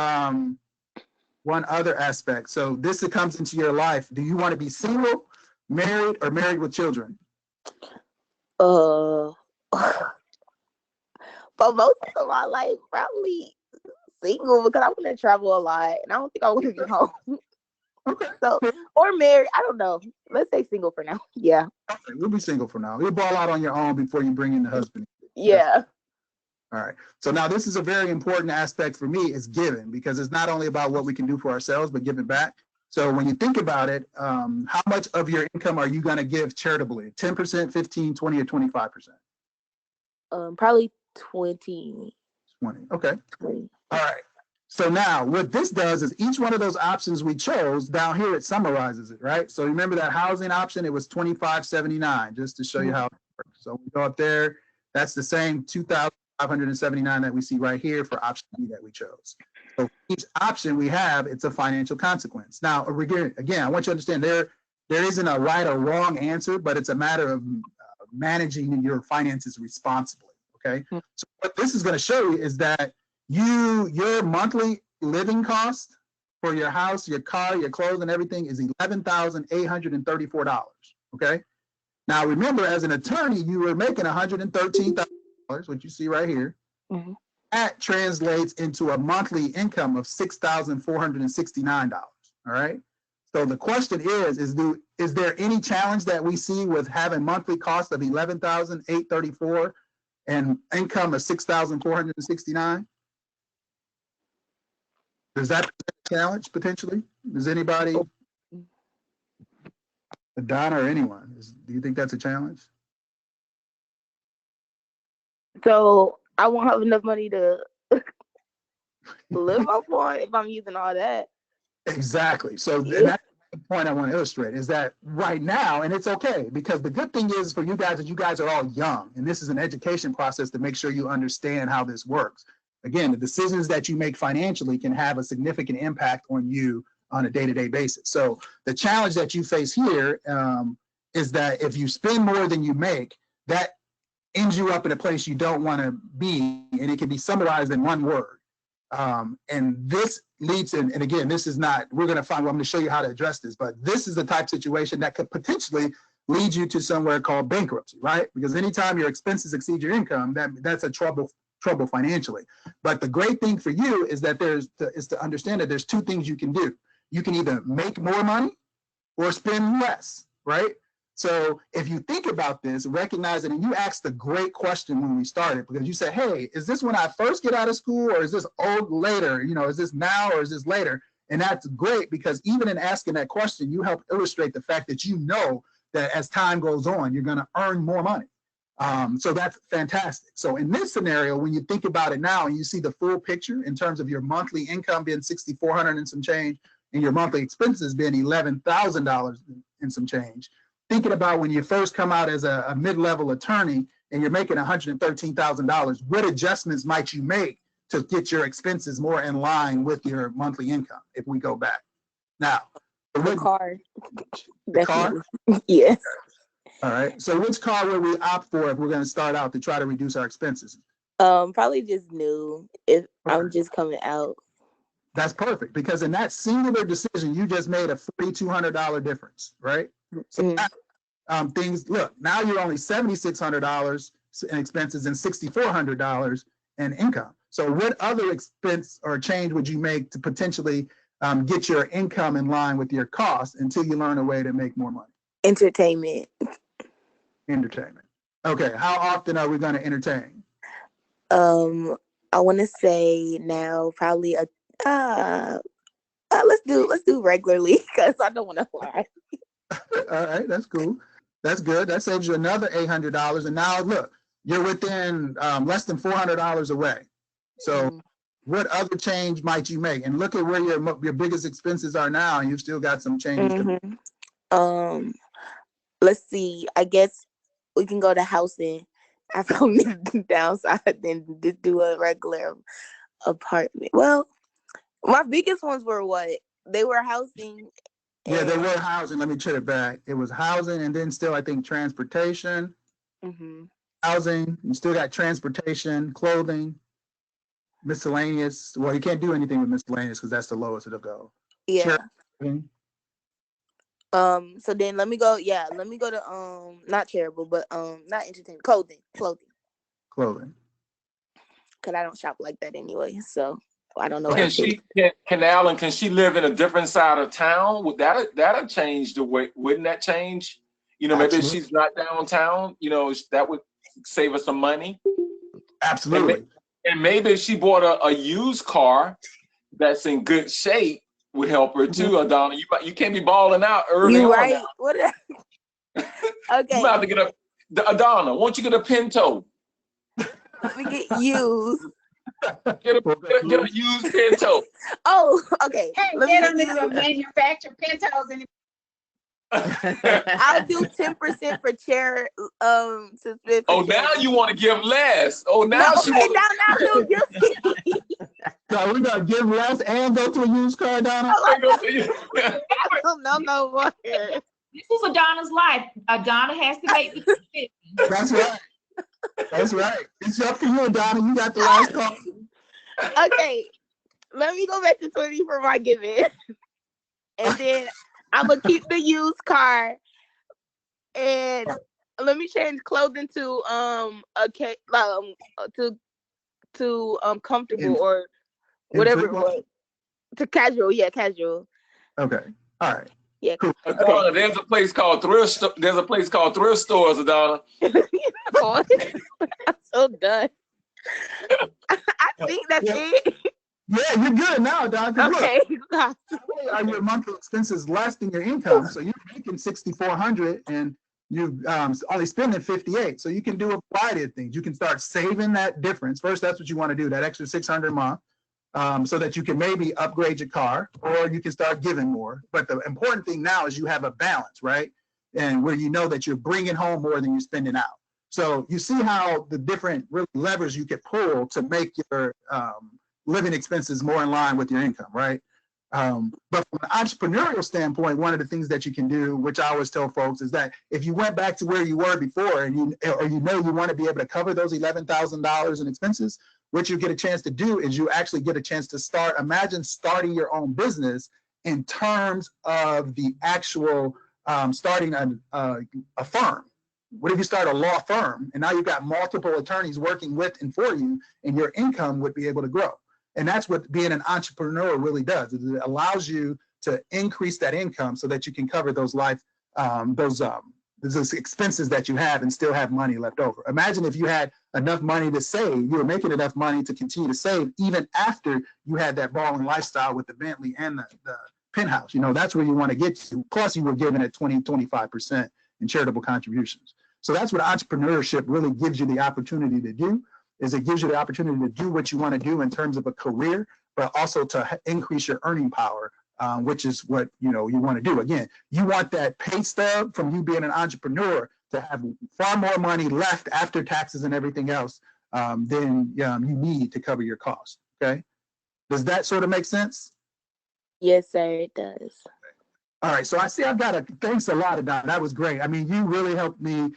one other aspect. So this comes into your life. Do you want to be single, married, or married with children? For most of my life, probably single, because I want to travel a lot and I don't think I want to be home. Okay. So, or married, I don't know. Let's say single for now. Yeah. Okay, we'll be single for now. You'll ball out on your own before you bring in the husband. Yeah. All right. So now this is a very important aspect for me, is giving, because it's not only about what we can do for ourselves, but giving back. So when you think about it, how much of your income are you going to give charitably? 10%, 15, 20, or 25%? Probably 20. 20. Okay. 20. All right. So now what this does is each one of those options we chose down here, it summarizes it, right? So remember that housing option, it was $2,579, just to show you how it works. So we go up there, that's the same $2,579 that we see right here for option B that we chose. So each option we have, it's a financial consequence. Now, again, I want you to understand there isn't a right or wrong answer, but it's a matter of managing your finances responsibly, okay? So what this is gonna show you is that your monthly living cost for your house, your car, your clothes, and everything is $11,834, okay? Now remember, as an attorney, you were making $113,000, what you see right here. Mm-hmm. That translates into a monthly income of $6,469, all right? So the question is there any challenge that we see with having monthly cost of $11,834 and income of $6,469? Does that present a challenge potentially? Does anybody, Donna or anyone, do you think that's a challenge? So I won't have enough money to live off on if I'm using all that. Exactly. So that's the point I want to illustrate, is that right now, and it's okay, because the good thing is for you guys that you guys are all young, and this is an education process to make sure you understand how this works. Again, the decisions that you make financially can have a significant impact on you on a day-to-day basis. So the challenge that you face here is that if you spend more than you make, that ends you up in a place you don't want to be, and it can be summarized in one word. And this leads in, and again, this is not, I'm going to show you how to address this, but this is the type of situation that could potentially lead you to somewhere called bankruptcy, right? Because anytime your expenses exceed your income, that's a trouble financially. But the great thing for you is that is to understand that there's two things you can do. You can either make more money or spend less, right? So if you think about this, recognize it, and you asked a great question when we started, because you said, hey, is this when I first get out of school, or is this old later? You know, is this now or is this later? And that's great, because even in asking that question, you help illustrate the fact that you know that as time goes on, you're going to earn more money. So that's fantastic. So in this scenario, when you think about it now and you see the full picture in terms of your monthly income being $6,400 and some change, and your monthly expenses being $11,000 and some change, thinking about when you first come out as a mid-level attorney and you're making $113,000, what adjustments might you make to get your expenses more in line with your monthly income if we go back? Now, the car. The car? Yes. All right. So which car would we opt for if we're going to start out to try to reduce our expenses? Probably just new if I'm just coming out. That's perfect, because in that singular decision, you just made a $4,200 difference, right? So things, look, now you're only $7,600 in expenses and $6,400 in income. So what other expense or change would you make to potentially get your income in line with your costs until you learn a way to make more money? Entertainment. Okay, how often are we going to entertain? I want to say now probably let's do regularly, because I don't want to lie. All right, that's cool. That's good. That saves you another $800. And now look, you're within less than $400 away. So what other change might you make? And look at where your biggest expenses are now, and you've still got some changes to make. Let's see. I guess we can go to housing. I probably downside than just do a regular apartment. Well, my biggest ones were what? They were housing. Yeah, they were housing. Let me check it back. It was housing, and then still, I think, transportation. Housing. You still got transportation, clothing, miscellaneous. Well, you can't do anything with miscellaneous because that's the lowest it'll go. Yeah. So then let me go to not charitable, but not entertainment, clothing. Clothing. Cause I don't shop like that anyway, so I don't know. Can Allan, can she live in a different side of town? Would that'll change the way? Wouldn't that change? You know, maybe if she's not downtown, you know, that would save us some money. Absolutely. And maybe if she bought a used car that's in good shape, would help her too, Adana. You can't be balling out early on. Right. Now. What? Okay. You about to get Adana. Won't you get a Pinto? Let me get used. Get a used Pinto. Oh, okay. Can't get them to manufacture Pintos anymore. I'll do 10% for chair. Oh, now you want to give less. Oh, now no, she okay, now So we're gonna give less and go to a used car, Donna. No more. This is Adana's life. Adana has to make the decision. That's right. That's right. It's up to you, Adana. You got the last call. Okay, let me go back to 20 for my giving, and then I'm gonna keep the used car, and let me change clothing to comfortable or whatever it was, to casual. Yeah, casual. Okay. All right. Yeah. Cool. Adana, there's a place called thrift. There's a place called thrift stores, Adana. I'm so done. I think that's it. Yeah, you're good now, Donna. Okay. Look, are your monthly expenses less than your income? So you're making $6,400 and you only spending $58. So you can do a variety of things. You can start saving that difference. First, that's what you want to do, that extra $600 a month, so that you can maybe upgrade your car, or you can start giving more. But the important thing now is you have a balance, right? And where you know that you're bringing home more than you're spending out. So you see how the different levers you can pull to make your living expenses more in line with your income, right? But from an entrepreneurial standpoint, one of the things that you can do, which I always tell folks, is that if you went back to where you were before and you want to be able to cover those $11,000 in expenses, what you get a chance to do is you actually get a chance to imagine starting your own business in terms of the actual starting a firm. What if you start a law firm and now you've got multiple attorneys working with and for you, and your income would be able to grow? And that's what being an entrepreneur really does. It allows you to increase that income so that you can cover those those expenses that you have and still have money left over. Imagine if you had enough money to save, you were making enough money to continue to save even after you had that balling lifestyle with the Bentley and the penthouse. You know, that's where you want to get to. Plus you were giving it 20-25% in charitable contributions. So that's what entrepreneurship really gives you the opportunity to do, is it gives you the opportunity to do what you want to do in terms of a career, but also to increase your earning power, which is what you want to do. Again, you want that pay stub from you being an entrepreneur to have far more money left after taxes and everything else than you need to cover your costs. Okay, does that sort of make sense? Yes, sir, it does. All right, so I see I've got thanks a lot, Adana. That was great. I mean, you really helped me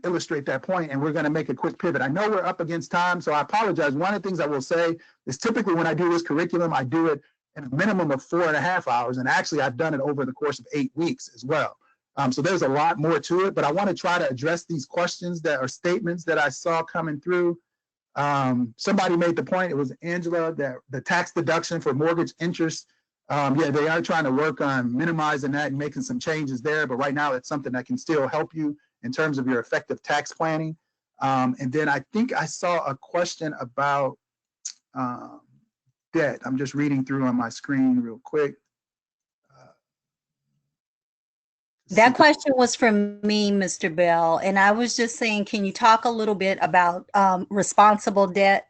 illustrate that point, and we're going to make a quick pivot. I know we're up against time, so I apologize. One of the things I will say is typically when I do this curriculum, I do it in a minimum of 4.5 hours, and actually I've done it over the course of 8 weeks as well. So there's a lot more to it, but I want to try to address these questions that are statements that I saw coming through. Somebody made the point, it was Angela, that the tax deduction for mortgage interest, yeah, they are trying to work on minimizing that and making some changes there, but right now it's something that can still help you in terms of your effective tax planning. And then I think I saw a question about debt. I'm just reading through on my screen real quick. That question was from me, Mr. Bell, and I was just saying, can you talk a little bit about responsible debt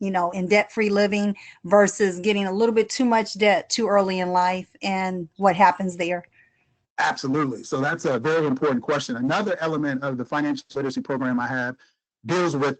in debt-free living versus getting a little bit too much debt too early in life, and what happens there? Absolutely. So that's a very important question. Another element of the financial literacy program I have deals with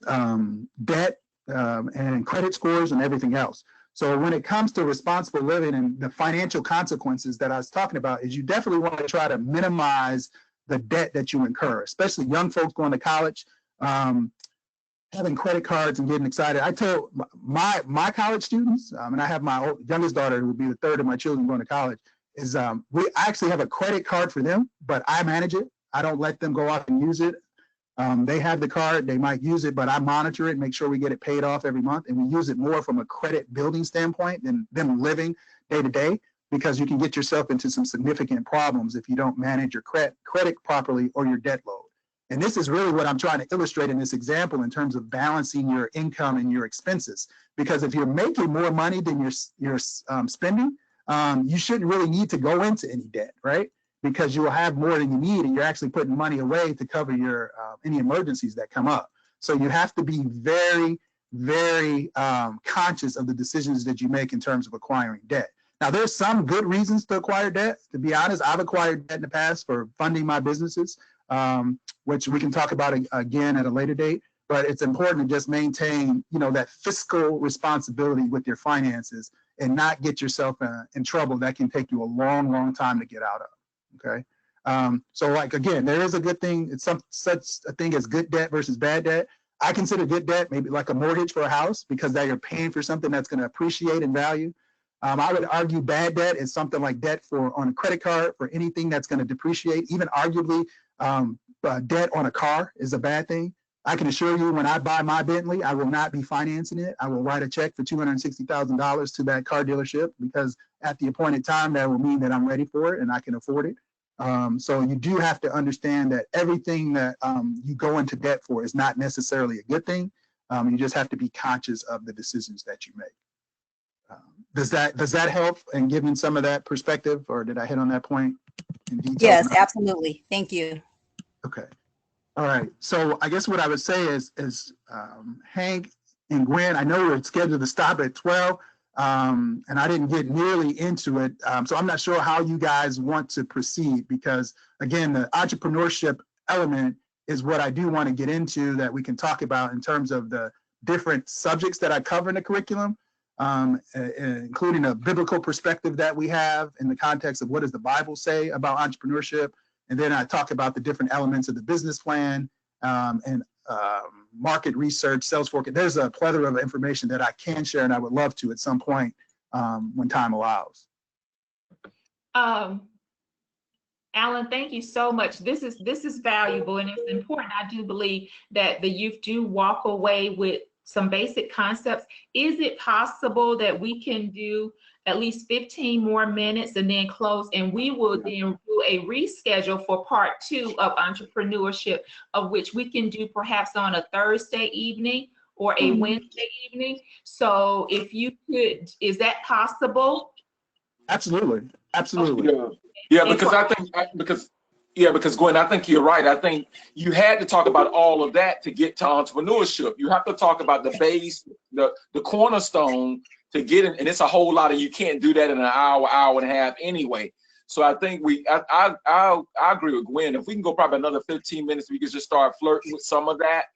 debt and credit scores and everything else. So when it comes to responsible living and the financial consequences that I was talking about, is you definitely want to try to minimize the debt that you incur, especially young folks going to college, having credit cards and getting excited. I tell my college students, and I have my youngest daughter who will be the third of my children going to college, is I actually have a credit card for them, but I manage it. I don't let them go off and use it. They have the card, they might use it, but I monitor it, make sure we get it paid off every month. And we use it more from a credit building standpoint than them living day to day, because you can get yourself into some significant problems if you don't manage your credit properly or your debt load. And this is really what I'm trying to illustrate in this example in terms of balancing your income and your expenses. Because if you're making more money than you're spending, you shouldn't really need to go into any debt, right? Because you will have more than you need, and you're actually putting money away to cover your any emergencies that come up. So you have to be very, very conscious of the decisions that you make in terms of acquiring debt. Now, there's some good reasons to acquire debt. To be honest, I've acquired debt in the past for funding my businesses, which we can talk about again at a later date. But it's important to just maintain, that fiscal responsibility with your finances and not get yourself in trouble that can take you a long, long time to get out of. Okay. So like, again, there is a good thing. It's such a thing as good debt versus bad debt. I consider good debt maybe like a mortgage for a house, because now you're paying for something that's going to appreciate in value. I would argue bad debt is something like debt on a credit card for anything that's going to depreciate. Even arguably debt on a car is a bad thing. I can assure you, when I buy my Bentley, I will not be financing it. I will write a check for $260,000 to that car dealership, because at the appointed time, that will mean that I'm ready for it and I can afford it. So you do have to understand that everything that you go into debt for is not necessarily a good thing. You just have to be conscious of the decisions that you make. Does that help in giving some of that perspective, or did I hit on that point in detail? Yes, absolutely. Thank you. Okay. All right. So I guess what I would say is Hank and Gwen, I know we're scheduled to stop at 12, and I didn't get nearly into it. So I'm not sure how you guys want to proceed, because again, the entrepreneurship element is what I do want to get into, that we can talk about in terms of the different subjects that I cover in the curriculum, including a biblical perspective that we have in the context of what does the Bible say about entrepreneurship. And then I talk about the different elements of the business plan and market research, sales forecast. There's a plethora of information that I can share, and I would love to at some point when time allows. Allan, thank you so much. This is valuable, and it's important. I do believe that the youth do walk away with some basic concepts. Is it possible that we can do at least 15 more minutes and then close, and we will then do a reschedule for part 2 of entrepreneurship, of which we can do perhaps on a Thursday evening or a Wednesday evening? So if you could, is that possible? Absolutely. Absolutely. Yeah, because Gwen, I think you're right. I think you had to talk about all of that to get to entrepreneurship. You have to talk about the base, the cornerstone to get in, and it's a whole lot of, you can't do that in an hour and a half anyway. So I think I agree with Gwen. If we can go probably another 15 minutes, we can just start flirting with some of that,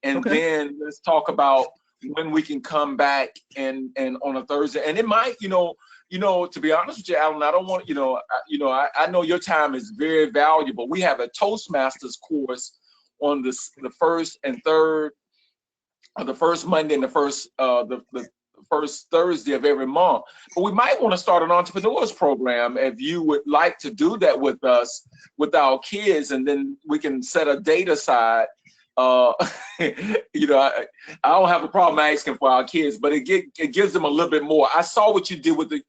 and then let's talk about when we can come back and on a Thursday. And it might, to be honest with you, Allan, I don't want, I know your time is very valuable. We have a Toastmasters course on the first and third, the first Monday and the first Thursday of every month. But we might want to start an entrepreneurs program if you would like to do that with us, with our kids, and then we can set a date aside. I don't have a problem asking for our kids, but it gives them a little bit more. I saw what you did with the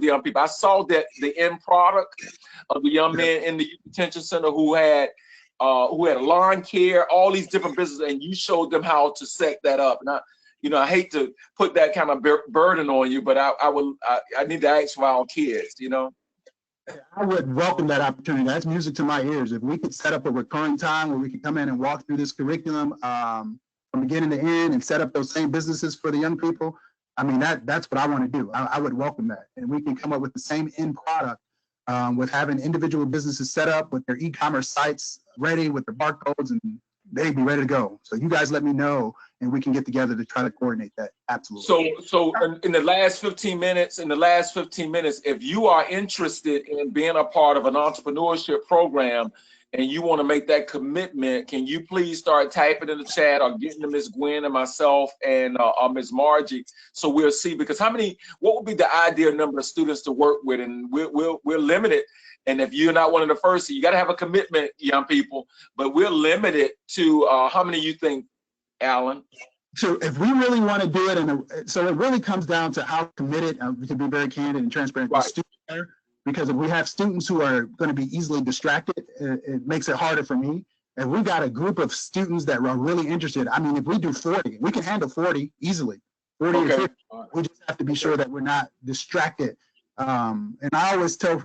young people. I saw that the end product of the young man in the Youth Detention Center who had lawn care, all these different businesses, and you showed them how to set that up. And I hate to put that kind of burden on you, but I need to ask for our kids, I would welcome that opportunity. That's music to my ears. If we could set up a recurring time where we could come in and walk through this curriculum from beginning to end and set up those same businesses for the young people, I mean, that's what I want to do. I would welcome that. And we can come up with the same end product with having individual businesses set up with their e-commerce sites ready with the barcodes, and they'd be ready to go. So you guys let me know, and we can get together to try to coordinate that. Absolutely. So in the last 15 minutes, if you are interested in being a part of an entrepreneurship program and you want to make that commitment, can you please start typing in the chat or getting to Ms. Gwen and myself and Ms. Margie, so we'll see, because what would be the ideal number of students to work with? And we're limited. And if you're not one of the first, you got to have a commitment, young people, but we're limited to how many you think, Allan? So if we really want to do it, so it really comes down to how committed, we can be very candid and transparent with students are, because if we have students who are going to be easily distracted, it makes it harder for me. If we got a group of students that are really interested, I mean, if we do 40, we can handle 40 easily, 40 or 50. We just have to be sure that we're not distracted. And I always tell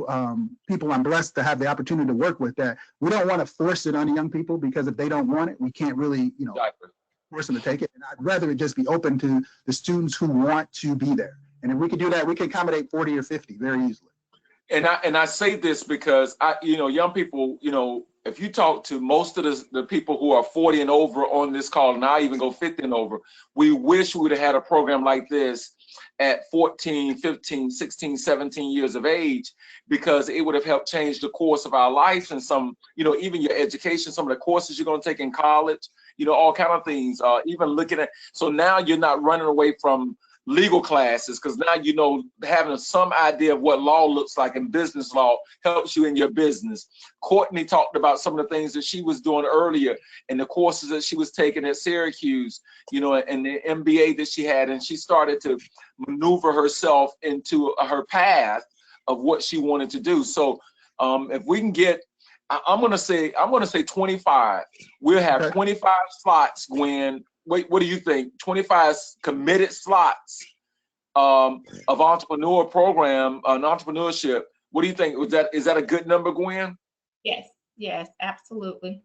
people I'm blessed to have the opportunity to work with that. We don't want to force it on the young people, because if they don't want it, we can't really, force them to take it. And I'd rather it just be open to the students who want to be there. And if we can do that, we can accommodate 40 or 50 very easily. And I say this because young people, if you talk to most of the people who are 40 and over on this call, and I even go 50 and over, we wish we would have had a program like this at 14, 15, 16, 17 years of age, because it would have helped change the course of our lives and some, even your education, some of the courses you're going to take in college, all kind of things, even looking at, so now you're not running away from legal classes, because now having some idea of what law looks like and business law helps you in your business. Courtney talked about some of the things that she was doing earlier and the courses that she was taking at Syracuse, and the MBA that she had, and she started to maneuver herself into her path of what she wanted to do. So if we can get, I'm gonna say 25. We'll have 25 slots, Gwen. Wait, what do you think? 25 committed slots of entrepreneur program, an entrepreneurship. What do you think? Is that a good number, Gwen? Yes, absolutely.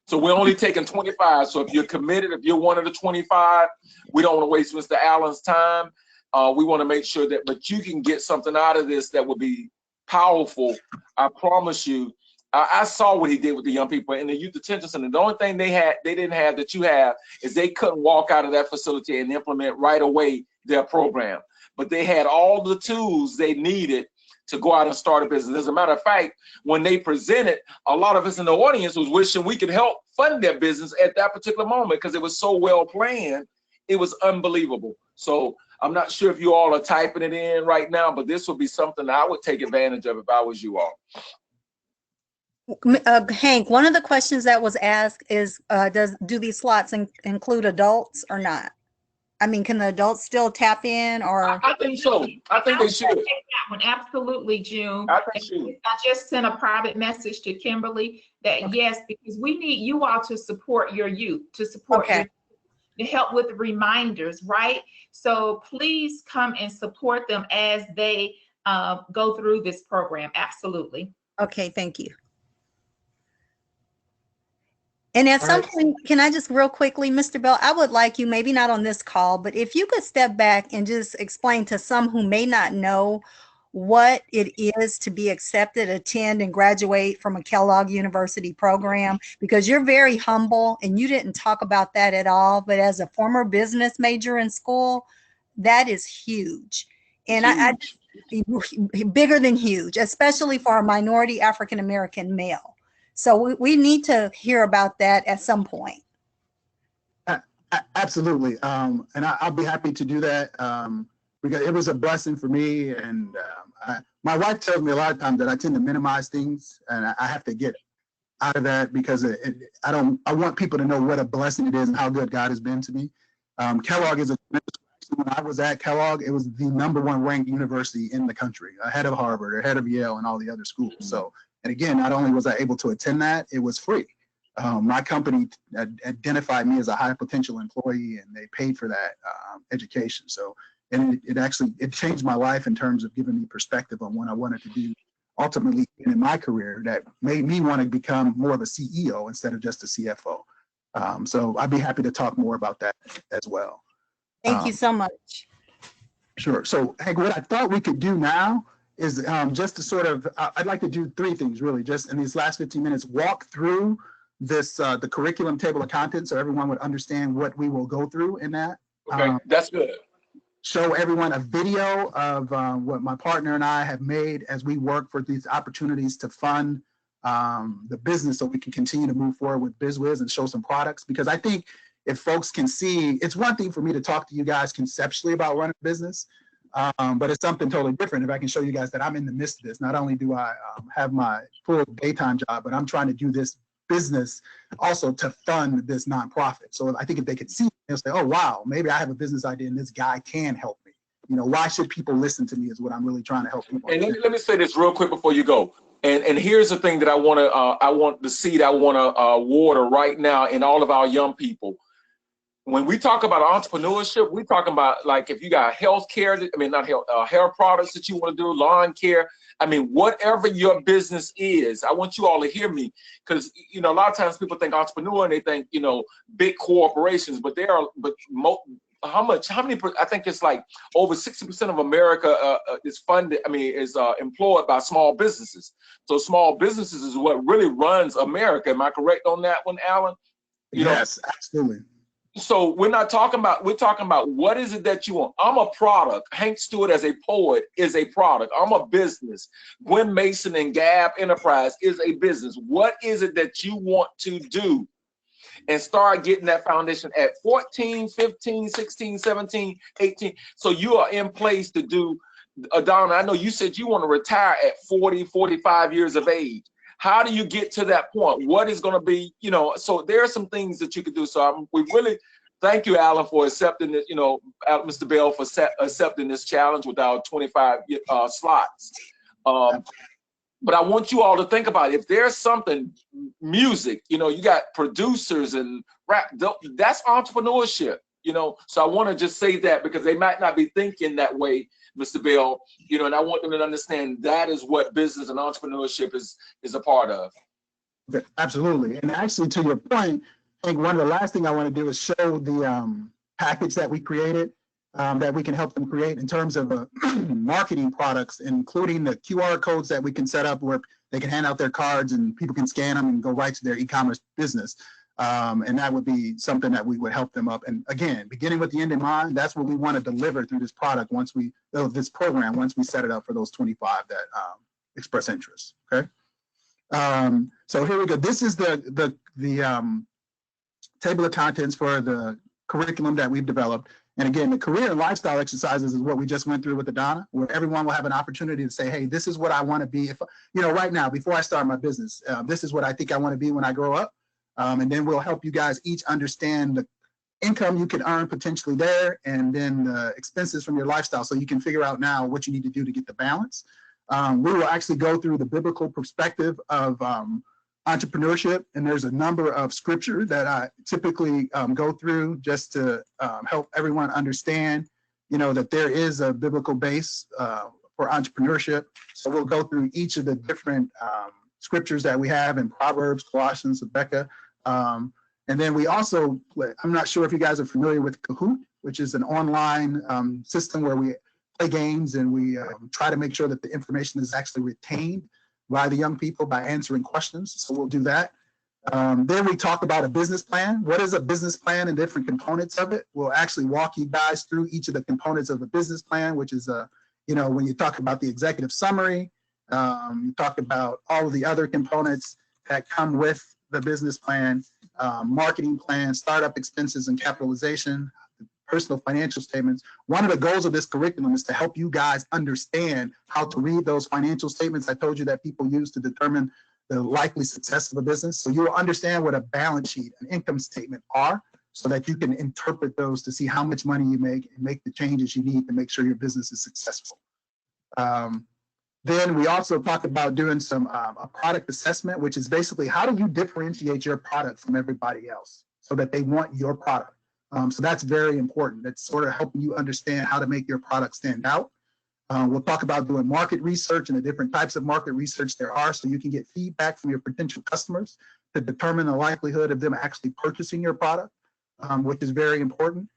So we're only taking 25. So if you're committed, if you're one of the 25, we don't want to waste Mr. Allen's time. We want to make sure but you can get something out of this that will be powerful. I promise you. I saw what he did with the young people in the youth detention center. The only thing they didn't have that you have is they couldn't walk out of that facility and implement right away their program. But they had all the tools they needed to go out and start a business. As a matter of fact, when they presented, a lot of us in the audience was wishing we could help fund their business at that particular moment, because it was so well planned. It was unbelievable. So I'm not sure if you all are typing it in right now, but this would be something I would take advantage of if I was you all. Hank, one of the questions that was asked is, do these slots include adults or not? I mean, can the adults still tap in, or? I think so. I think they should. Take that one. Absolutely, June. I just sent a private message to Kimberly that yes, because we need you all to support your youth, to support your, to help with the reminders, right? So please come and support them as they go through this program. Absolutely. Okay, thank you. And at some point, can I just real quickly, Mr. Bell, I would like you, maybe not on this call, but if you could step back and just explain to some who may not know what it is to be accepted, attend, and graduate from a Kellogg University program, because you're very humble and you didn't talk about that at all. But as a former business major in school, that is huge. And I bigger than huge, especially for a minority African-American male. So we need to hear about that at some point. Absolutely. And I'll be happy to do that because it was a blessing for me. And my wife tells me a lot of times that I tend to minimize things, and I have to get out of that because I want people to know what a blessing it is and how good God has been to me. Kellogg is when I was at Kellogg, it was the #1 ranked university in the country, ahead of Harvard, ahead of Yale, and all the other schools. So. And again, not only was I able to attend that, it was free. My company identified me as a high potential employee, and they paid for that education. So, and it changed my life in terms of giving me perspective on what I wanted to do ultimately in my career that made me want to become more of a CEO instead of just a CFO. So I'd be happy to talk more about that as well. Thank you so much. Sure. So Hank, what I thought we could do now is just to sort of, I'd like to do three things really, just in these last 15 minutes, walk through this, the curriculum table of contents so everyone would understand what we will go through in that. Okay, that's good. Show everyone a video of what my partner and I have made as we work for these opportunities to fund the business so we can continue to move forward with BizWhizz and show some products. Because I think if folks can see, it's one thing for me to talk to you guys conceptually about running a business, but it's something totally different if I can show you guys that I'm in the midst of this. Not only do I have my full daytime job, but I'm trying to do this business also to fund this nonprofit. So I think if they could see, they'll say, oh, wow, maybe I have a business idea and this guy can help me. You know, why should people listen to me is what I'm really trying to help people. And let me say this real quick before you go. And here's the thing that I want the seed I want to water right now in all of our young people. When we talk about entrepreneurship, we're talking about like if you got health care, I mean, not health, hair products that you want to do, lawn care. I mean, whatever your business is, I want you all to hear me because, you know, a lot of times people think entrepreneur and they think, you know, big corporations, but there are, how many, I think it's like over 60% of America is funded, I mean, is employed by small businesses. So small businesses is what really runs America. Am I correct on that one, Allan? Yes, absolutely. So we're talking about what is it that you want. I'm a product. Hank Stewart as a poet is a product. I'm a business. Gwen Mason and Gab Enterprise is a business. What is it that you want to do? And start getting that foundation at 14, 15, 16, 17, 18. So you are in place to do, Donna, I know you said you want to retire at 40, 45 years of age. How do you get to that point? What is going to be, you know, so there are some things that you could do. So we really thank you, Allan, for accepting it, you know, Mr. Bell for accepting this challenge with our 25 slots. But I want you all to think about it. If there's something, music, you know, you got producers and rap, that's entrepreneurship, you know. So I want to just say that because they might not be thinking that way, Mr. Bell, you know, and I want them to understand that is what business and entrepreneurship is a part of. Absolutely. And actually, to your point, I think one of the last things I want to do is show the package that we created that we can help them create in terms of marketing products, including the QR codes that we can set up where they can hand out their cards and people can scan them and go right to their e-commerce business. And that would be something that we would help them up. And again, beginning with the end in mind, that's what we want to deliver through this product this program, once we set it up for those 25 that express interest, okay? So here we go. This is the table of contents for the curriculum that we've developed. And again, the career and lifestyle exercises is what we just went through with the Donna, where everyone will have an opportunity to say, hey, this is what I want to be. If, you know, right now, before I start my business, this is what I think I want to be when I grow up. And then we'll help you guys each understand the income you can earn potentially there, and then the expenses from your lifestyle. So you can figure out now what you need to do to get the balance. We will actually go through the biblical perspective of entrepreneurship. And there's a number of scripture that I typically go through just to help everyone understand, you know, that there is a biblical base for entrepreneurship. So we'll go through each of the different scriptures that we have in Proverbs, Colossians, Habakkuk. And then we also, I'm not sure if you guys are familiar with Kahoot, which is an online system where we play games and we try to make sure that the information is actually retained by the young people by answering questions. So we'll do that. Then we talk about a business plan. What is a business plan and different components of it? We'll actually walk you guys through each of the components of a business plan, which is, you know, when you talk about the executive summary, you talk about all of the other components that come with the business plan, marketing plan, startup expenses and capitalization, personal financial statements. One of the goals of this curriculum is to help you guys understand how to read those financial statements I told you that people use to determine the likely success of a business. So you'll understand what a balance sheet, an income statement are, so that you can interpret those to see how much money you make and make the changes you need to make sure your business is successful. Then we also talk about doing some a product assessment, which is basically how do you differentiate your product from everybody else so that they want your product. So that's very important. That's sort of helping you understand how to make your product stand out. We'll talk about doing market research and the different types of market research there are, so you can get feedback from your potential customers to determine the likelihood of them actually purchasing your product, which is very important.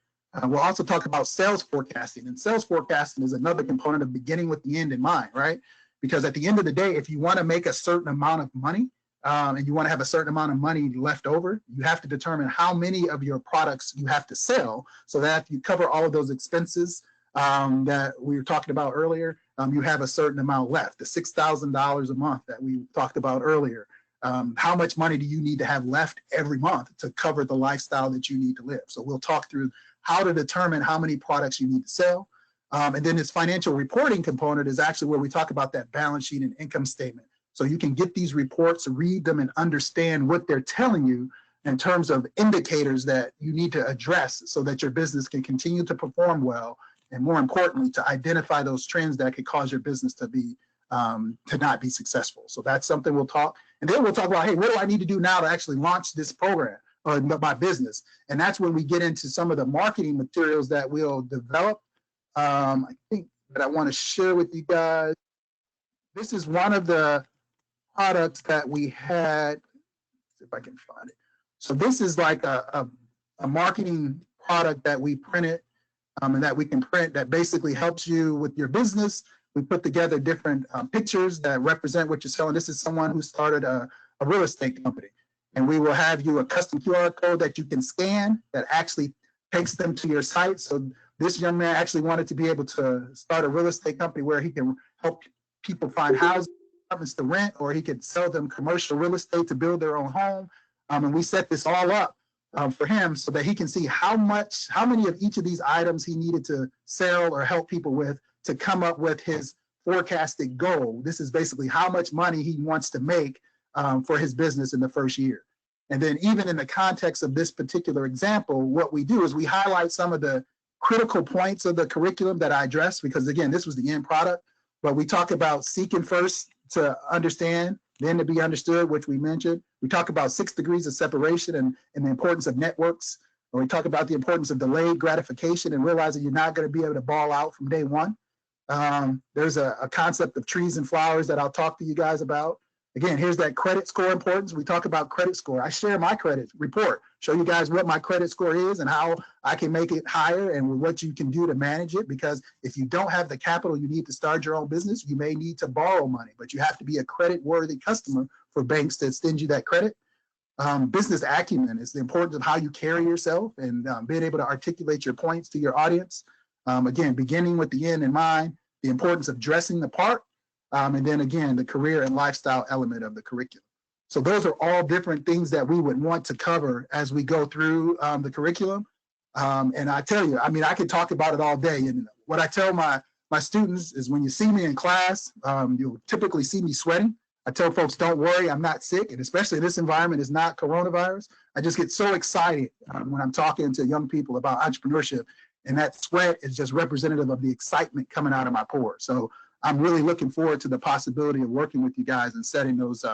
We'll also talk about sales forecasting, and sales forecasting is another component of beginning with the end in mind, right? Because at the end of the day, if you want to make a certain amount of money and you want to have a certain amount of money left over, you have to determine how many of your products you have to sell, so that if you cover all of those expenses that we were talking about earlier, you have a certain amount left, the $6,000 a month that we talked about earlier. How much money do you need to have left every month to cover the lifestyle that you need to live? So we'll talk through how to determine how many products you need to sell. And then this financial reporting component is actually where we talk about that balance sheet and income statement. So you can get these reports, read them, and understand what they're telling you in terms of indicators that you need to address so that your business can continue to perform well, and more importantly, to identify those trends that could cause your business to be to not be successful. So that's something we'll talk. And then we'll talk about, hey, what do I need to do now to actually launch this program or my business? And that's when we get into some of the marketing materials that we'll develop. I think that I want to share with you guys. This is one of the products that we had. Let's see if I can find it. So this is like a marketing product that we printed and that we can print that basically helps you with your business. We put together different pictures that represent what you're selling. This is someone who started a real estate company. And we will have you a custom QR code that you can scan that actually takes them to your site. So this young man actually wanted to be able to start a real estate company where he can help people find houses, apartments to rent, or he could sell them commercial real estate to build their own home. And we set this all up for him so that he can see how many of each of these items he needed to sell or help people with to come up with his forecasted goal. This is basically how much money he wants to make for his business in the first year. And then even in the context of this particular example, what we do is we highlight some of the critical points of the curriculum that I addressed, because again, this was the end product, but we talk about seeking first to understand, then to be understood, which we mentioned. We talk about 6 degrees of separation and the importance of networks. And we talk about the importance of delayed gratification and realizing you're not going to be able to ball out from day one. There's a concept of trees and flowers that I'll talk to you guys about. Again, here's that credit score importance. We talk about credit score. I share my credit report, show you guys what my credit score is and how I can make it higher and what you can do to manage it. Because if you don't have the capital you need to start your own business, you may need to borrow money, but you have to be a credit worthy customer for banks to extend you that credit. Business acumen is the importance of how you carry yourself and being able to articulate your points to your audience. Again, beginning with the end in mind, the importance of dressing the part, and then again, the career and lifestyle element of the curriculum. So those are all different things that we would want to cover as we go through the curriculum. And I tell you, I mean, I could talk about it all day. And what I tell my students is when you see me in class, you'll typically see me sweating. I tell folks, don't worry, I'm not sick. And especially this environment is not coronavirus. I just get so excited when I'm talking to young people about entrepreneurship. And that sweat is just representative of the excitement coming out of my pores. So I'm really looking forward to the possibility of working with you guys and setting those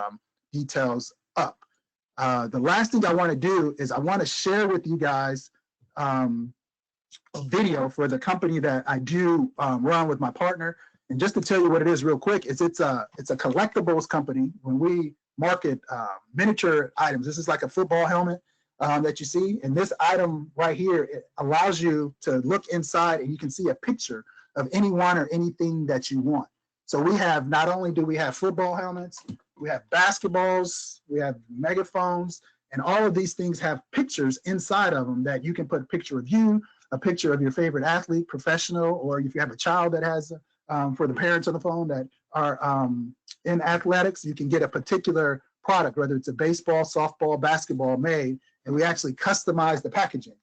details up. The last thing I want to do is I want to share with you guys a video for the company that I do run with my partner. And just to tell you what it is real quick, it's a collectibles company. When we market miniature items, this is like a football helmet that you see. And this item right here, it allows you to look inside and you can see a picture of anyone or anything that you want. So we have, not only do we have football helmets, we have basketballs, we have megaphones, and all of these things have pictures inside of them that you can put a picture of you, a picture of your favorite athlete, professional, or if you have a child that has, for the parents on the phone that are in athletics, you can get a particular product, whether it's a baseball, softball, basketball made, and we actually customize the packaging.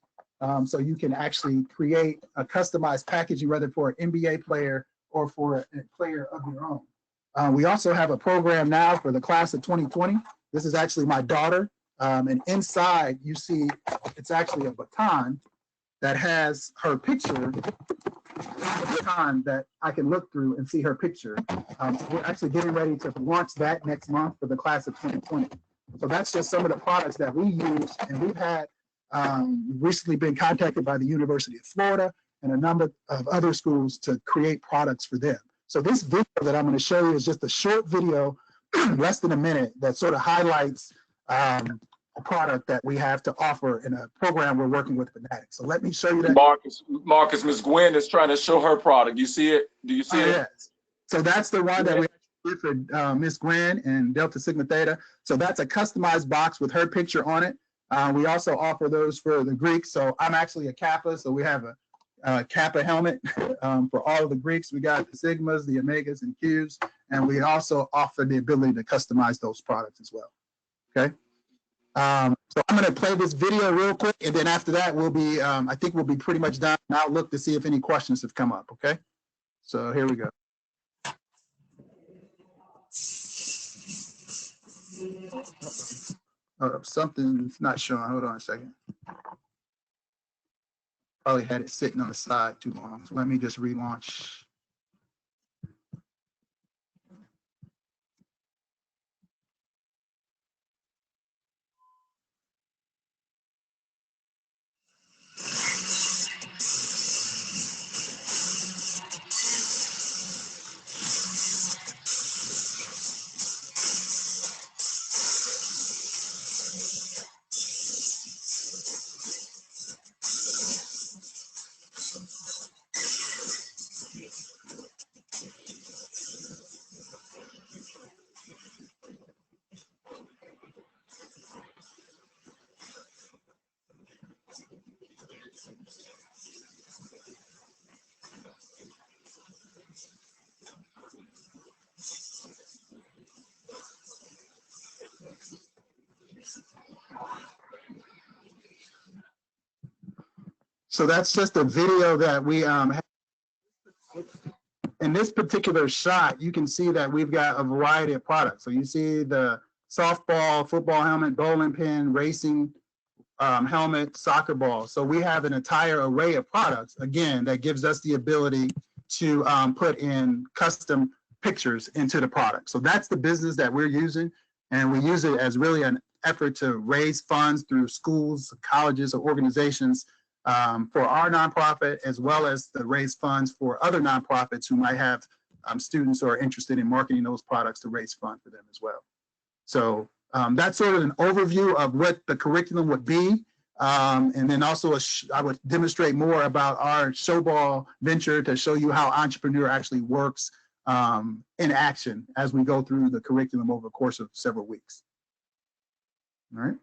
So you can actually create a customized packaging, whether for an NBA player or for a player of your own. We also have a program now for the class of 2020. This is actually my daughter. And inside you see, it's actually a baton that has her picture, a baton that I can look through and see her picture. We're actually getting ready to launch that next month for the class of 2020. So that's just some of the products that we use, and we've had recently been contacted by the University of Florida and a number of other schools to create products for them. So this video that I'm going to show you is just a short video, less than a minute, that sort of highlights a product that we have to offer in a program we're working with Fanatics. So let me show you that. Marcus, Ms. Gwen is trying to show her product. You see it? Do you see it? Yes. So that's the one that we did for Ms. Gwen and Delta Sigma Theta. So that's a customized box with her picture on it. We also offer those for the Greeks. So I'm actually a Kappa, so we have a Kappa helmet for all of the Greeks. We got the Sigmas, the Omegas, and Qs, and we also offer the ability to customize those products as well. Okay. So I'm going to play this video real quick, and then after that, we'll be, I think we'll be pretty much done. And I'll look to see if any questions have come up. Okay. So here we go. Something's not showing. Hold on a second. Probably had it sitting on the side too long. So let me just relaunch. So that's just a video that we have. In this particular shot, you can see that we've got a variety of products. So you see the softball, football helmet, bowling pin, racing helmet, soccer ball. So we have an entire array of products, again, that gives us the ability to put in custom pictures into the product. So that's the business that we're using. And we use it as really an effort to raise funds through schools, colleges, or organizations for our nonprofit, as well as to raise funds for other nonprofits who might have students who are interested in marketing those products to raise funds for them as well. So that's sort of an overview of what the curriculum would be. And then also I would demonstrate more about our showball venture to show you how Entrepreneur actually works in action as we go through the curriculum over the course of several weeks. All right.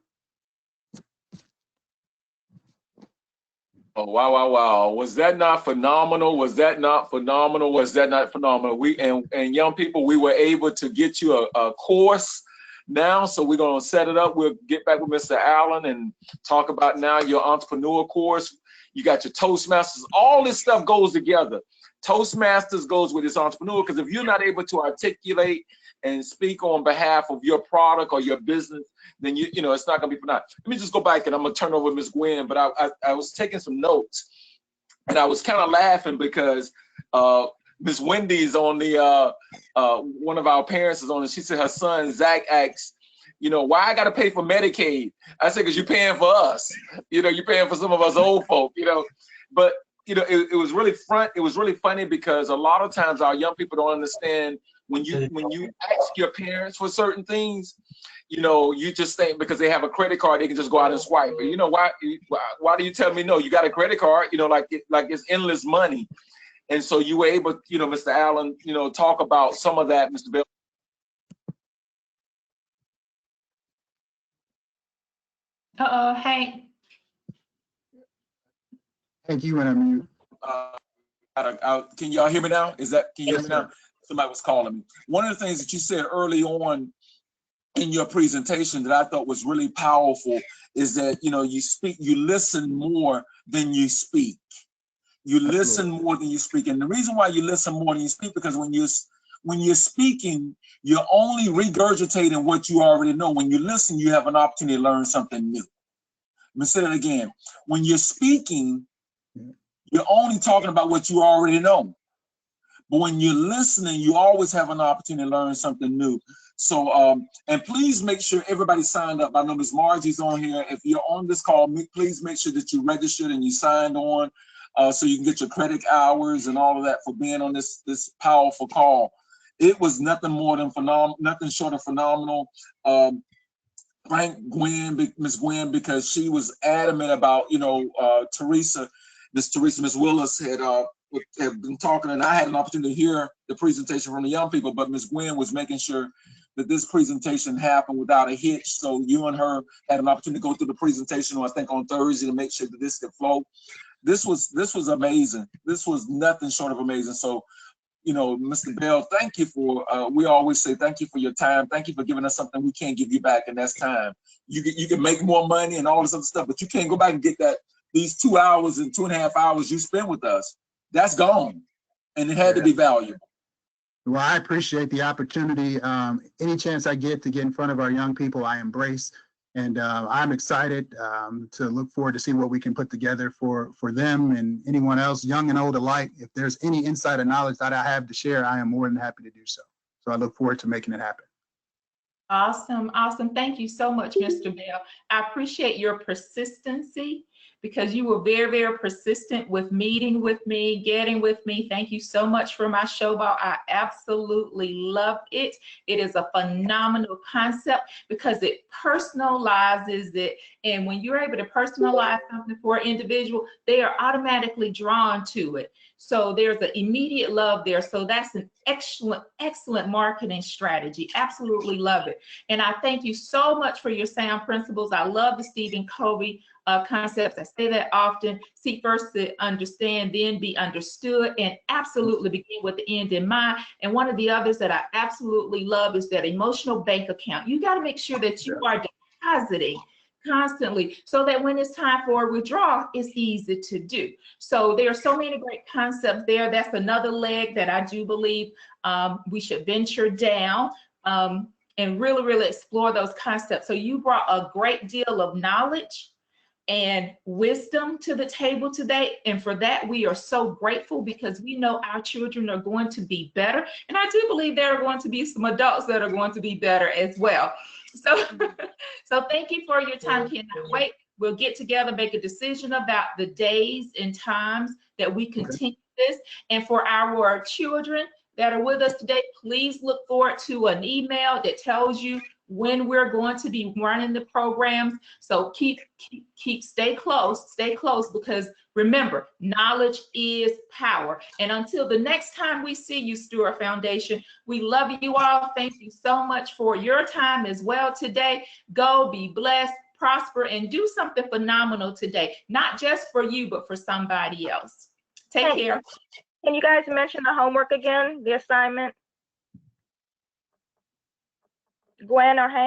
Oh, wow, wow, wow. Was that not phenomenal? Was that not phenomenal? Was that not phenomenal? We and young people, we were able to get you a course now. So we're going to set it up. We'll get back with Mr. Allen and talk about now your entrepreneur course. You got your Toastmasters. All this stuff goes together. Toastmasters goes with this entrepreneur, because if you're not able to articulate and speak on behalf of your product or your business, then you know it's not going to be phenomenal. Let me just go back and I'm going to turn over to Ms. Gwen, but I was taking some notes and I was kind of laughing because Ms. Wendy's on the one of our parents is on it. She said her son Zach asked, you know, why I got to pay for Medicaid? I said, because you're paying for us. You know, you're paying for some of us old folk. You know, but you know, it was really funny because a lot of times our young people don't understand when you ask your parents for certain things, you know, you just think because they have a credit card, they can just go out and swipe it. You know, why do you tell me no? You got a credit card, you know, like it's endless money. And so you were able, you know, Mr. Allen, you know, talk about some of that, Mr. Bell. Hank. Thank you, and I'm mute. Can y'all hear me now? Can you hear me now? Somebody was calling me. One of the things that you said early on in your presentation that I thought was really powerful is that, you know, you listen more than you speak. You listen more than you speak. And the reason why you listen more than you speak, because when you're speaking, you're only regurgitating what you already know. When you listen, you have an opportunity to learn something new. Let me say that again. When you're speaking, you're only talking about what you already know. But when you're listening, you always have an opportunity to learn something new. So, and please make sure everybody signed up. I know Ms. Margie's on here. If you're on this call, please make sure that you registered and you signed on. so you can get your credit hours and all of that for being on this powerful call. It was nothing more than phenomenal, nothing short of phenomenal. Thank Miss Gwen, because she was adamant about, Miss Willis had been talking, and I had an opportunity to hear the presentation from the young people, but Miss Gwen was making sure that this presentation happened without a hitch. So you and her had an opportunity to go through the presentation, I think on Thursday, to make sure that this could flow. This was amazing. This was nothing short of amazing. So, Mr. Bell, thank you for, we always say thank you for your time. Thank you for giving us something we can't give you back, and that's time. You can make more money and all this other stuff, but you can't go back and get these 2 hours and 2.5 hours you spent with us. That's gone, and it had to be valuable. Well, I appreciate the opportunity. Any chance I get to get in front of our young people, I embrace. And I'm excited to look forward to see what we can put together for them and anyone else, young and old alike. If there's any insight or knowledge that I have to share, I am more than happy to do so. So I look forward to making it happen. Awesome, awesome. Thank you so much, Mr. Bell. I appreciate your persistency, because you were very, very persistent with meeting with me, getting with me. Thank you so much for my showball. I absolutely love it. It is a phenomenal concept because it personalizes it. And when you're able to personalize something for an individual, they are automatically drawn to it. So there's an immediate love there. So that's an excellent, excellent marketing strategy. Absolutely love it. And I thank you so much for your sound principles. I love the Stephen Covey concepts. I say that often. Seek first to understand, then be understood, and absolutely begin with the end in mind. And one of the others that I absolutely love is that emotional bank account. You got to make sure that you are depositing constantly so that when it's time for a withdrawal, it's easy to do. So there are so many great concepts there. That's another leg that I do believe we should venture down and really, really explore those concepts. So you brought a great deal of knowledge and wisdom to the table today. And for that, we are so grateful, because we know our children are going to be better. And I do believe there are going to be some adults that are going to be better as well. So, so thank you for your time. Cannot wait. We'll get together, make a decision about the days and times that we continue this. And for our children that are with us today, please look forward to an email that tells you when we're going to be running the programs. So stay close, because remember, knowledge is power. And until the next time we see you, Stewart Foundation, we love you all. Thank you so much for your time as well today. Go be blessed, prosper, and do something phenomenal today, not just for you, but for somebody else. Take care. Can you guys mention the homework again, the assignment? Gwen or Hank?